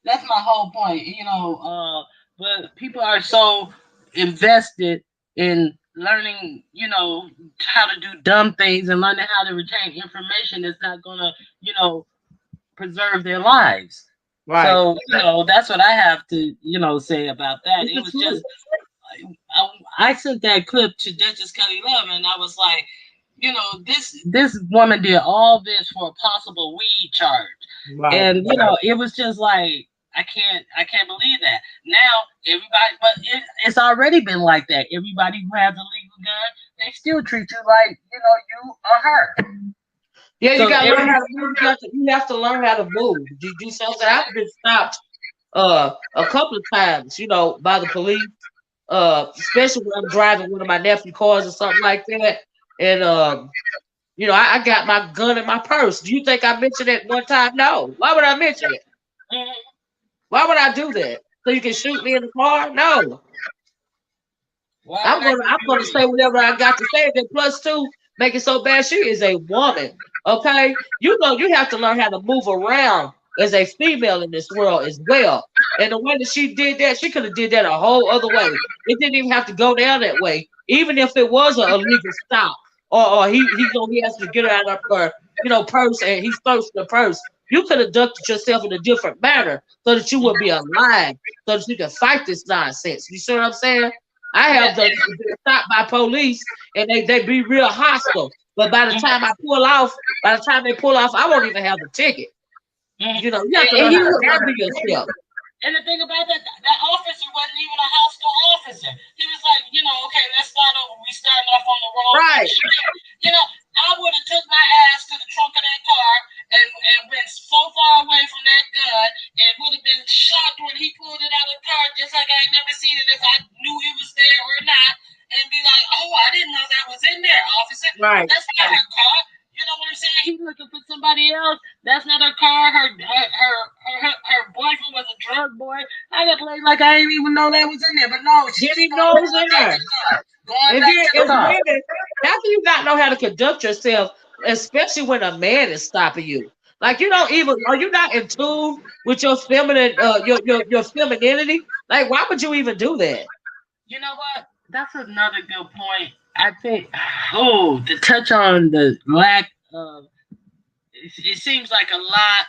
That's my whole point, you know. But people are so invested in learning, you know, how to do dumb things and learning how to retain information that's not gonna, you know, preserve their lives. Right. So, you know, that's what I have to, you know, say about that. It was just, I sent that clip to Duchess Kelly Love, and I was like, you know, this woman did all this for a possible weed charge, right. And you know, it was just like, I can't believe that. Now everybody, but it's already been like that. Everybody who has a legal gun, they still treat you like, you know, you are her. Yeah, you gotta learn how to move. You have to learn how to move. You do something. I've been stopped a couple of times, you know, by the police. Especially when I'm driving one of my nephew cars or something like that. And you know, I got my gun in my purse. Do you think I mentioned it one time? No. Why would I mention it? Why would I do that? So you can shoot me in the car? No. I'm gonna say whatever I got to say. Then plus two, make it so bad. She is a woman. Okay? You know you have to learn how to move around as a female in this world as well. And the way that she did that, she could have did that a whole other way. It didn't even have to go down that way. Even if it was an illegal stop, or he has to get out of her, you know, purse, and he searched the purse. You could have conducted yourself in a different manner so that you would be alive, so that you can fight this nonsense. You see what I'm saying? I have been stopped by police, and they be real hostile. But by the time they pull off, I won't even have a ticket. You know, you have to learn how to handle yourself. And the thing about that officer wasn't even a hostile officer. He was like, you know, okay, let's start over. We starting off on the wrong. Right. You know, I would have took my ass to the trunk of that car and went so far away from that gun and would have been shocked when he pulled it out of the car, just like I had never seen it if I knew it was there or not, and be like, oh, I didn't know that was in there, officer. Right. That's not her car. You know what I'm saying? He's looking for somebody else. That's not her car. Her boyfriend was a drug boy. I got played like I didn't even know that was in there. But no, she didn't even know it was in there. And then, how do you not know how to conduct yourself, especially when a man is stopping you? Like, you don't even, are you not in tune with your feminine, your femininity? Like, why would you even do that? You know what? That's another good point. I think, to touch on the lack of, it seems like a lot,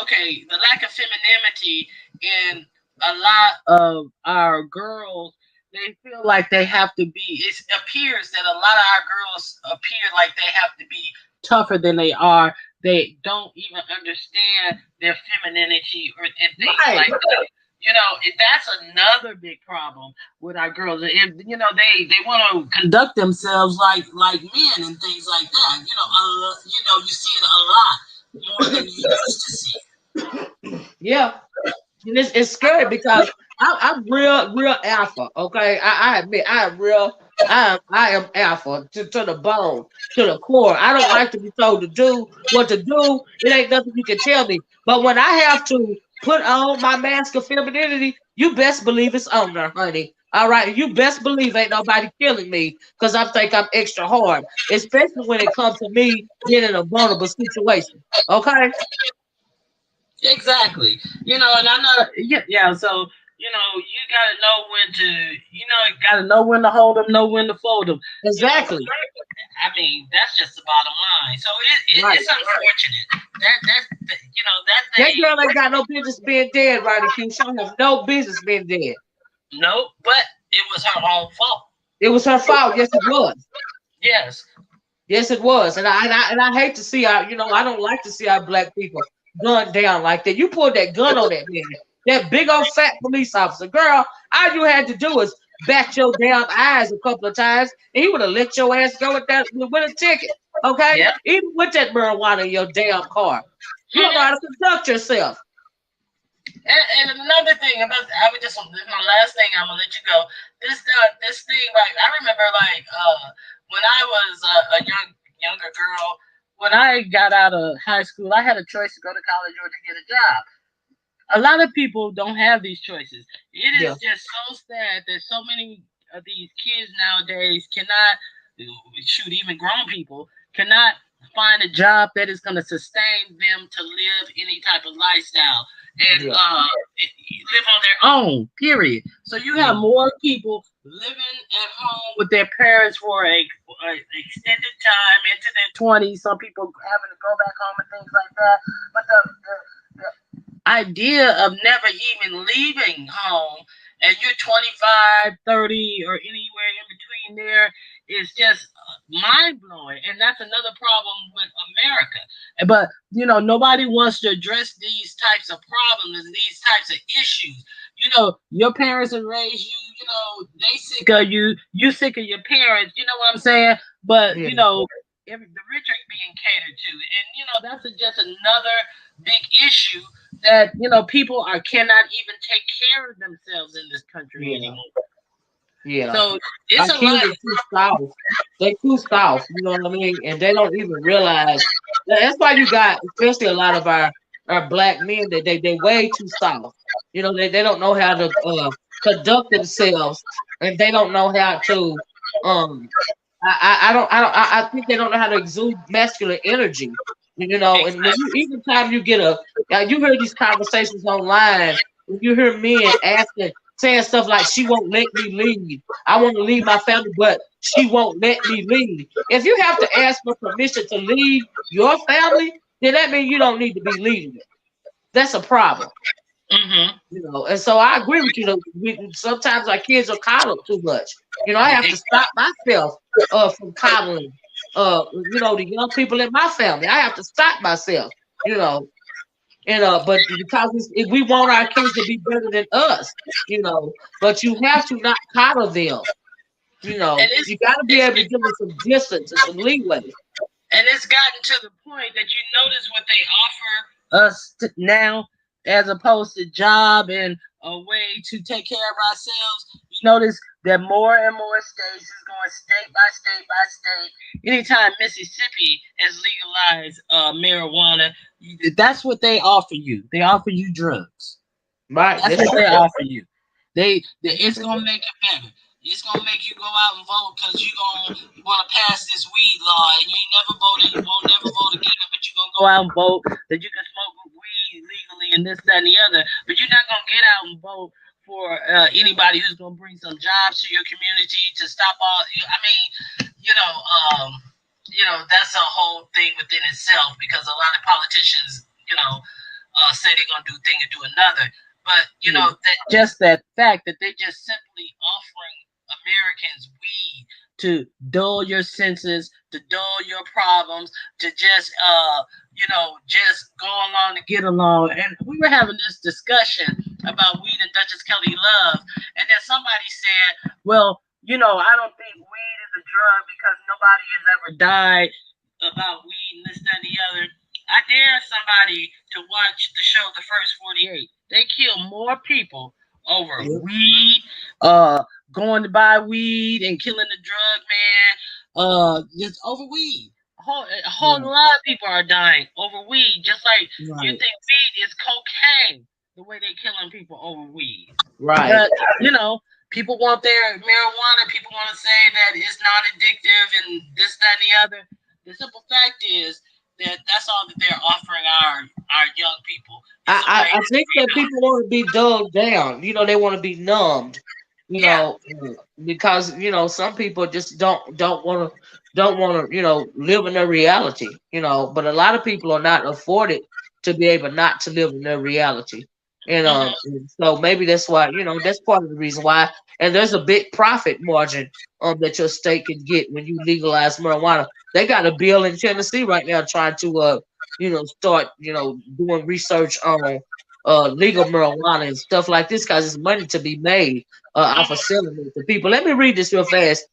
okay, the lack of femininity in a lot of our girls, they feel like they have to be, it appears that a lot of our girls appear like they have to be tougher than they are. They don't even understand their femininity and things like that. You know, that's another big problem with our girls. If, you know, they want to conduct themselves like men and things like that. You know, you see it a lot more than you used to see. Yeah, and it's scary because I'm real alpha. Okay, I admit I am real I am alpha to the bone, to the core. I don't like to be told to do what to do. It ain't nothing you can tell me. But when I have to put on my mask of femininity, you best believe it's on there, honey. All right, you best believe ain't nobody killing me because I think I'm extra hard, especially when it comes to me being in a vulnerable situation. Okay? Exactly. And I know, yeah. So you gotta know when to, you gotta know when to hold them, know when to fold them. Exactly. I mean, that's just the bottom line. So Right. it's unfortunate that That they girl ain't got no business being dead, right? Q. She don't have no business being dead. no, but it was her own fault. It was her fault. Yes, it was. Yes. Yes, it was, and I hate to see our, I don't like to see our black people gunned down like that. You pulled that gun on that man, that big old fat police officer, girl. All you had to do was bat your damn eyes a couple of times, and he would have let your ass go with that with a ticket. Okay, Yep. even with that marijuana in your damn car, you don't know how to conduct yourself. And another thing about I would just this is my last thing. I'm gonna let you go. This thing like I remember like when I was a younger girl. When I got out of high school, I had a choice to go to college or to get a job. A lot of people don't have these choices. It Yeah, is just so sad that so many of these kids nowadays cannot shoot, even grown people cannot find a job that is going to sustain them to live any type of lifestyle and yeah, live on their own, period. So you have yeah, more people living at home with their parents for a extended time into their 20s, some people having to go back home and things like that. But the idea of never even leaving home and you're 25, 30, or anywhere in between there is just mind blowing. And that's another problem with America. But, nobody wants to address these types of problems and these types of issues. Your parents have raised you, they sick of you, you sick of your parents, you know what I'm saying? But, yeah, the rich are being catered to. And, that's just another big issue that people cannot even take care of themselves in this country yeah, anymore. yeah. So Our it's a kids lot. are too soft. They too soft. You know what I mean? And they don't even realize. That's why you got, especially a lot of our black men, that they way too soft. They don't know how to conduct themselves, and they don't know how to. Um, I think they don't know how to exude masculine energy. And when you even time you get you hear these conversations online, when you hear men saying stuff like, "She won't let me leave. I want to leave my family, but she won't let me leave." If you have to ask for permission to leave your family, then that means you don't need to be leaving it. That's a problem. Mm-hmm. And so I agree with you. Sometimes our kids are coddled too much. I have to stop myself from coddling. The young people in my family. I have to stop myself. You know, but because if we want our kids to be better than us, but you have to not coddle them. And it's You got to be it's able to give them some distance and some leeway. and it's gotten to the point that you notice what they offer us now, as opposed to job and a way to take care of ourselves. You notice that more and more states is going state by state by state. Anytime Mississippi has legalized marijuana, that's what they offer you. They offer you drugs. Right? That's That's what they true. offer you. That's It's true. gonna make it better. It's gonna make you go out and vote because you gonna want to pass this weed law, and you ain't never voted. You won't never vote again, but you gonna go out and vote that you can smoke weed legally and this, that, and the other. But you're not gonna get out and vote for anybody who's gonna bring some jobs to your community to stop all. I mean, you know, um, that's a whole thing within itself because a lot of politicians, say they're gonna do a thing and do another. But Yeah. that just that fact that they're just simply offering Americans weed to dull your senses, to dull your problems, to just go along to get along. And we were having this discussion about weed and Duchess Kelly Love, and then somebody said, "Well, I don't think weed is a drug because nobody has ever died about weed and this, that, and the other." I dare somebody to watch the show The First 48. They kill more people over Yeah. weed, uh, going to buy weed and killing the drug man, just over weed. A whole Right. lot of people are dying over weed, just like you Right. think weed is cocaine, the way they killing people over weed. Right. But people want their marijuana. People want to say that it's not addictive and this, that, and the other. The simple fact is that that's all that they're offering our young people. It's a way I to think get that people want to be dulled down. They want to be numbed. yeah. Because some people just don't want to live in their reality. But a lot of people are not afforded to be able not to live in their reality. Hmm. And so maybe that's why that's part of the reason why. And there's a big profit margin that your state can get when you legalize marijuana. They got a bill in Tennessee right now trying to start doing research on legal marijuana and stuff like this because it's money to be made off of selling it to people. Let me read this real fast.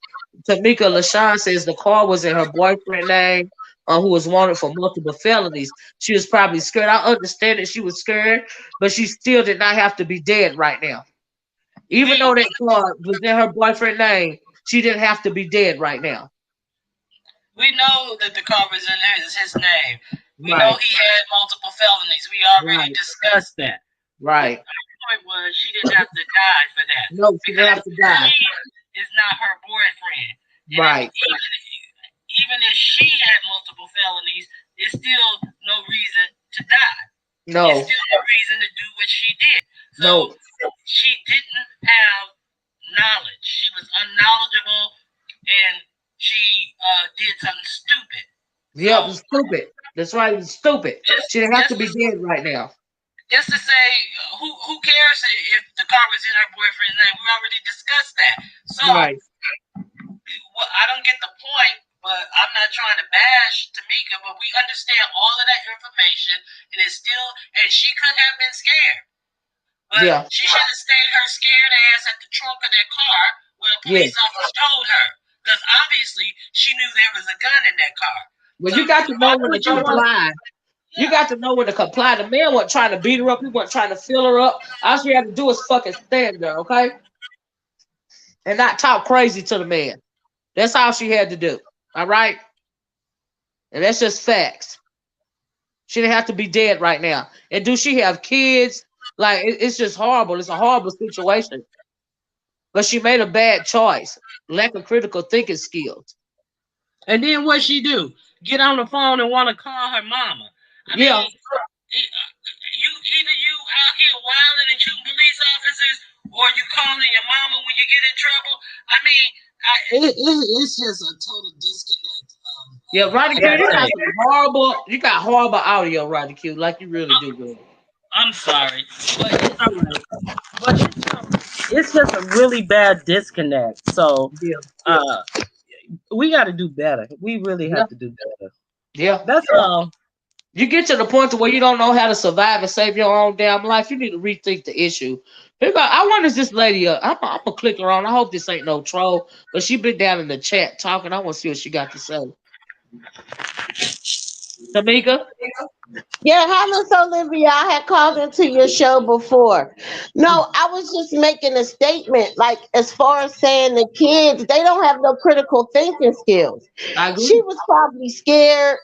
Tamika LaShawn says the car was in her boyfriend's name, who was wanted for multiple felonies. She was probably scared. I understand that she was scared, but she still did not have to be dead right now. Even though We that car was in her boyfriend's name, she didn't have to be dead right now. we know that the car was in his name. We know Right, he had multiple felonies. We already right, discussed that. But right. my point was she didn't have to die for that No, she didn't because have to die. he is not her boyfriend. And Right. even if she had multiple felonies, it's still no reason to die. It's No, still no reason to do what she did. So no. she didn't have knowledge. She was unknowledgeable, and she did something stupid. Yep, So it's stupid. That's right, it's stupid. just She didn't have to just be dead right now. just to say, who cares if the car was in her boyfriend's name? We already discussed that. So Right. well, I don't get the point, but I'm not trying to bash Tamika, but we understand all of that information, and it's still, and she could have been scared, but Yeah. she should have stayed her scared ass at the trunk of that car when a Yeah. police officer told her, because obviously she knew there was a gun in that car. Well, So you got to why know when to would you want? comply. You Yeah, got to know when to comply. The man wasn't trying to beat her up. He wasn't trying to fill her up. All she had to do was fucking stand there, okay? And not talk crazy to the man. That's all she had to do. All right? And that's just facts. She didn't have to be dead right now. And do she have kids? Like, it's just horrible. It's a horrible situation. But she made a bad choice. Lack of critical thinking skills. and then what she do? Get on the phone and want to call her mama. I Yeah. mean, you either you out here wilding and shooting police officers, or you calling your mama when you get in trouble. I mean, it's just a total disconnect. Yeah, Roddy I Q, gotta you got say, some horrible, you got horrible audio, Roddy Q, like you really do, bro. I'm sorry, but it's all right. But it's just a really bad disconnect. So Yeah, uh, we got to do better. We really yeah, have to do better. yeah. That's all. You get to the point to where you don't know how to survive and save your own damn life. You need to rethink the issue. I wonder if this lady, I'm gonna click her on. I hope this ain't no troll, but she been down in the chat talking. I want to see what she got to say. Tamika? Yeah, hi, Miss Olivia. I had called into your show before. No, I was just making a statement. Like, as far as saying the kids, they don't have no critical thinking skills. I She agree. was probably scared.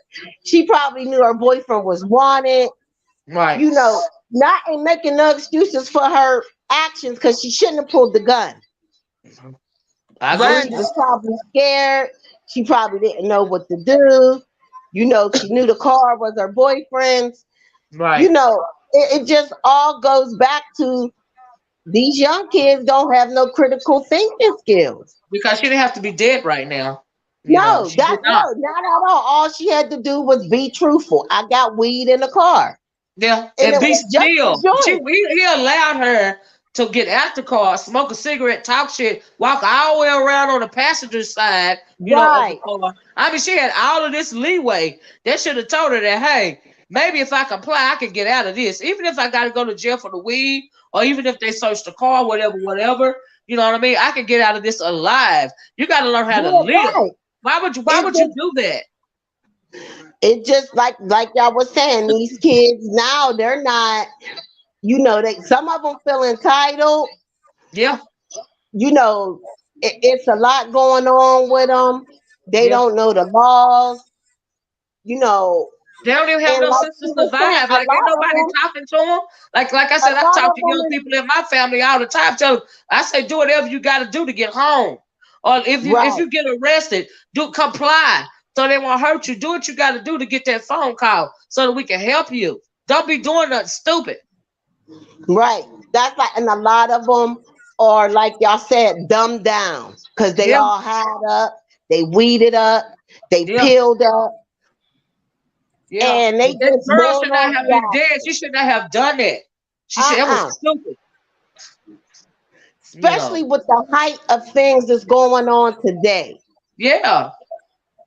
She probably knew her boyfriend was wanted. Right. You know, not and making no excuses for her actions because she shouldn't have pulled the gun. I But agree. she was probably scared. She probably didn't know what to do. You know, she knew the car was her boyfriend's. You Right. know, it just all goes back to these young kids don't have no critical thinking skills. Because she didn't have to be dead right now. No, She that did no, not. not at all. All she had to do was be truthful. I got weed in the car, Yeah, and and it be was just a still. joint. He allowed her to get out the car, smoke a cigarette, talk shit, walk all the way around on the passenger side, of the Right. car. I mean, she had all of this leeway. They should have told her that, hey, maybe if I comply, I can get out of this. Even if I got to go to jail for the weed, or even if they search the car, whatever, whatever. You know what I mean? I can get out of this alive. You got to learn how to Yeah, live. right. Why would you? Why It would you just do that? it just like y'all was saying, these kids now they're not. You know, they some of them feel entitled. Yeah, you know, it's a lot going on with them. They Yeah. don't know the laws, you know, They don't even have and no like sense to she was saying, survive. Like ain't nobody talking to them. Like I a said, I lot talk of to young women, people in my family all the time. Tell them, I say, do whatever you got to do to get home. Or if right, you get arrested, do comply so they won't hurt you. Do what you got to do to get that phone call so that we can help you. Don't be doing nothing stupid. right. That's like, and a lot of them are like y'all said, dumbed down because they Yeah, all had up, they weeded up, they yeah, peeled up, yeah. and they But that just girl more should not on have the been dead. She should not have done that. She should. It was uh-uh. stupid. You know. Especially with the height of things that's going on today. Yeah.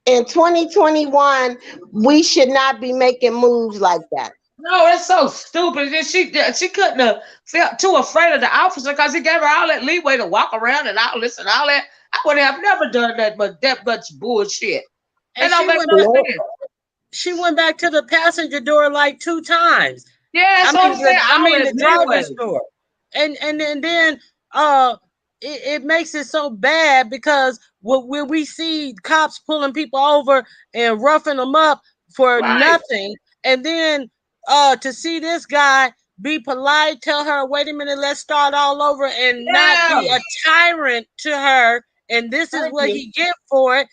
In 2021, we should not be making moves like that. No, it's so stupid. And she couldn't have felt too afraid of the officer because he gave her all that leeway to walk around and all this and all that. I would have never done that much bullshit. It And don't she make went no back. No, sense. She went back to the passenger door like 2 times. Yeah, I that's what I'm mean, saying. All the that leeway. driver's door, and then uh, it makes it so bad because when we see cops pulling people over and roughing them up for Right. nothing, and then to see this guy be polite, tell her, "Wait a minute, let's start all over," and not Yeah. be a tyrant to her, and this is Thank what you. he get for it.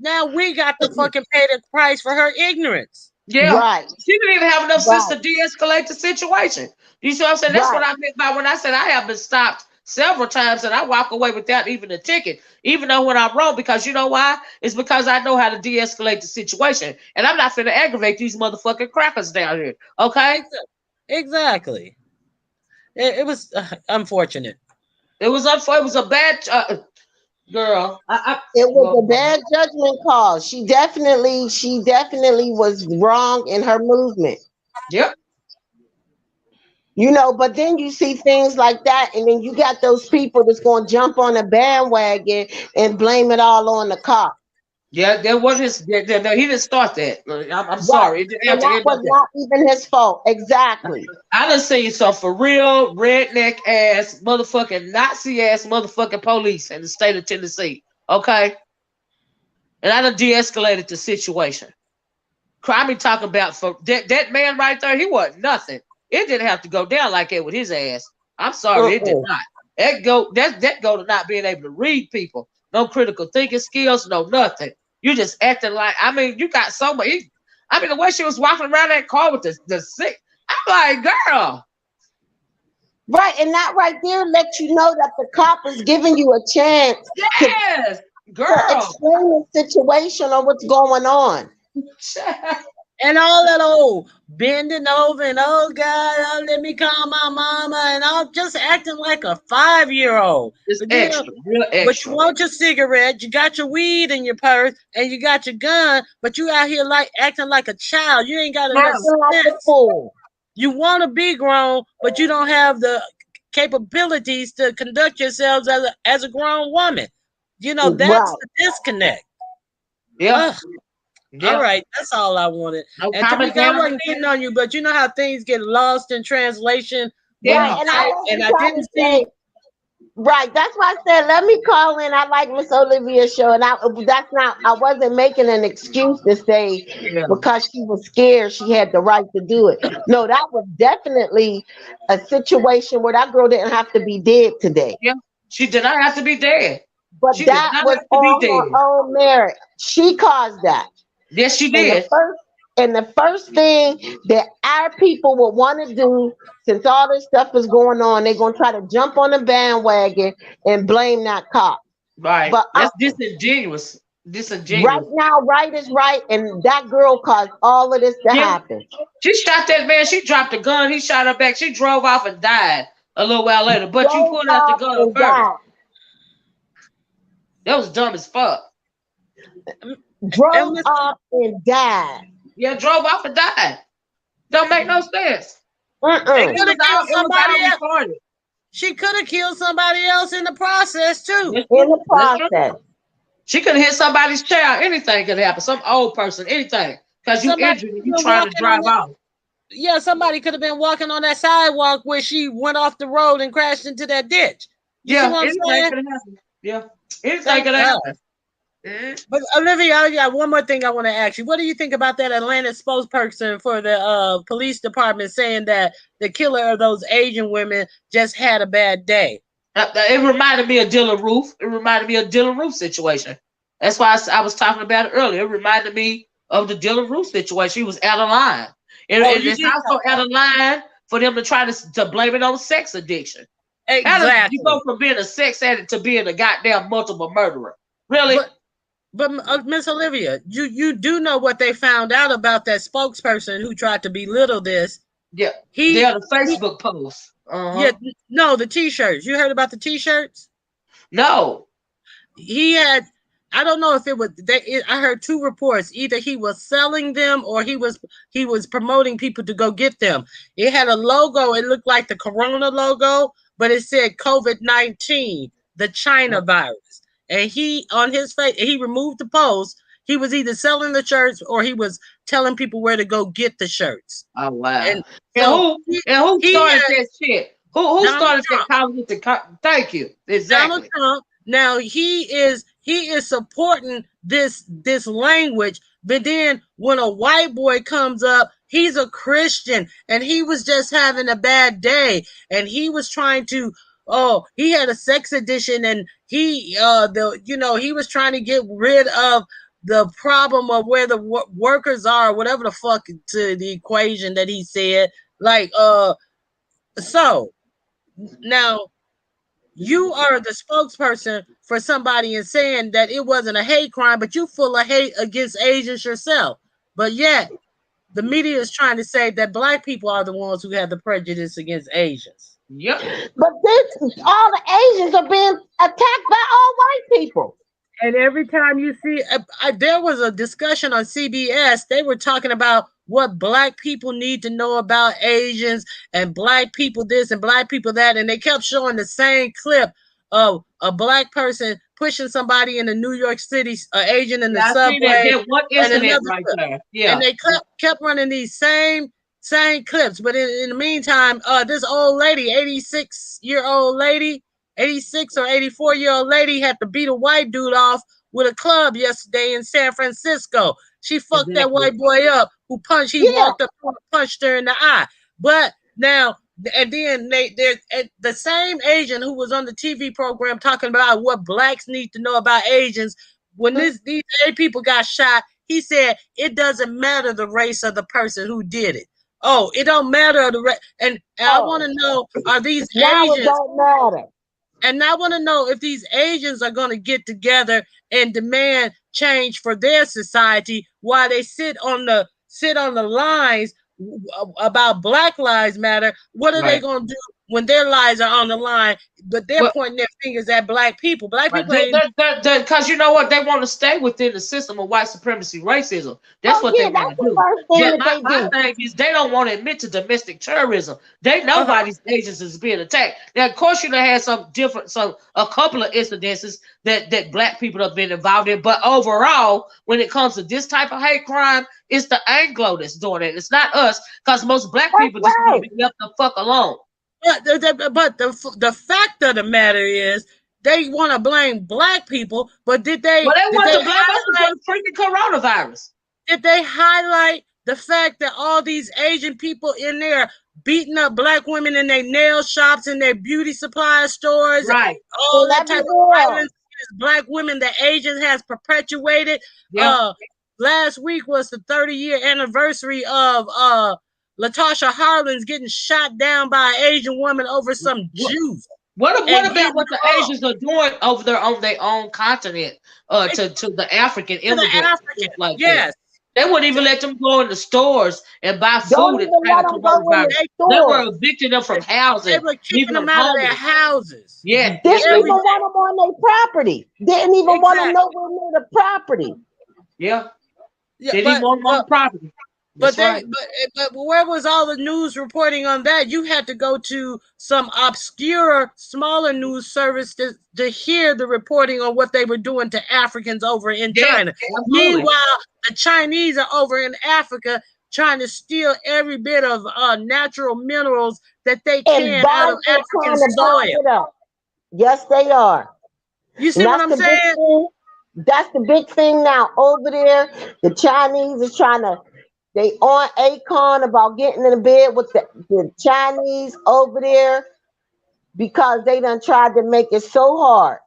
Now we got to fucking pay the price for her ignorance. Yeah. right, She didn't even have enough sense right, to de-escalate the situation. You see what I'm saying? That's what right. I meant by when I said I have been stopped several times and I walk away without even a ticket, even though when I'm wrong, because you know why? It's because I know how to de-escalate the situation. And I'm not finna aggravate these motherfucking crackers down here. Okay? Exactly. It was unfortunate. It was unfair. It was a bad girl. It was Well, a bad judgment call. She definitely was wrong in her movement. yep. You know, but then you see things like that, and then you got those people that's going to jump on a bandwagon and blame it all on the cop. Yeah, that was his. No, he didn't start that. I'm Right. sorry. It didn't have And to that end up was there. not even his fault. Exactly. I done seen some for real redneck ass motherfucking Nazi ass motherfucking police in the state of Tennessee. Okay? And I done de-escalated the situation. I mean talking about for that man right there, he wasn't nothing. It didn't have to go down like that with his ass. I'm sorry, it did Mm-mm. not. That go to not being able to read people. No critical thinking skills, no nothing. You just acting like you got so much. The way she was walking around that car with the sick. I'm like, girl. Right. And that right there lets you know that the cop is giving you a chance Yes, to girl. explain the situation or what's going on. And all that old bending over and oh God, let me call my mama and all just acting like a 5-year-old. It's But then, extra, real but you extra. want your cigarette, you got your weed in your purse, and you got your gun, but you out here like acting like a child. You ain't got enough Acting like a sense. fool. You want to be grown, but you don't have the capabilities to conduct yourselves as a grown woman. That's Right. the disconnect. Yeah, Ugh. All yeah. right, that's all I wanted. No And common Tamika, I ground. wasn't getting on you, but you know how things get lost in translation when Right. you Yeah, And I type. And wasn't I trying to didn't see. say, right. That's why I said, let me call in. I like Miss Olivia's show. And I wasn't making an excuse to say yeah, because she was scared she had the right to do it. No, that was definitely a situation where that girl didn't have to be dead today. yeah. She did not have to be dead. But She did that not was have to be on dead. her own merit. She caused that. Yes, she And the did. first and the first thing that our people would want to do, since all this stuff is going on, they're gonna try to jump on the bandwagon and blame that cop. Right. But That's disingenuous. right Disingenuous. now, right is right, and that girl caused all of this to Yeah. happen. She shot that man. She dropped the gun. He shot her back. She drove off and died a little while later. But you Drove pulled out the off gun and first. died. That was dumb as fuck. And Drove Miss, off and died. Yeah, drove off and died. Don't make no sense. they Mm-mm. It could was have killed somebody all else. recorded. She could have killed somebody else in the process too. That's In true. the That's true. process. She could have hit somebody's child. Anything could happen. Some old person. Anything. Because you Somebody injured and could you have been trying to walking on drive that. off. Yeah, somebody could have been walking on that sidewalk where she went off the road and crashed into that ditch. You see Yeah, what I'm anything saying? can happen. Yeah, anything Thank can God. happen. Mhm. But Olivia, I got one more thing I want to ask you. What do you think about that Atlanta spokesperson for the police department saying that the killer of those Asian women just had a bad day? It reminded me of Dylan Roof. It reminded me of Dylan Roof situation. That's why I was talking about it earlier. It reminded me of the Dylan Roof situation. He was out of line. Oh, And you it's did also out of line for them to try to blame it on sex addiction. How does you go exactly. from being a sex addict to being a goddamn multiple murderer? Really? But Miss Olivia, you do know what they found out about that spokesperson who tried to belittle this. Yeah. He, They're the Facebook posts. yeah, Uh-huh. no, the T-shirts. You heard about the T-shirts? No. He had. I don't know if it was. I heard two reports. Either he was selling them or he was promoting people to go get them. It had a logo. It looked like the Corona logo, but it said COVID-19, the China virus. And he on his face, he removed the post. He was either selling the shirts or he was telling people where to go get the shirts. Oh wow. And And so who he started had that shit? Who Donald started that Trump. comment? Thank you. Donald Exactly. Trump. Now he is supporting this language, but then when a white boy comes up, he's a Christian and he was just having a bad day and he was trying to he had a sex addiction and he he was trying to get rid of the problem of where the workers are, whatever the fuck to the equation that he said. Like so now you are the spokesperson for somebody and saying that it wasn't a hate crime, but you full of hate against Asians yourself. But yet, the media is trying to say that black people are the ones who have the prejudice against Asians. Yep. But all the Asians are being attacked by all white people. And every time you see, there was a discussion on CBS, they were talking about what black people need to know about Asians and black people this and black people that. And they kept showing the same clip of a black person pushing somebody in the New York City, Asian in the I see that. subway. That one And incident another right clip. there. Yeah. And they kept running these same clips. But in the meantime, this old lady, 86-year-old lady, 86 or 84-year-old lady had to beat a white dude off with a club yesterday in San Francisco. She fucked that white boy up who punched. He walked up and punched her in the eye. But now, and then the same Asian who was on the TV program talking about what blacks need to know about Asians. When these eight people got shot, he said it doesn't matter the race of the person who did it. Oh, it don't matter the race. And I want to know, are these Now Asians? it don't matter. And I want to know if these Asians are going to get together and demand change for their society while they sit on the lines about Black Lives Matter. What are they going to do when their lives are on the line? But they're pointing their fingers at black people. Black people ain't. Because you know what? They want to stay within the system of white supremacy racism. That's what they want to do. First thing But my thing is they don't want to admit to domestic terrorism. They know why these Asians is being attacked. Now, of course, you done had a couple of incidences that black people have been involved in. But overall, when it comes to this type of hate crime, it's the Anglo that's doing it. It's not us, because most black people just want to be left the fuck alone. But the fact of the matter is, they want to blame black people, but did they? Well, they want to blame highlight, us for the freaking coronavirus. Did they highlight the fact that all these Asian people in there beating up black women in their nail shops and their beauty supply stores? Right. All that type of violence against black women that Asians has perpetuated. Yeah. Last week was the 30-year anniversary of Latasha Harlins getting shot down by an Asian woman over some juice. What about what the Asians are doing over there on their own continent to the African immigrants? Like yes. That. They wouldn't even let them go in the stores and buy food. They were evicting them from housing. They were kicking them out of their houses. Yeah. Didn't even want them on their property. Didn't even want them nowhere near the property. Yeah. Didn't even want them on the property. But where was all the news reporting on that? You had to go to some obscure, smaller news service to hear the reporting on what they were doing to Africans over in China. Absolutely. Meanwhile, the Chinese are over in Africa trying to steal every bit of natural minerals that they can out of African soil. Yes, they are. You see And what that's I'm the big saying? thing. That's the big thing now over there. The Chinese is trying to. They on Acon about getting in the bed with the Chinese over there because they done tried to make it so hard.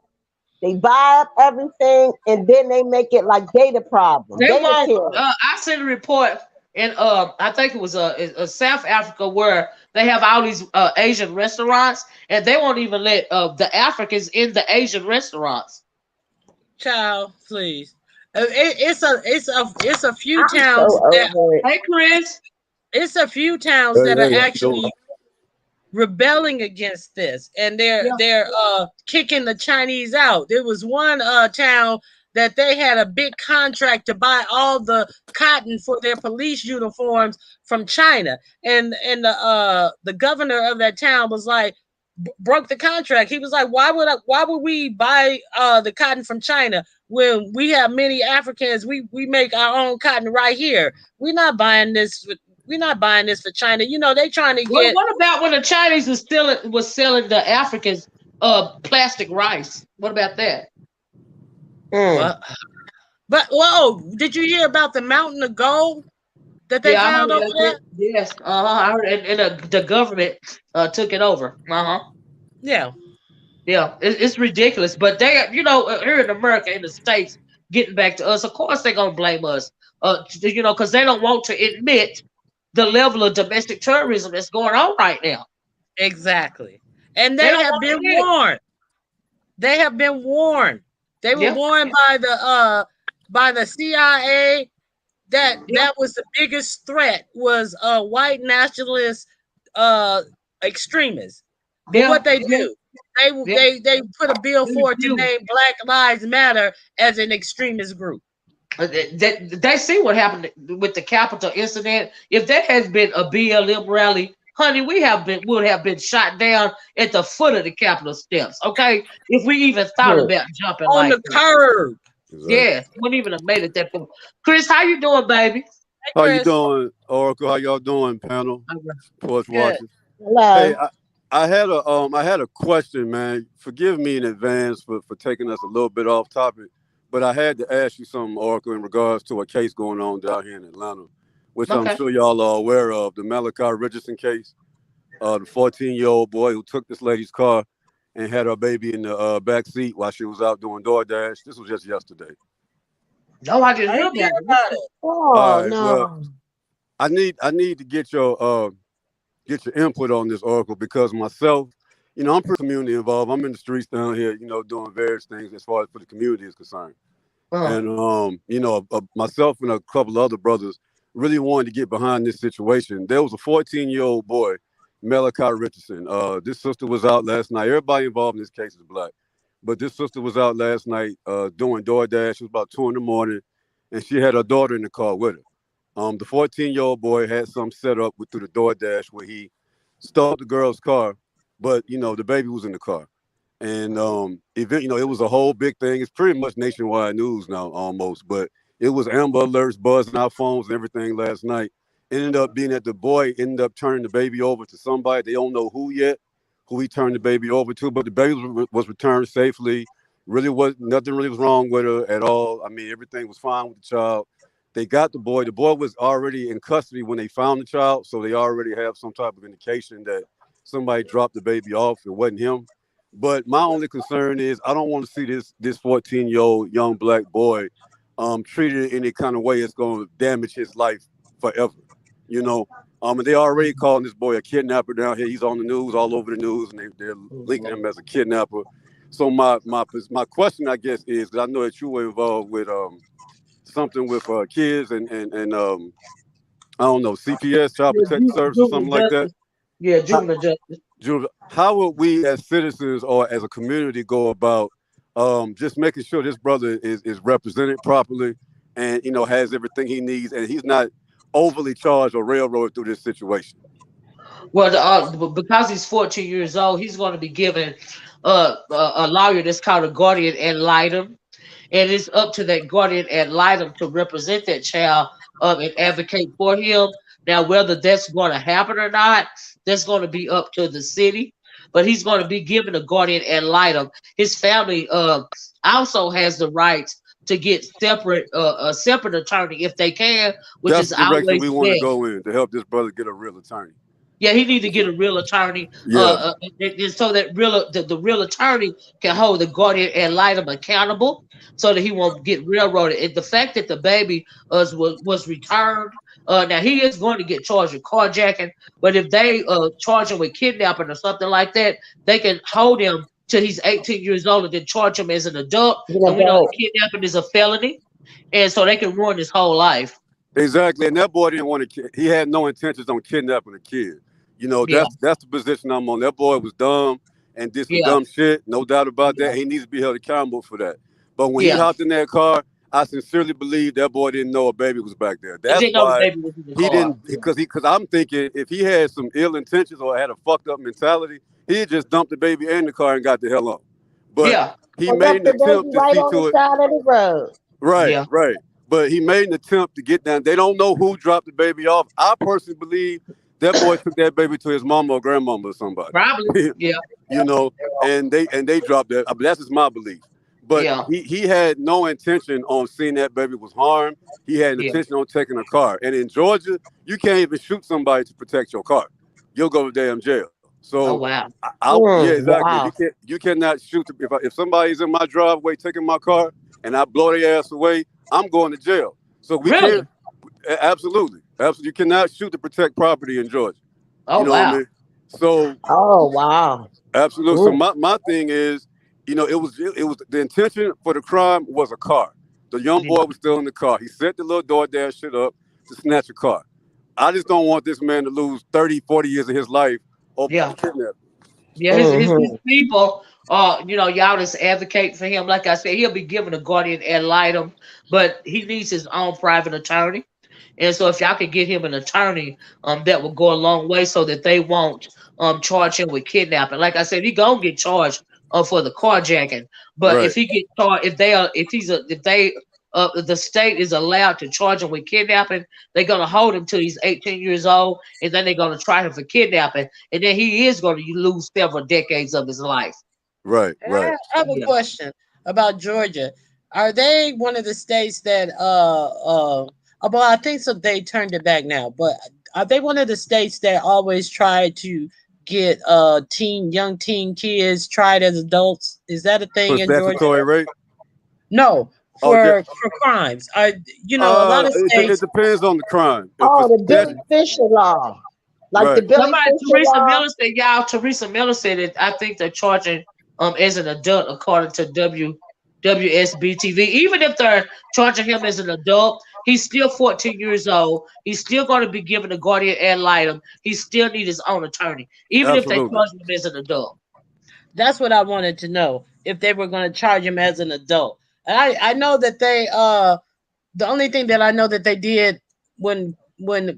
They buy up everything and then they make it like they the problem. They They the won't. terror. I sent a report in I think it was South Africa where they have all these Asian restaurants, and they won't even let the Africans in the Asian restaurants. Child, please. It's a few I'm so towns that over it. Hey, Chris. it's a few towns Hey, that are hey, how you doing? actually rebelling against this, and Yeah. they're kicking the Chinese out. There was one town that they had a big contract to buy all the cotton for their police uniforms from China, and the governor of that town was like broke the contract. He was like, why would we buy the cotton from China when we have many Africans? We make our own cotton right here. We're not buying this. We're not buying this for China. You know, they trying to What get What about when the Chinese was selling the Africans plastic rice? What about that? Mm. what? But whoa, did you hear about the mountain of gold that they Yeah, I heard found over that. there? Yes. I heard, and the government took it over. Yeah, Yeah, it's ridiculous. But they, here in America, in the States, getting back to us, of course they're gonna blame us. Because they don't want to admit the level of domestic terrorism that's going on right now. exactly. And They they don't have want to been admit it. warned. They have been warned. They were Yeah, warned by the CIA that yeah, was the biggest threat was white nationalist uh extremists. But yeah, what they yeah, do, they yeah. they put a bill They forward to refuse. name Black Lives Matter as an extremist group. They see what happened with the Capitol incident. If that has been a BLM rally, honey, would have been shot down at the foot of the Capitol steps. Okay, if we even thought Mm. about jumping On like the that, curb. Exactly. yeah, wouldn't even have made it that far. Chris, how you doing, baby? Hey How you Chris. doing, Oracle? How y'all doing, panel? All right. Porch Good. watchers. Hey, Hello. I had a question, man. Forgive me in advance for taking us a little bit off topic, but I had to ask you something, Oracle, in regards to a case going on down here in Atlanta, which I'm Okay. sure y'all are aware of, the Malachi Richardson case. The 14-year-old boy who took this lady's car and had her baby in the back seat while she was out doing DoorDash. This was just yesterday. No, I didn't I hear didn't hear about about it. it. Oh All right. Well, no. I need to get your input on this, Oracle, because myself, I'm pretty community involved. I'm in the streets down here, doing various things as far as for the community is concerned. Uh, And myself and a couple other brothers really wanted to get behind this situation. There was a 14-year-old boy, Malachi Richardson. This sister was out last night. Everybody involved in this case is black, but this sister was out last night doing DoorDash. It was about 2 in the morning, and she had her daughter in the car with her. The 14-year-old boy had some set up through the DoorDash where he stole the girl's car, but the baby was in the car. And it was a whole big thing. It's pretty much nationwide news now, almost. But it was Amber Alerts buzzing our phones and everything last night. Ended up being that the boy ended up turning the baby over to somebody. They don't know who yet, who he turned the baby over to. But the baby was returned safely. Nothing really was wrong with her at all. I mean, everything was fine with the child. They got the boy. The boy was already in custody when they found the child, so they already have some type of indication that somebody dropped the baby off. It wasn't him. But my only concern is I don't want to see this 14-year-old young black boy treated in any kind of way it's going to damage his life forever. And they already calling this boy a kidnapper down here. He's on the news, all over the news, and they're linking him as a kidnapper. So my question, I guess, is because I know that you were involved with something with kids and I don't know, CPS, Child yeah, Protective Service, or something juvenile like that. justice. Yeah, juvenile justice. How would we as citizens or as a community go about just making sure this brother is represented properly and has everything he needs and he's not overly charged or railroaded through this situation? Well, because he's 14 years old, he's going to be given a lawyer that's called a guardian ad litem, and it's up to that guardian ad litem to represent that child and advocate for him. Now, whether that's going to happen or not, that's going to be up to the city. but he's going to be given a guardian ad litem. His family also has the rights to get a separate attorney if they can, which That's is the direction always we want to best. go in to help this brother get a real attorney. Yeah, he need to get a real attorney, Yeah, so that the real attorney can hold the guardian ad litem accountable, so that he won't get railroaded. And the fact that the baby was returned, now he is going to get charged with carjacking, but if they charge him with kidnapping or something like that, they can hold him till he's 18 years old and then charge him as an adult. And we know that kidnapping is a felony, and so they can ruin his whole life. exactly. And that boy didn't want to. He had no intentions on kidnapping a kid. You know, Yeah, that's the position I'm on. That boy was dumb and did some yeah, dumb shit. No doubt about yeah, that. He needs to be held accountable for that. But when he yeah. hopped in that car, I sincerely believe that boy didn't know a baby was back there. He That's didn't know the why baby was in the he car. didn't, because I'm thinking if he had some ill intentions or had a fucked up mentality, he'd just dumped the baby in the car and got the hell on. But Yeah, he And made left an the baby attempt to right see on the to it. side of the road. Right, yeah. right. But he made an attempt to get down. They don't know who dropped the baby off. I personally believe that boy took that baby to his mama or grandmama or somebody. Probably. Yeah, You know, and they dropped that. But that's just my belief. But yeah, he had no intention on seeing that baby was harmed. He had an yeah. intention on taking a car. And in Georgia, you can't even shoot somebody to protect your car. You'll go to damn jail. Oh So wow. yeah, exactly. Wow. You cannot shoot if somebody's in my driveway taking my car and I blow their ass away, I'm going to jail. So we Really? can't absolutely. You cannot shoot to protect property in Georgia. Oh You know what I wow. mean? So Oh, wow. absolutely. So Ooh. my thing is, it was the intention for the crime was a car. The young Yeah, boy was still in the car. He set the little DoorDash shit up to snatch a car. I just don't want this man to lose 30, 40 years of his life over yeah, kidnapping. yeah. His Mm-hmm. people, y'all just advocate for him. Like I said, he'll be given a guardian ad litem, but he needs his own private attorney. And so if y'all could get him an attorney, that will go a long way so that they won't charge him with kidnapping. Like I said, he gonna get charged for the carjacking. But if Right, he gets charged, if the state is allowed to charge him with kidnapping, they're gonna hold him till he's 18 years old, and then they're gonna try him for kidnapping, and then he is gonna lose several decades of his life. right, And right. I have a Yeah. question about Georgia. Are they one of the states that well, I think so they turned it back now, but are they one of the states that always try to get young teen kids tried as adults? Is that a For thing in Georgia? statutory rape. No, Oh, for crimes. A lot of it states. depends on the crime. If Oh, it's the Billy Fisher law. Like the right, Billy Somebody, Fisher Teresa law. Miller said, y'all. Teresa Miller said that I think they're charging as an adult according to WSB TV. Even if they're charging him as an adult, he's still 14 years old. He's still going to be given a guardian ad litem. He still needs his own attorney, even if they absolutely. charge him as an adult. That's what I wanted to know if they were going to charge him as an adult. And I know that they the only thing that I know that they did when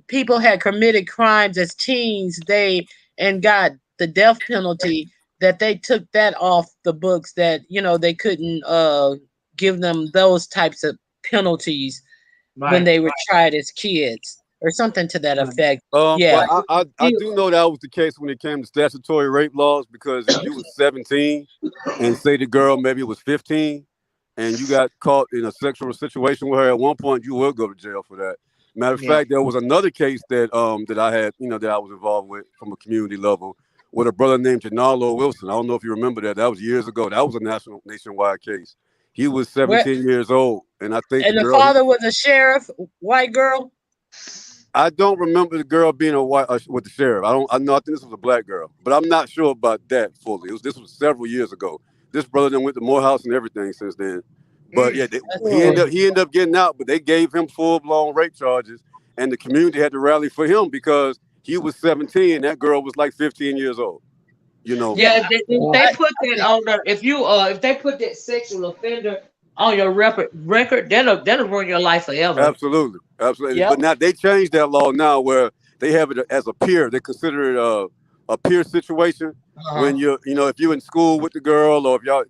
people had committed crimes as teens, they and got the death penalty, that they took that off the books, that they couldn't give them those types of penalties when Right. they were tried as kids or something to that Right. effect. Yeah. Well, I do know that was the case when it came to statutory rape laws, because if you was 17 and say the girl maybe was 15 and you got caught in a sexual situation with her at one point, you will go to jail for that. Matter of Yeah. fact, there was another case that that I had, that I was involved with from a community level with a brother named Janarlo Wilson. I don't know if you remember that. That was years ago. That was a nationwide case. He was Where 17 years old, and I think the and the girl. father was a sheriff, white girl. I don't remember the girl being a white with the sheriff. I know. I think this was a black girl, but I'm not sure about that fully. This was several years ago. This brother then went to Morehouse and everything since then. But yeah, That's he crazy. ended up getting out, but they gave him full blown rape charges, and the community had to rally for him because he was 17 and that girl was like 15 years old. You know. Yeah, Yeah, if they I, put that on there, if they put that sexual offender on your record, that'll ruin your life forever. Absolutely, absolutely. yep. But now they changed that law now where they have it as a peer. They consider it a peer situation when Uh-huh. if you're in school with the girl, or if y'all,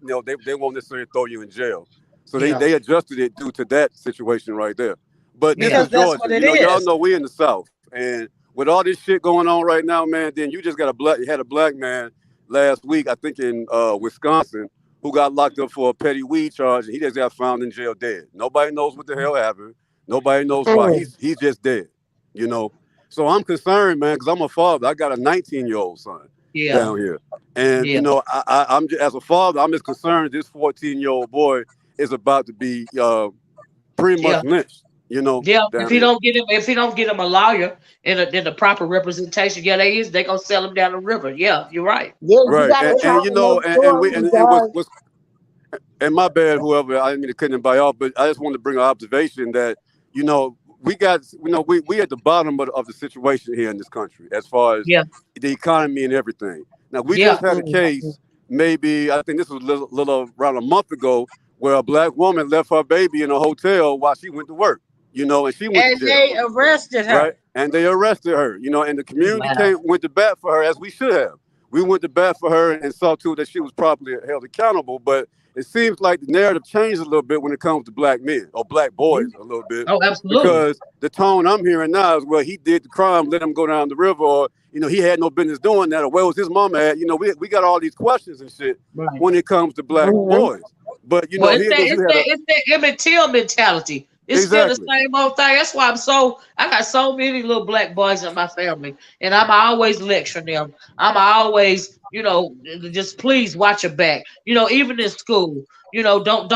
they won't necessarily throw you in jail. So Yeah. they adjusted it due to that situation right there. But this Yeah. is Because that's what Georgia. it Y'all is. know we in the South, and with all this shit going on right now, man, then you just got had a black man last week, I think in Wisconsin, who got locked up for a petty weed charge, and he just got found in jail dead. Nobody knows what the hell happened. Nobody knows why. He's just dead. You know. So I'm concerned, man, because I'm a father. I got a 19-year-old son down here, and you know, I'm just, as a father, I'm just concerned this 14-year-old boy is about to be pretty much lynched. You know, if he don't get him a lawyer and the proper representation, they gonna sell him down the river. Yeah, you're right. Yeah, you right, gotta try and you to know, make sure he does. and my bad, whoever, I didn't mean to cut anybody off, but I just wanted to bring an observation that, you know, we at the bottom of the situation here in this country as far as the economy and everything. Now, we just had a case, maybe, I think this was a little around a month ago, where a black woman left her baby in a hotel while she went to work, you know, and she went to jail. They arrested her. Right? And they arrested her, you know, and the community went to bat for her, as we should have. We went to bat for her and saw to it that she was properly held accountable, but it seems like the narrative changed a little bit when it comes to black men or black boys a little bit. Oh, absolutely. Because the tone I'm hearing now is, well, he did the crime, let him go down the river, or, you know, he had no business doing that, or where was his mama at? You know, we got all these questions and shit when it comes to black boys. But, you know, it's that Emmett Till mentality. It's still the same old thing. That's why I got so many little black boys in my family, and I'm always lecturing them. I'm always, you know, just please watch your back. You know, even in school, you know, don't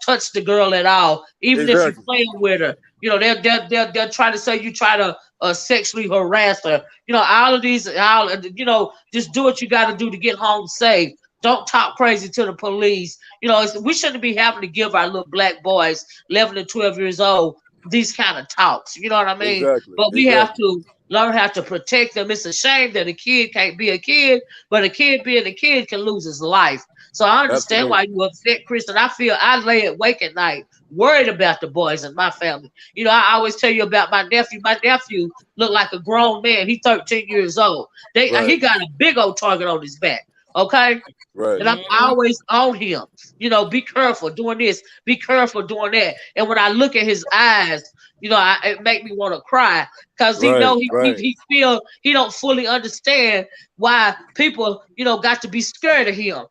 touch the girl at all. Even if you're playing with her, you know, they'll try to say you try to sexually harass her. You know, all of these, you know, just do what you got to do to get home safe. Don't talk crazy to the police. You know, we shouldn't be having to give our little black boys, 11 to 12 years old, these kind of talks. You know what I mean? But we have to learn how to protect them. It's a shame that a kid can't be a kid, but a kid being a kid can lose his life. So I understand why you upset, Chris, and I lay awake at night worried about the boys in my family. You know, I always tell you about my nephew. My nephew looked like a grown man. He's 13 years old. He got a big old target on his back. Okay. Right. And I'm always on him. You know, be careful doing this, be careful doing that. And when I look at his eyes, you know, it make me want to cry because he know he feel he don't fully understand why people, you know, got to be scared of him.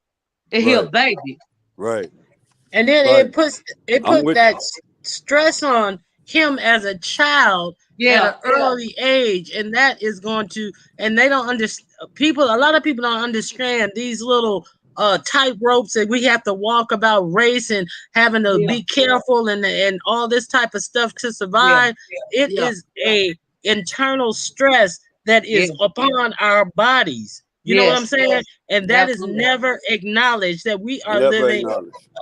And he a baby. Right. And then it puts that stress on him as a child at an early age, and that is going to, and they don't understand. A lot of people don't understand these little tight ropes that we have to walk about race and having to be careful and all this type of stuff to survive. It is a internal stress that is upon our bodies. You know what I'm saying? And that is never acknowledged, that we are living.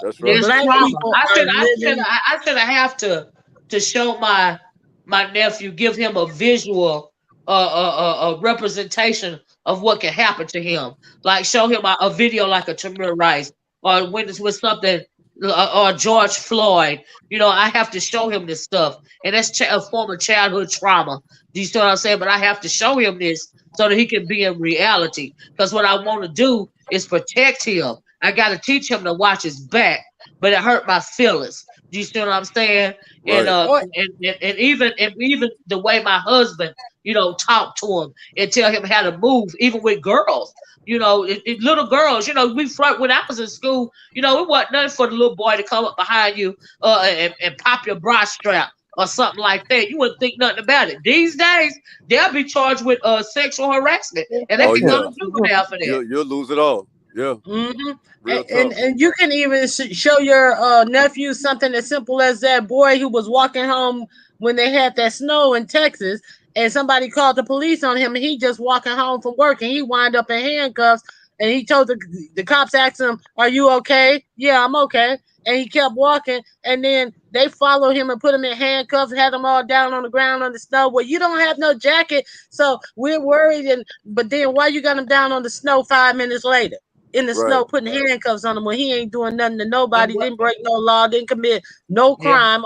That's right. Black people I should have to show my nephew, give him a visual a representation of what can happen to him. Like show him a video like a Tamir Rice or when it's with something or George Floyd. You know, I have to show him this stuff. And that's a form of childhood trauma. Do you see what I'm saying? But I have to show him this so that he can be in reality. Because what I want to do is protect him. I got to teach him to watch his back, but it hurt my feelings. Do you see what I'm saying? Right. And even the way my husband, you know, talk to him and tell him how to move, even with girls. You know, little girls, you know, when I was in school, you know, it wasn't nothing for the little boy to come up behind you and pop your bra strap or something like that. You wouldn't think nothing about it. These days, they'll be charged with sexual harassment, and they can go to juvenile for that. You'll lose it all. Yeah. Mm-hmm. And you can even show your nephew something as simple as that boy who was walking home when they had that snow in Texas, and somebody called the police on him, and he just walking home from work, and he wind up in handcuffs, and he told the cops, asked him, "Are you okay?" "Yeah, I'm okay." And he kept walking, and then they followed him and put him in handcuffs, had him all down on the ground on the snow. Well, you don't have no jacket, so we're worried. But then why you got him down on the snow 5 minutes later? In the snow, putting handcuffs on him when he ain't doing nothing to nobody, didn't break no law, didn't commit no crime,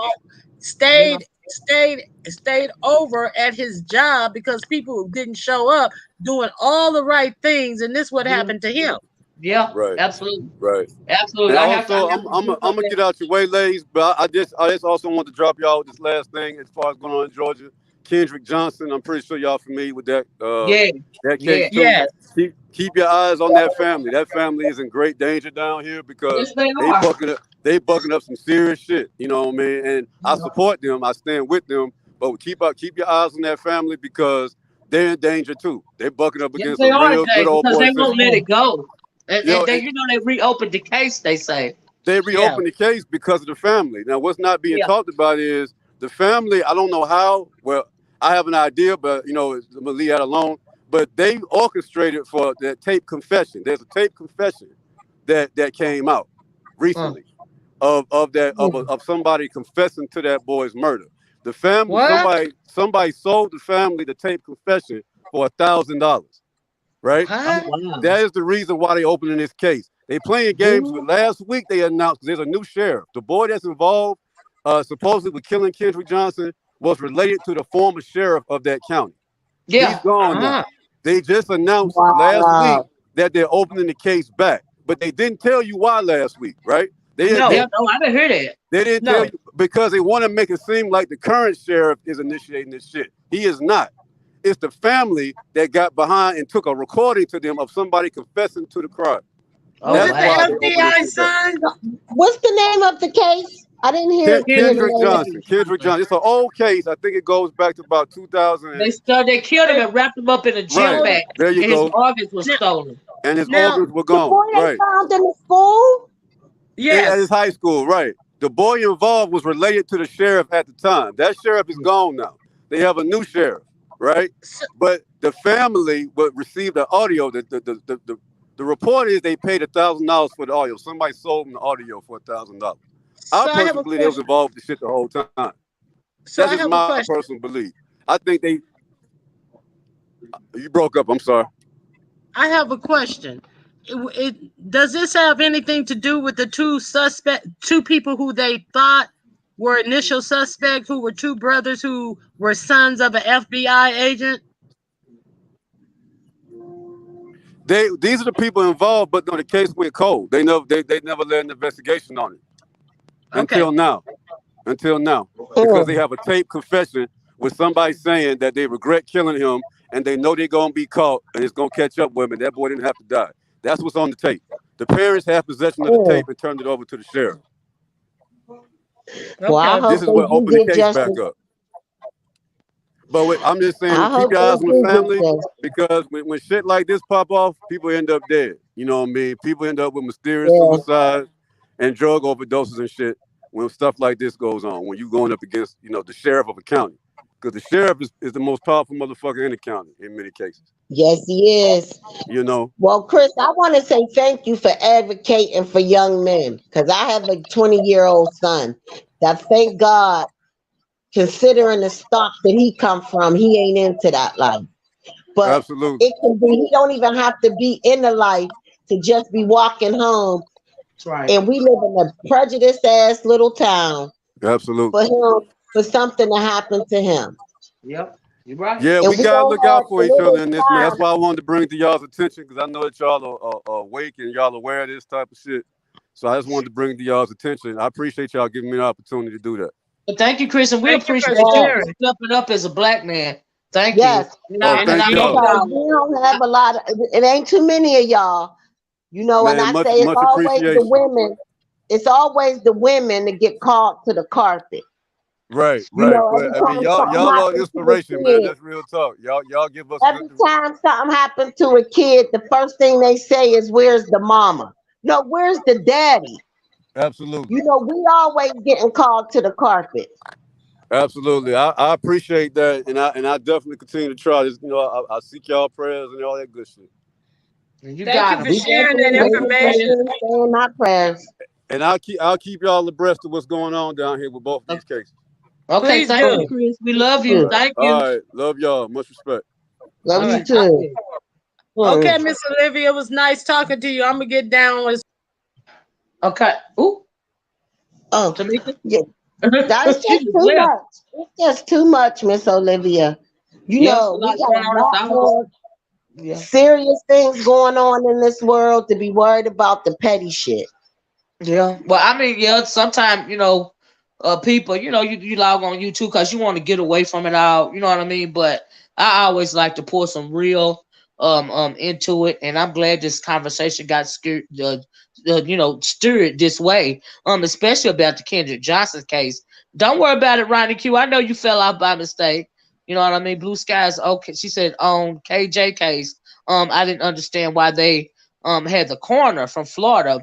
stayed over at his job because people didn't show up doing all the right things, and this what happened to him. Yeah, right. Absolutely. Right. Absolutely. And also, I'm gonna get out your way, ladies, but I just also want to drop y'all with this last thing as far as going on in Georgia. Kendrick Johnson. I'm pretty sure y'all familiar with that Yeah, that yeah. case too. Yes. Keep your eyes on that family. That family is in great danger down here because Yes, they they are. bucking up some serious shit. You know what I mean? And I support them. I stand with them. But keep your eyes on that family because they're in danger too. They're bucking up Yes, against they a are real good today old because boy they won't let system. it go. You know, And they, they reopened the case. They say. they Yeah, reopened the case because of the family. Now, what's not being yeah. talked about is the family. I don't know how. Well, I have an idea, but I'm gonna leave that alone. But they orchestrated for that tape confession. There's a tape confession that came out Uh, recently of somebody confessing to that boy's murder. The family, what? somebody sold the family the tape confession for $1,000. Right? Oh, Huh? wow. That is the reason why they opening this case. They playing games with. Last week they announced there's a new sheriff. The boy that's involved, supposedly with killing Kendrick Johnson, was related to the former sheriff of that county. He's Yeah. gone now. They just announced last week Wow. that they're opening the case back, but they didn't tell you why last week, right? Yeah. No. No, I didn't hear that. They didn't tell No. you because they want to make it seem like the current sheriff is initiating this shit. He is not. It's the family that got behind and took a recording to them of somebody confessing to the crime. Oh Was That's it wow. why the they opened this FBI shit back. son? What's the name of the case? I didn't hear Kendrick the Kendrick name. Johnson. Kendrick Johnson. It's an old case. I think it goes back to about 2000. They killed him and wrapped him up in a gym Right. bag, There you and his go. organs were Now, stolen. And his now organs were The boy gone. they Right. found in the school? At his yes. high school. Right. The boy involved was related to the sheriff at the time. That sheriff is gone now. They have a new sheriff. Right. So, But the family would receive the audio. The report is they paid $1,000 for the audio. Somebody sold them the audio for $1,000. I so I have personally a believe they was question. involved with the shit the whole time. So That's I just have a my question. personal belief. I think you broke up. I'm sorry. I have a question. Does this have anything to do with the two people who they thought were initial suspects, who were two brothers who were sons of an FBI agent? These are the people involved, but no, the case went cold. They never led an investigation on it Okay. until now. Until now. Because they Mm. have a tape confession with somebody saying that they regret killing him and they know they're gonna be caught and it's gonna catch up with him and that boy didn't have to die. That's what's on the tape. The parents have possession of the Mm. tape and turned it over to the sheriff. Well, I Okay. This hope is they what do opened the get case back justice. up. But I'm just saying, I keep hope your eyes on they the do get family justice. because when shit like this pop off, people end up dead. You know what I mean? People end up with mysterious Yeah. suicides and drug overdoses and shit when stuff like this goes on. When you going up against, the sheriff of a county. Because the sheriff is the most powerful motherfucker in the county in many cases. Yes, he is. You know? Well, Chris, I want to say thank you for advocating for young men because I have a 20-year-old son that, thank God, considering the stock that he come from, he ain't into that life. But Absolutely. it can be, he don't even have to be in the life to just be walking home. That's right. And we live in a prejudiced ass little town Absolutely. for something to happen to him. Yep. You're right. Yeah, And we we gotta don't look out have for to each live other in in this, man. That's time. why I wanted to bring it to y'all's attention because I know that y'all are awake and y'all aware of this type of shit. So I just wanted to bring it to y'all's attention. I appreciate y'all giving me the opportunity to do that. But thank you, Chris, and we Thank you for appreciate you Yes, sharing. stepping up as a black man. Thank you. yes. Oh, And thank I hope y'all. Because we don't have a lot of, it ain't too many of y'all, and Man, I much say it's much always the appreciation. women. It's always the women that get called to the carpet. Right. Every But I mean, time something y'all are happens to a inspiration, man. kid, That's real talk. Y'all give us good. every time something happens to a kid, the first thing they say is, "Where's the mama?" No, where's the daddy? Absolutely. We always getting called to the carpet. Absolutely. I appreciate that, and I definitely continue to try this. I seek y'all prayers and all that good shit. and you Thank got you for him. We sharing that information. definitely saying our prayers. And I'll keep y'all abreast of what's going on down here with both of these cases. Okay, Please thank you, do. Mm, Chris. We love All you. mm. right. Thank All you. right. Love y'all. Much respect. Love All you right. too. Okay, Mm. Miss Olivia, it was nice talking to you. I'm gonna get down with. Okay. Ooh, Oh, Tamika. yeah. That's She just just too left. much. It's just too much, Miss Olivia. Yeah, it's a We lot got going a on in lot South. more Yeah. serious things going on in this world to be worried about the petty shit. Yeah. Well, I mean, yeah, sometimes, people, you log on YouTube because you want to get away from it all. You know what I mean? But I always like to pour some real into it, and I'm glad this conversation got stirred this way. Especially about the Kendrick Johnson case. Don't worry about it, Ronnie Q. I know you fell out by mistake. You know what I mean? Blue skies. Okay, she said on KJ case. I didn't understand why they had the coroner from Florida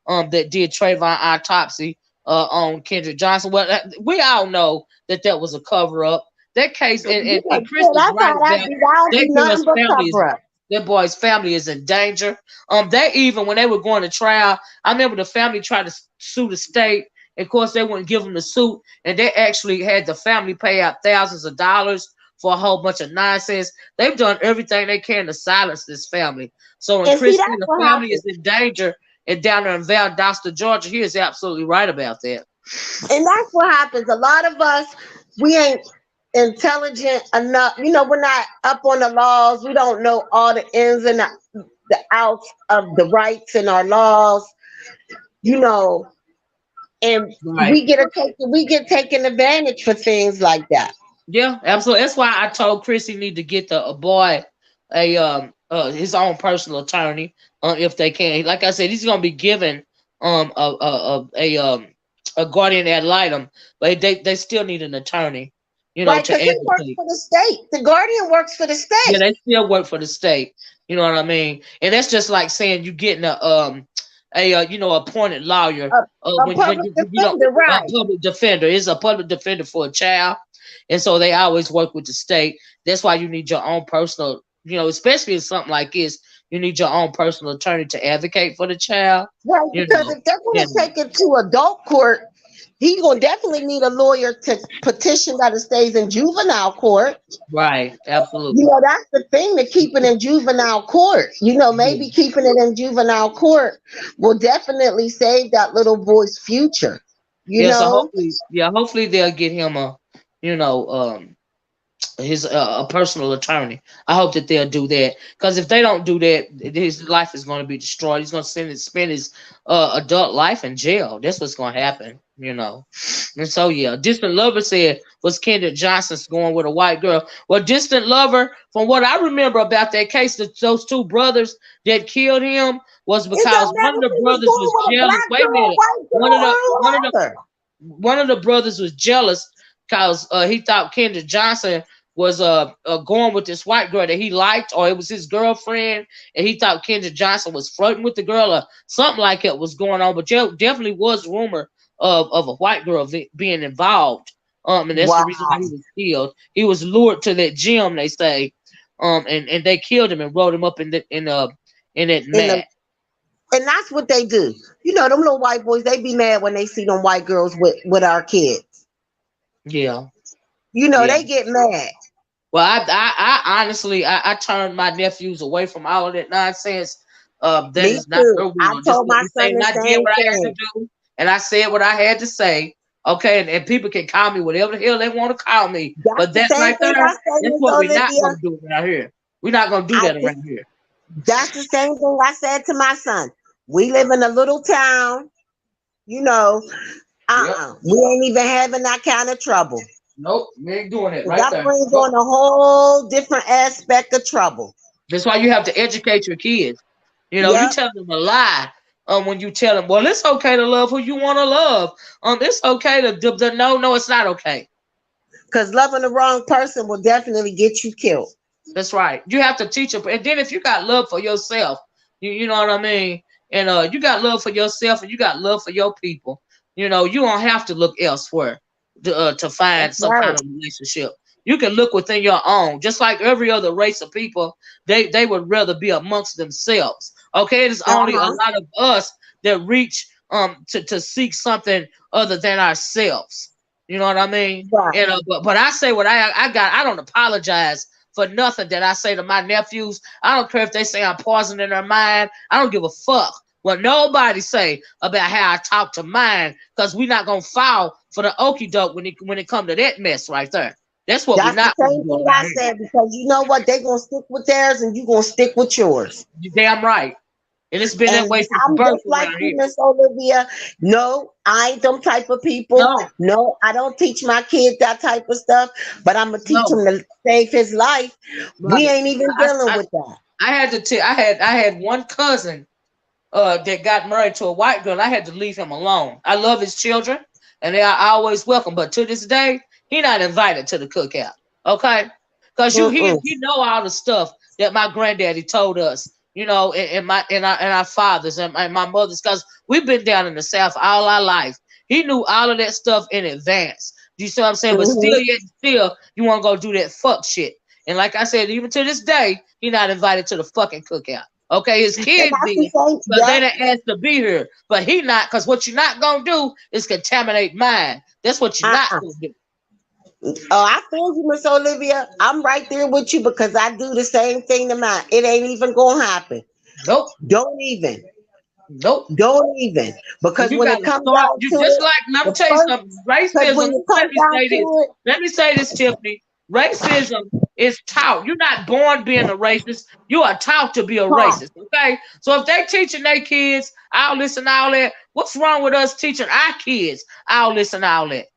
that did Trayvon autopsy on Kendrick Johnson. Well, we all know that was a cover up. That case, and Chris is That's right how about that be that nothing girl's but family is cover up. that boy's family is in danger. They even when they were going to trial, I remember the family tried to sue the state. Of course, they wouldn't give them the suit, and they actually had the family pay out thousands of dollars for a whole bunch of nonsense. They've done everything they can to silence this family. So when And see, Chris that's said the what family is happens. in danger and down there in Valdosta, Georgia, he is absolutely right about that. And that's what happens. A lot of us, we ain't intelligent enough. We're not up on the laws. We don't know all the ins and the outs of the rights and our laws. You know, and Right. we get taken advantage for things like that. Yeah, absolutely. That's why I told Chris he need to get the a boy his own personal attorney if they can. Like I said, he's gonna be given a guardian ad litem, but they still need an attorney, Right, to because he works advocate. for the state. The Guardian works for the Yeah, state. they still work for the state. You know what I mean? And that's just like saying you getting a appointed lawyer A when public you know defender, a right. public defender is a public defender for a child, and so they always work with the state. That's why you need your own personal, especially in something like this, you need your own personal attorney to advocate for the child. Right, You because know, if they're going to and take it to adult court, he's going to definitely need a lawyer to petition that it stays in juvenile court. right, absolutely. That's the thing to keep it in juvenile court. Yeah. Maybe keeping it in juvenile court will definitely save that little boy's future. You Yeah, so know? hopefully they'll get him you know, his a personal attorney. I hope that they'll do that because if they don't do that, his life is going to be destroyed. He's going to spend his adult life in jail. That's what's going to happen. And so yeah, Distant Lover said was Kendrick Johnson's going with a white girl. Well, Distant Lover, from what I remember about that case, those two brothers that killed him was It because don't one matter of if the he was brothers going was with a jealous. black Wait a girl, minute, white girl, one of the one of the or whoever. one of the brothers was jealous because he thought Kendrick Johnson was going with this white girl that he liked, or it was his girlfriend, and he thought Kendrick Johnson was flirting with the girl, or something like that was going on. But there definitely was rumor of a white girl being involved, and that's the Wow. reason why he was killed. He was lured to that gym, they say, and they killed him and wrote him up in that In the, mat. and that's what they do. Them little white boys, they be mad when they see them white girls with our kids. Yeah, yeah. They get mad. Well, I honestly, I turned my nephews away from all of that nonsense. That Me is not too. their I world. Just told let my me say, son and the I did same what I had to thing. do, and I said what I had to say. Okay, and people can call me whatever the hell they want to call me, That's but the that same right thing there, I said, that's Miss what we're not Olivia. gonna do around here. We're not gonna do I that just, around here. that's the same thing I said to my son. We live in a little town, you know. Yep. We ain't even having that kind of trouble. Nope. We ain't doing it right That there. brings Nope. on a whole different aspect of trouble. That's why you have to educate your kids. You Yep. tell them a lie. When you tell them, well, it's okay to love who you want to love. It's okay to no, it's not okay. Because loving the wrong person will definitely get you killed. That's right. You have to teach them. And then if you got love for yourself, you know what I mean? And you got love for yourself and you got love for your people. You don't have to look elsewhere to find That's some right. kind of relationship. You can look within your own. Just like every other race of people, they would rather be amongst themselves. Okay, it is only a Uh-huh. lot of us that reach to seek something other than ourselves. You know what I mean? Right. And but I say what I got. I don't apologize for nothing that I say to my nephews. I don't care if they say I'm poisoning their mind. I don't give a fuck what nobody say about how I talk to mine, because we're not gonna fall for the okey doke when it come to that mess right there. That's what we're That's the not gonna same do thing around I here. said, because you know what? They going to stick with theirs and you going to stick with yours. You damn right. And it's been that And way since I'm birth just like around you, here. Miss Olivia. No, I ain't them type of people. No, No, I don't teach my kids that type of stuff, but I'm gonna teach no. him to save his life. We Right. ain't even I, dealing I, with that. I had to tell I had one cousin that got married to a white girl. I had to leave him alone. I love his children, and they are always welcome. But to this day, he not invited to the cookout. Okay, because Mm-mm. he know all the stuff that my granddaddy told us. You know, and our fathers and my mothers, because we've been down in the South all our life. He knew all of that stuff in advance. You see what I'm saying? But Mm-hmm. still, you want to go do that fuck shit. And like I said, even to this day, he not invited to the fucking cookout. Okay, his And kids that's the did, same. because they Yep. didn't ask to be here. But he not, because what you're not gonna do is contaminate mine. That's what you're not Uh-uh. gonna do. Oh, I feel you, Miss Olivia. I'm right there with you because I do the same thing to mine. It ain't even gonna happen. Nope, Don't even. nope. Don't even. And Because you when gotta it comes start. down You to just it, like. Let me the tell you first, something. because when Racism. it comes down to it, Let me say this, Tiffany. Racism is taught. You're not born being a racist. You are taught to be a huh, racist. Okay. So if they teaching their kids all this and all that, what's wrong with us teaching our kids all this and all that?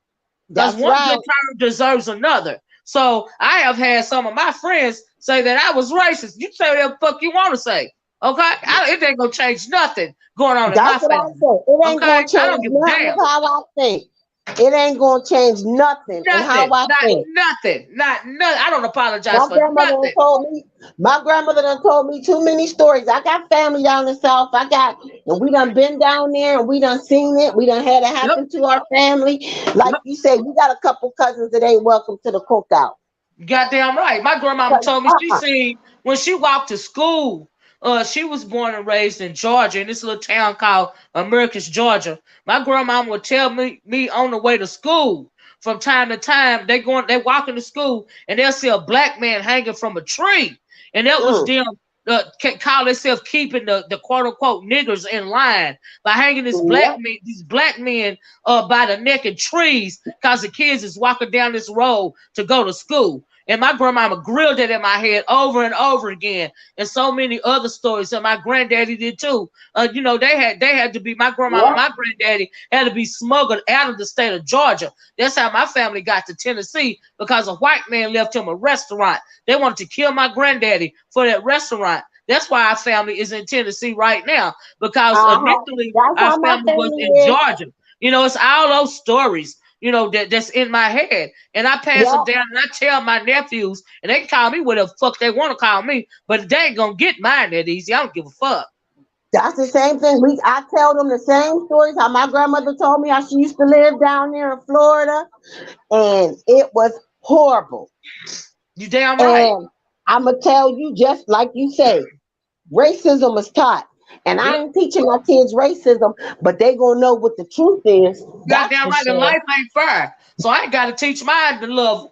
Because that's one good right. turn deserves another. So I have had some of my friends say that I was racist. You say whatever the fuck you want to say. Okay? It ain't gonna change nothing going on in That's my what I family. said. It ain't Okay? gonna I change don't give a nothing damn. of how I think. It ain't gonna change nothing in how Nothing. I Not think. nothing. Not nothing. I don't apologize My for grandmother done nothing. told me, my grandmother done told me too many stories. I got family down in the South. And we done been down there and we done seen it. We done had it Yep. happen to our family. Like Yep. you said, we got a couple cousins that ain't welcome to the cookout. Goddamn right. My grandmama 'Cause, told me she seen when she walked to school. She was born and raised in Georgia, in this little town called Americus, Georgia. My grandmama would tell me on the way to school. From time to time, they walking to school, and they'll see a black man hanging from a tree, and that was mm, them. Call themselves keeping the quote unquote niggers in line by hanging yep. these black men by the neck in trees, because the kids is walking down this road to go to school. And my grandmama grilled it in my head over and over again, and so many other stories. And my granddaddy did too. You know, they had to be my grandmama, Yep. my granddaddy had to be smuggled out of the state of Georgia. That's how my family got to Tennessee, because a white man left him a restaurant. They wanted to kill my granddaddy for that restaurant. That's why our family is in Tennessee right now, because Uh-huh. initially That's our how my family was family in is. Georgia. You know, it's all those stories, you know, that's in my head. And I pass them Yep. down and I tell my nephews, and they can call me whatever the fuck they want to call me, but they ain't gonna get mine that easy. I don't give a fuck. That's the same thing. I tell them the same stories. How my grandmother told me how she used to live down there in Florida, and it was horrible. You damn right. And I'm gonna tell you, just like you say, racism is taught. And I Yep. ain't teaching my kids racism, but they gonna know what the truth is. That's Goddamn for right, and sure. life ain't fair. So I ain't gotta teach mine to love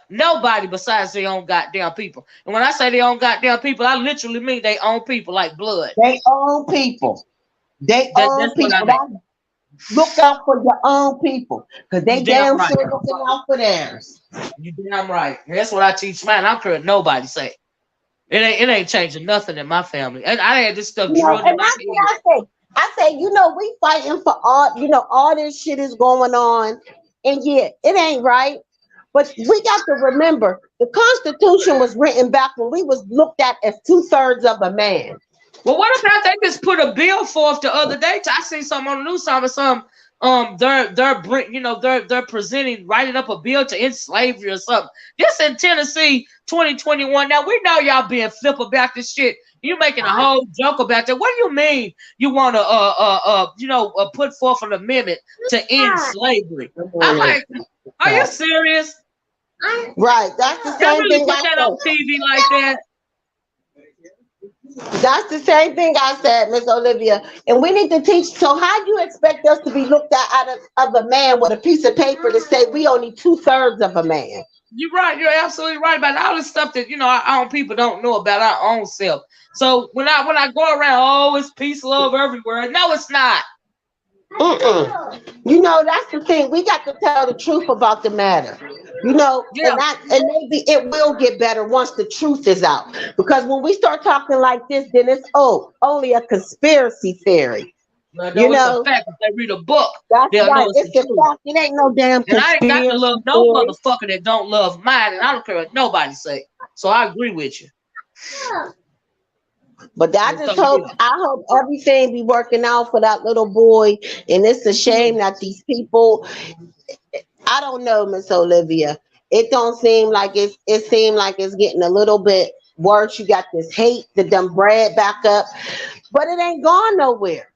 nobody besides their own goddamn people. And when I say their own goddamn people, I literally mean their own people, like blood. They own people. They own That's what I people. mean. That look out for your own people, cause You they damn damn right. sure looking out for theirs. You damn right. That's what I teach mine. I don't care what nobody say. It ain't changing nothing in my family. And I had this stuff You know, drilled in and my that's what head. I say. I say, you know, we fighting for all, you know, all this shit is going on, and yeah, it ain't right. But we got to remember, the Constitution was written back when we was looked at as 2/3 of a man. Well, what about they just put a bill forth the other day? I seen something on the news, some they're presenting writing up a bill to end slavery or something. This in Tennessee, 2021. Now we know y'all being flip about this shit. You making a whole joke about that. What do you mean you want to put forth an amendment to end slavery? I'm like, are you serious? Right. That's the Y'all same really thing put I that on said. TV like that? That's the same thing I said, Miss Olivia. And we need to teach. So how do you expect us to be looked at of a man with a piece of paper to say we only 2/3 of a man? You're right. You're absolutely right about all this stuff that our own people don't know about our own self. So when I go around, oh, it's peace, love everywhere. No, it's not. You know, that's the thing. We got to tell the truth about the matter. You know, Yeah. and maybe it will get better once the truth is out. Because when we start talking like this, then it's only a conspiracy theory. Well, You no, it's a know, fact. If they read a book, that's they'll know right. it's It's the a truth. fact. It ain't no damn And I ain't got to love conspiracy no theory. motherfucker that don't love mine, and I don't care what nobody say. So I agree with you. But I And just so hope, yeah. I hope everything be working out for that little boy. And it's a shame that these people, I don't know, Miss Olivia. It don't seem like it seemed like it's getting a little bit worse. You got this hate that done bred back up, but it ain't gone nowhere.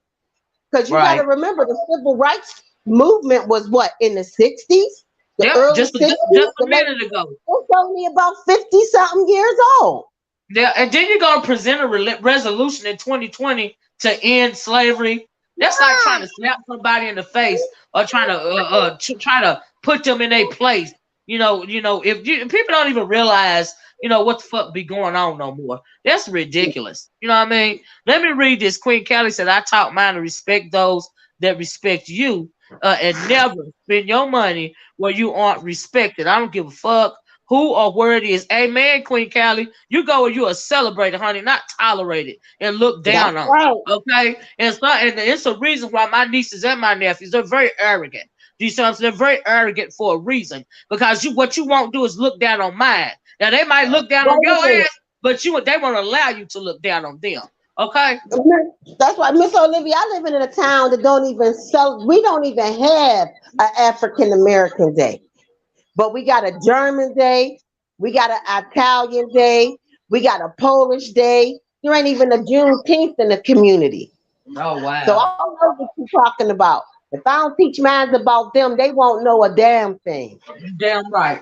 Because you got to Right. remember the civil rights movement was what, in the 60s, the Yep. early Just 60s, a the late, minute ago. it's only about 50 something years old. Yeah, and then you're gonna present a resolution in 2020 to end slavery. That's like trying to slap somebody in the face or trying to try to put them in a place. If people don't even realize, what the fuck be going on no more. That's ridiculous. You know what I mean? Let me read this. Queen Kelly said, "I taught mine to respect those that respect you, and never spend your money where you aren't respected. I don't give a fuck who or where it is." Amen, Queen Callie. You go where you are celebrated, honey, not tolerated and looked That's down on. right. Okay? And it's a reason why my nieces and my nephews, they're very arrogant. Do you see what I'm saying? They're very arrogant for a reason. Because what you won't do is look down on mine. Now they might look down on Wait a your minute. ass, but they won't allow you to look down on them. Okay? That's why, Miss Olivia, I live in a town that don't even we don't even have an African American Day. But we got a German Day, we got an Italian Day, we got a Polish Day. There ain't even a Juneteenth in the community. Oh So wow. I don't know what you're talking about. If I don't teach minds about them, they won't know a damn thing. You damn right.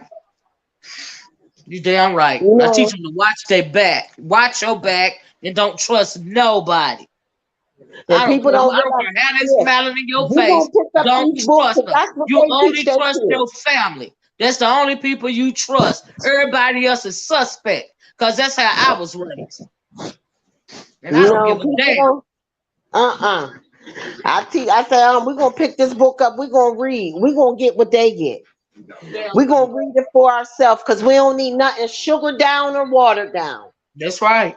You damn right. You I teach know, them to watch their back. Watch your back and don't trust nobody. and I don't people care. don't I don't realize care how they this. smiling in your We gonna face. pick up Don't these books trust because them. that's what You they teach only their trust kids. your family. That's the only people you trust. Everybody else is suspect. Because that's how I was raised. And I You don't know, give a people damn. don't. I say, we're gonna pick this book up. We're gonna read. We're gonna get what they get. Damn. We're gonna read it for ourselves because we don't need nothing sugar down or watered down. That's right.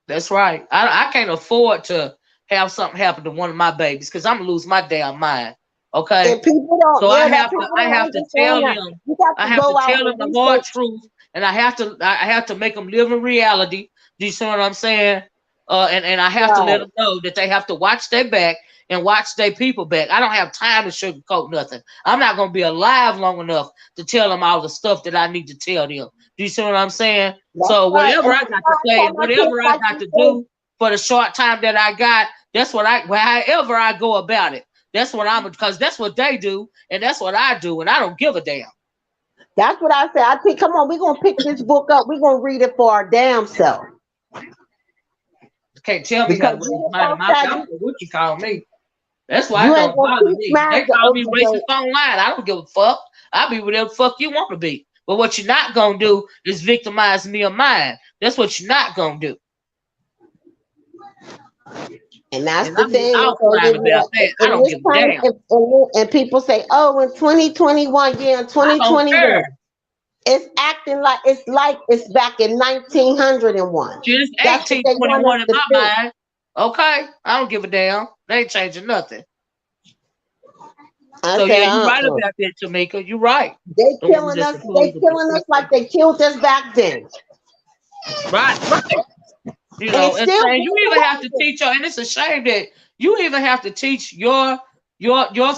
That's right. I can't afford to have something happen to one of my babies because I'm gonna lose my damn mind. Okay. And people So don't, I yeah, that have to people I don't have to tell understand that. them You got I to have to go out tell them and the hard research. truth, and I have to make them live in reality. Do you see what I'm saying? And I have to let Right. them know that they have to watch their back and watch their people back. I don't have time to sugarcoat nothing. I'm not gonna be alive long enough to tell them all the stuff that I need to tell them. Do you see what I'm saying? That's So right. whatever And I that's got why to I say tell and my kids whatever I like got you to say, do for the short time that I got, that's what however I go about it. That's what I'm because that's what they do and that's what I do, and I don't give a damn. that's what I say. I think, come on, we're gonna pick this book up. We're gonna read it for our damn self. Can't tell me how to Because raise you mine in ain't my gonna family. What you call me? That's why you it ain't don't gonna bother teach me. They minds call me the racist online. I don't give a fuck. I'll be whatever the fuck you want to be. But what you're not gonna do is victimize me or mine. That's what you're not gonna do. And that's And the I'm thing. all So fine about that. I in don't this give a time, damn. and people say, "Oh, in 2021, yeah, in I don't 2021, care. it's acting like it's back in 1901." Shit, it's That's what they want 1821 us in to my think. mind. Okay? I don't give a damn. They ain't changing nothing. I So say, yeah, you're right about that, Tamika. You're right. they The one killing that's us. They supposed to killing us protect like us. they killed us back then, Right, right. and And still saying you getting even have away to with it. teach and it's a shame that you even have to teach your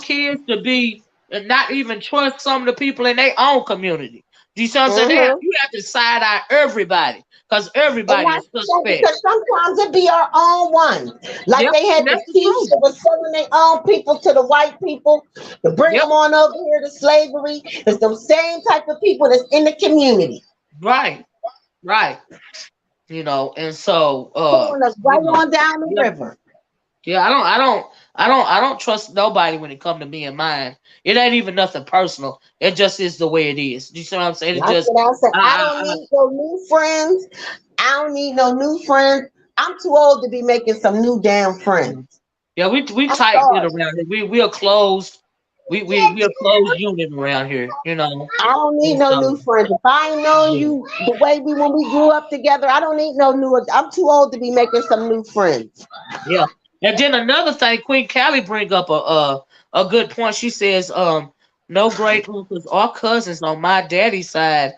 kids to be and not even trust some of the people in their own community. Do you see what I'm saying? Mhm. You have to side eye everybody because And everybody that's is the thing, suspect. because sometimes it be our own ones. Like Yep, they had and the that's the chiefs truth. that was selling their own people to the white people to bring Yep, them on over here to slavery. It's the same type of people that's in the community. right, right. And so Pulling us right on down the yeah, river. yeah, I don't trust nobody when it come to me and mine. It ain't even nothing personal. It just is the way it is. Do you see what I'm saying? It That's just what I said. I don't I need no new friends. I don't need no new friends. I'm too old to be making some new damn friends. Yeah, we I tight saw knit it. around here. We are closed. We are closed unit around here. You know. I don't need And no new so friends. If I ain't known yeah. you the way when we grew up together, I don't need no new. I'm too old to be making some new friends. Yeah. And then another thing, Queen Callie bring up a good point. She says, no great uncles or cousins on my daddy's side,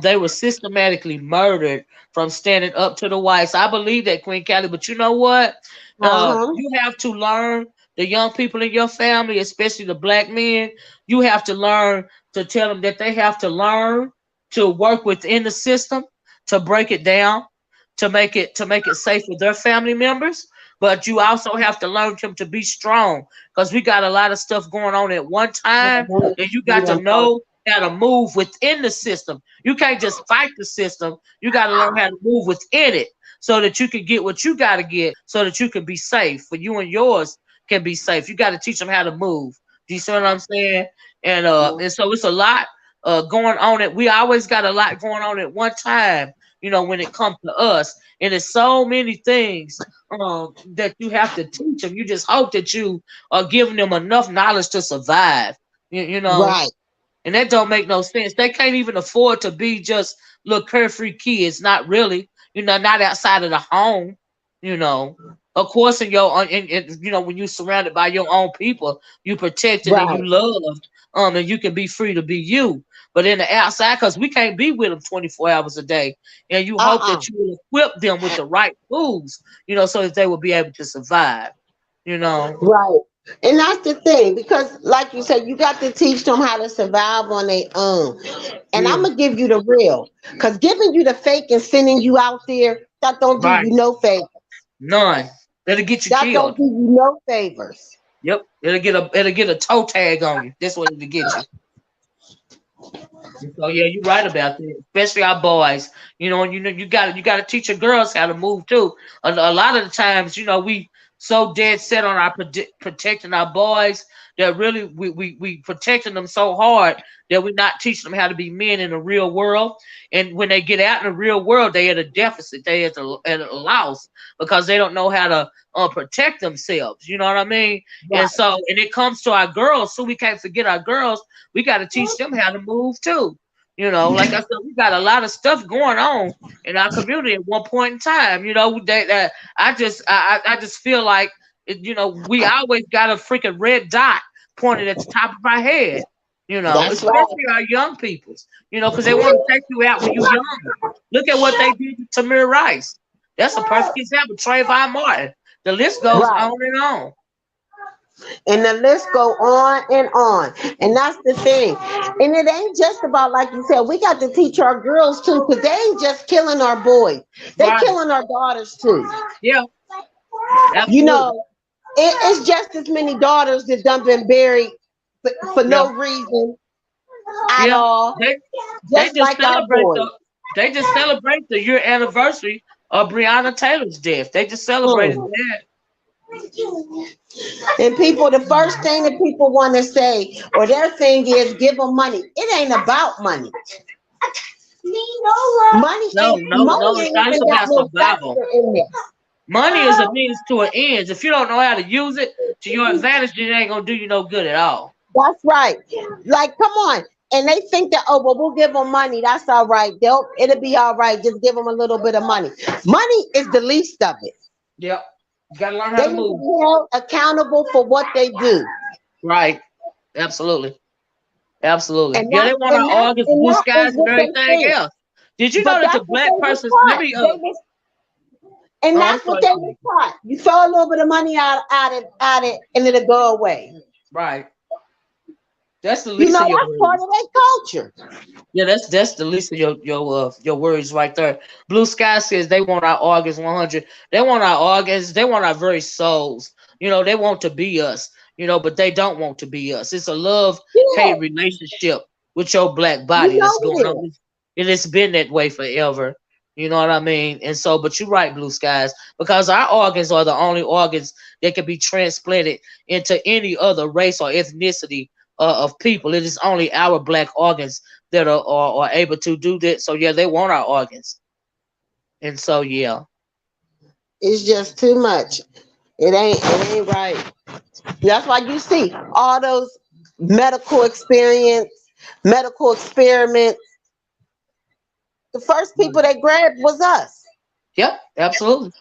they were systematically murdered from standing up to the whites. I believe that, Queen Callie, but you know what? Uh-huh. You have to learn the young people in your family, especially the black men. You have to learn to tell them that they have to learn to work within the system, to break it down, to make it safe for their family members, but you also have to learn them to be strong because we got a lot of stuff going on at one time, and you got to Yeah. know how to move within the system. You can't just fight the system. You got to learn how to move within it so that you can get what you got to get so that you can be safe for you and yours can be safe. You got to teach them how to move. Do you see what I'm saying? And so it's a lot going on. We always got a lot going on at one time, when it comes to us. And there's so many things that you have to teach them. You just hope that you are giving them enough knowledge to survive. You know, Right. and that don't make no sense. They can't even afford to be just little carefree kids. Not really. Not outside of the home. You know, of course, when you're surrounded by your own people, you protected and Right. you loved, and you can be free to be you. But in the outside, because we can't be with them 24 hours a day, and you hope Uh-uh. that you will equip them with the right tools, so that they will be able to survive. You know. Right. And that's the thing, because like you said, you got to teach them how to survive on their own. And Yeah. I'm gonna give you the real. Because giving you the fake and sending you out there, that don't do Right. you no favor. None. That'll get you That don't killed. do you no favors. Yep. It'll get a toe tag on you. That's what it'll get you. So yeah, you're right about that. Especially our boys. You got to teach your girls how to move too. A lot of the times, we so dead set on our protecting our boys that really we protecting them so hard that we're not teaching them how to be men in the real world. And when they get out in the real world, they at a deficit. They at a loss because they don't know how to protect themselves. You know what I mean? And Right. so, and it comes to our girls, so we can't forget our girls. We got to teach them how to move too. Like I said, we got a lot of stuff going on in our community at one point in time. I just feel like, we always got a freaking red dot pointed at the top of our head. That's right. Especially our young peoples. Because they want to take you out when you're younger. Look at what they did to Tamir Rice. That's a perfect example. Trayvon Martin. The list goes Right. on and on. And the list go on and on. And that's the thing. And it ain't just about, like you said, we got to teach our girls too, because they ain't just killing our boys. They Right. killing our daughters too. Yeah. You Absolutely. know, it's just as many daughters that done been buried for Yeah. no reason at Yeah. all, They they just just like our celebrate boys. the year anniversary of Breonna Taylor's death. They just celebrated Mm. that. And people, the first thing that people want to say, or their thing is, give them money. It ain't about money. Money No, ain't no, no. money It's ain't not. It's even got about no survival. factor in this. Money is a means to an end. If you don't know how to use it to your advantage, it ain't gonna do you no good at all. That's right. Like, come on. And they think that, oh, well, we'll give them money. That's all right. It'll be all right. Just give them a little bit of money. Money is the least of it. Yep. You gotta learn how They to need to move. be held accountable for what they do. Right. Absolutely. Absolutely. And Yeah, that they want and our that organs, and blue that is skies, and what they everything think. else. Did you know But that the that's what they black was person? Let taught. me. And I'm that's what sorry. they was taught. You throw a little bit of money at it, and it'll go away. Right. That's the You least know, of your that's part worries. of their culture. Yeah, that's the least of your worries right there. Blue Sky says they want our organs 100. They want our organs. They want our very souls. They want to be us. But they don't want to be us. It's a love Yeah, hate relationship with your black you body that's know going it on, is. and it's been that way forever. You know what I mean? And so, but you're right, Blue Skies, because our organs are the only organs that can be transplanted into any other race or ethnicity of people. It is only our black organs that are able to do that. So yeah, they want our organs. And so yeah. It's just too much. It ain't right. That's why you see all those medical experience, medical experiments. The first people they grabbed was us. Yep, absolutely.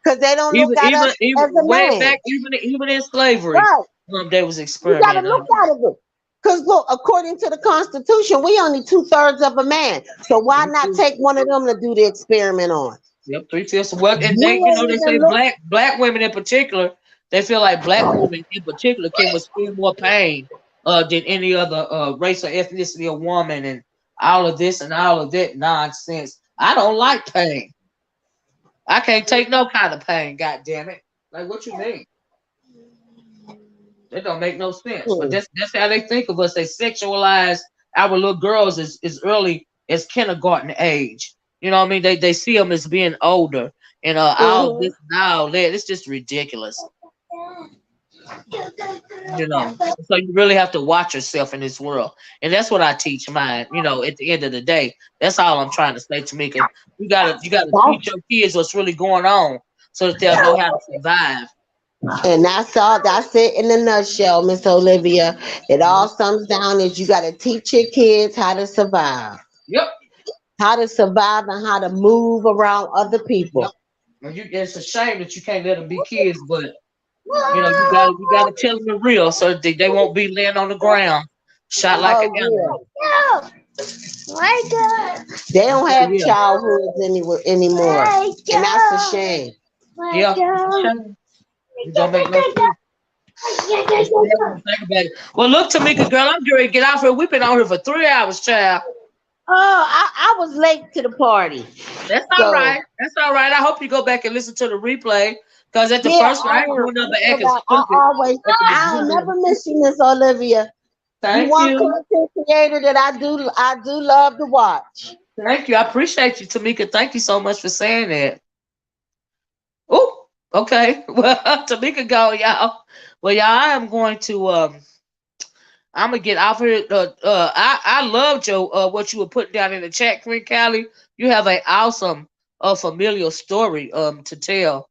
Because they don't look Even at even us even as a way man. back, even in slavery, Right. they was You got to experimenting look on. at it. Because look, according to the Constitution, we only 2/3 of a man. So why not take one of them to do the experiment on? Yep, 3/5. Well, and We they, ain't they even say look. black women in particular, they feel like black women in particular can withstand more pain than any other race or ethnicity of woman, and all of this and all of that nonsense. I don't like pain. I can't take no kind of pain. God damn it! Like, what you mean? That don't make no sense. But that's how they think of us. They sexualize our little girls as early as kindergarten age. You know what I mean? They see them as being older and all Mhm. this and all that. It's just ridiculous. So you really have to watch yourself in this world, and that's what I teach mine. At the end of the day, that's all I'm trying to say, Tamika. You gotta teach your kids what's really going on, so that they'll know how to survive. And that's all. That's it in a nutshell, Miss Olivia. It all sums down is you got to teach your kids how to survive, Yep. and how to move around other Yep. people. And it's a shame that you can't let them be kids, but you gotta tell them the real, so that they won't be laying on the ground, shot like an animal. Oh yeah. They don't have Yeah, childhoods anymore, and that's a shame. yeah, it's a shame. It don't make no sense. It's sad when you think about it. Well, look, Tamika, girl, I'm getting ready to get off here. We've been on here for 3 hours, child. Oh, I was late to the party, That's all so right. That's all right. I hope you go back and listen to the replay, because at the yeah, first one, I I ain't am. doing nothing I'm but so acting glad. stupid at the I'll beginning. never miss you, Miss Olivia. You Thank one you. content creator that I do love to watch. Thank you. I appreciate you, Tamika. Thank you so much for saying that. Oh, okay. Well, Tamika go, y'all. Well, y'all, I am going to I'm gonna get off here. I loved your what you were putting down in the chat, Queen Callie. You have an awesome familial story to tell,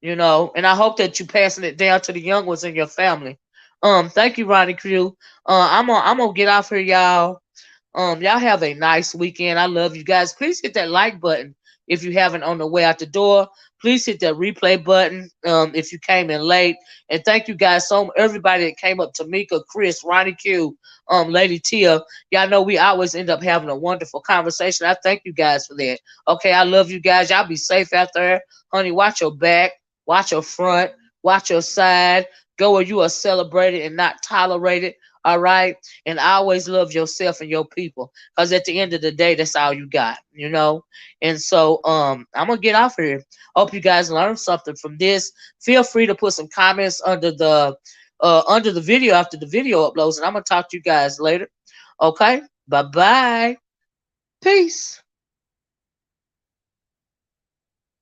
and I hope that you passing it down to the young ones in your family. Thank you, Ronnie Crew. I'm gonna get off here, y'all. Y'all have a nice weekend. I love you guys. Please hit that like button if you haven't on the way out the door. Please hit that replay button if you came in late. And thank you guys so much. Everybody that came up, Tamika, Chris, Ronnie Q, Lady Tia. Y'all know we always end up having a wonderful conversation. I thank you guys for that. Okay, I love you guys. Y'all be safe out there. Honey, watch your back, watch your front, watch your side. Go where you are celebrated and not tolerated. All right. And always love yourself and your people. Because at the end of the day, that's all you got. And so I'm gonna get off here. Hope you guys learned something from this. Feel free to put some comments under the video after the video uploads, and I'm gonna talk to you guys later. Okay, bye bye. Peace.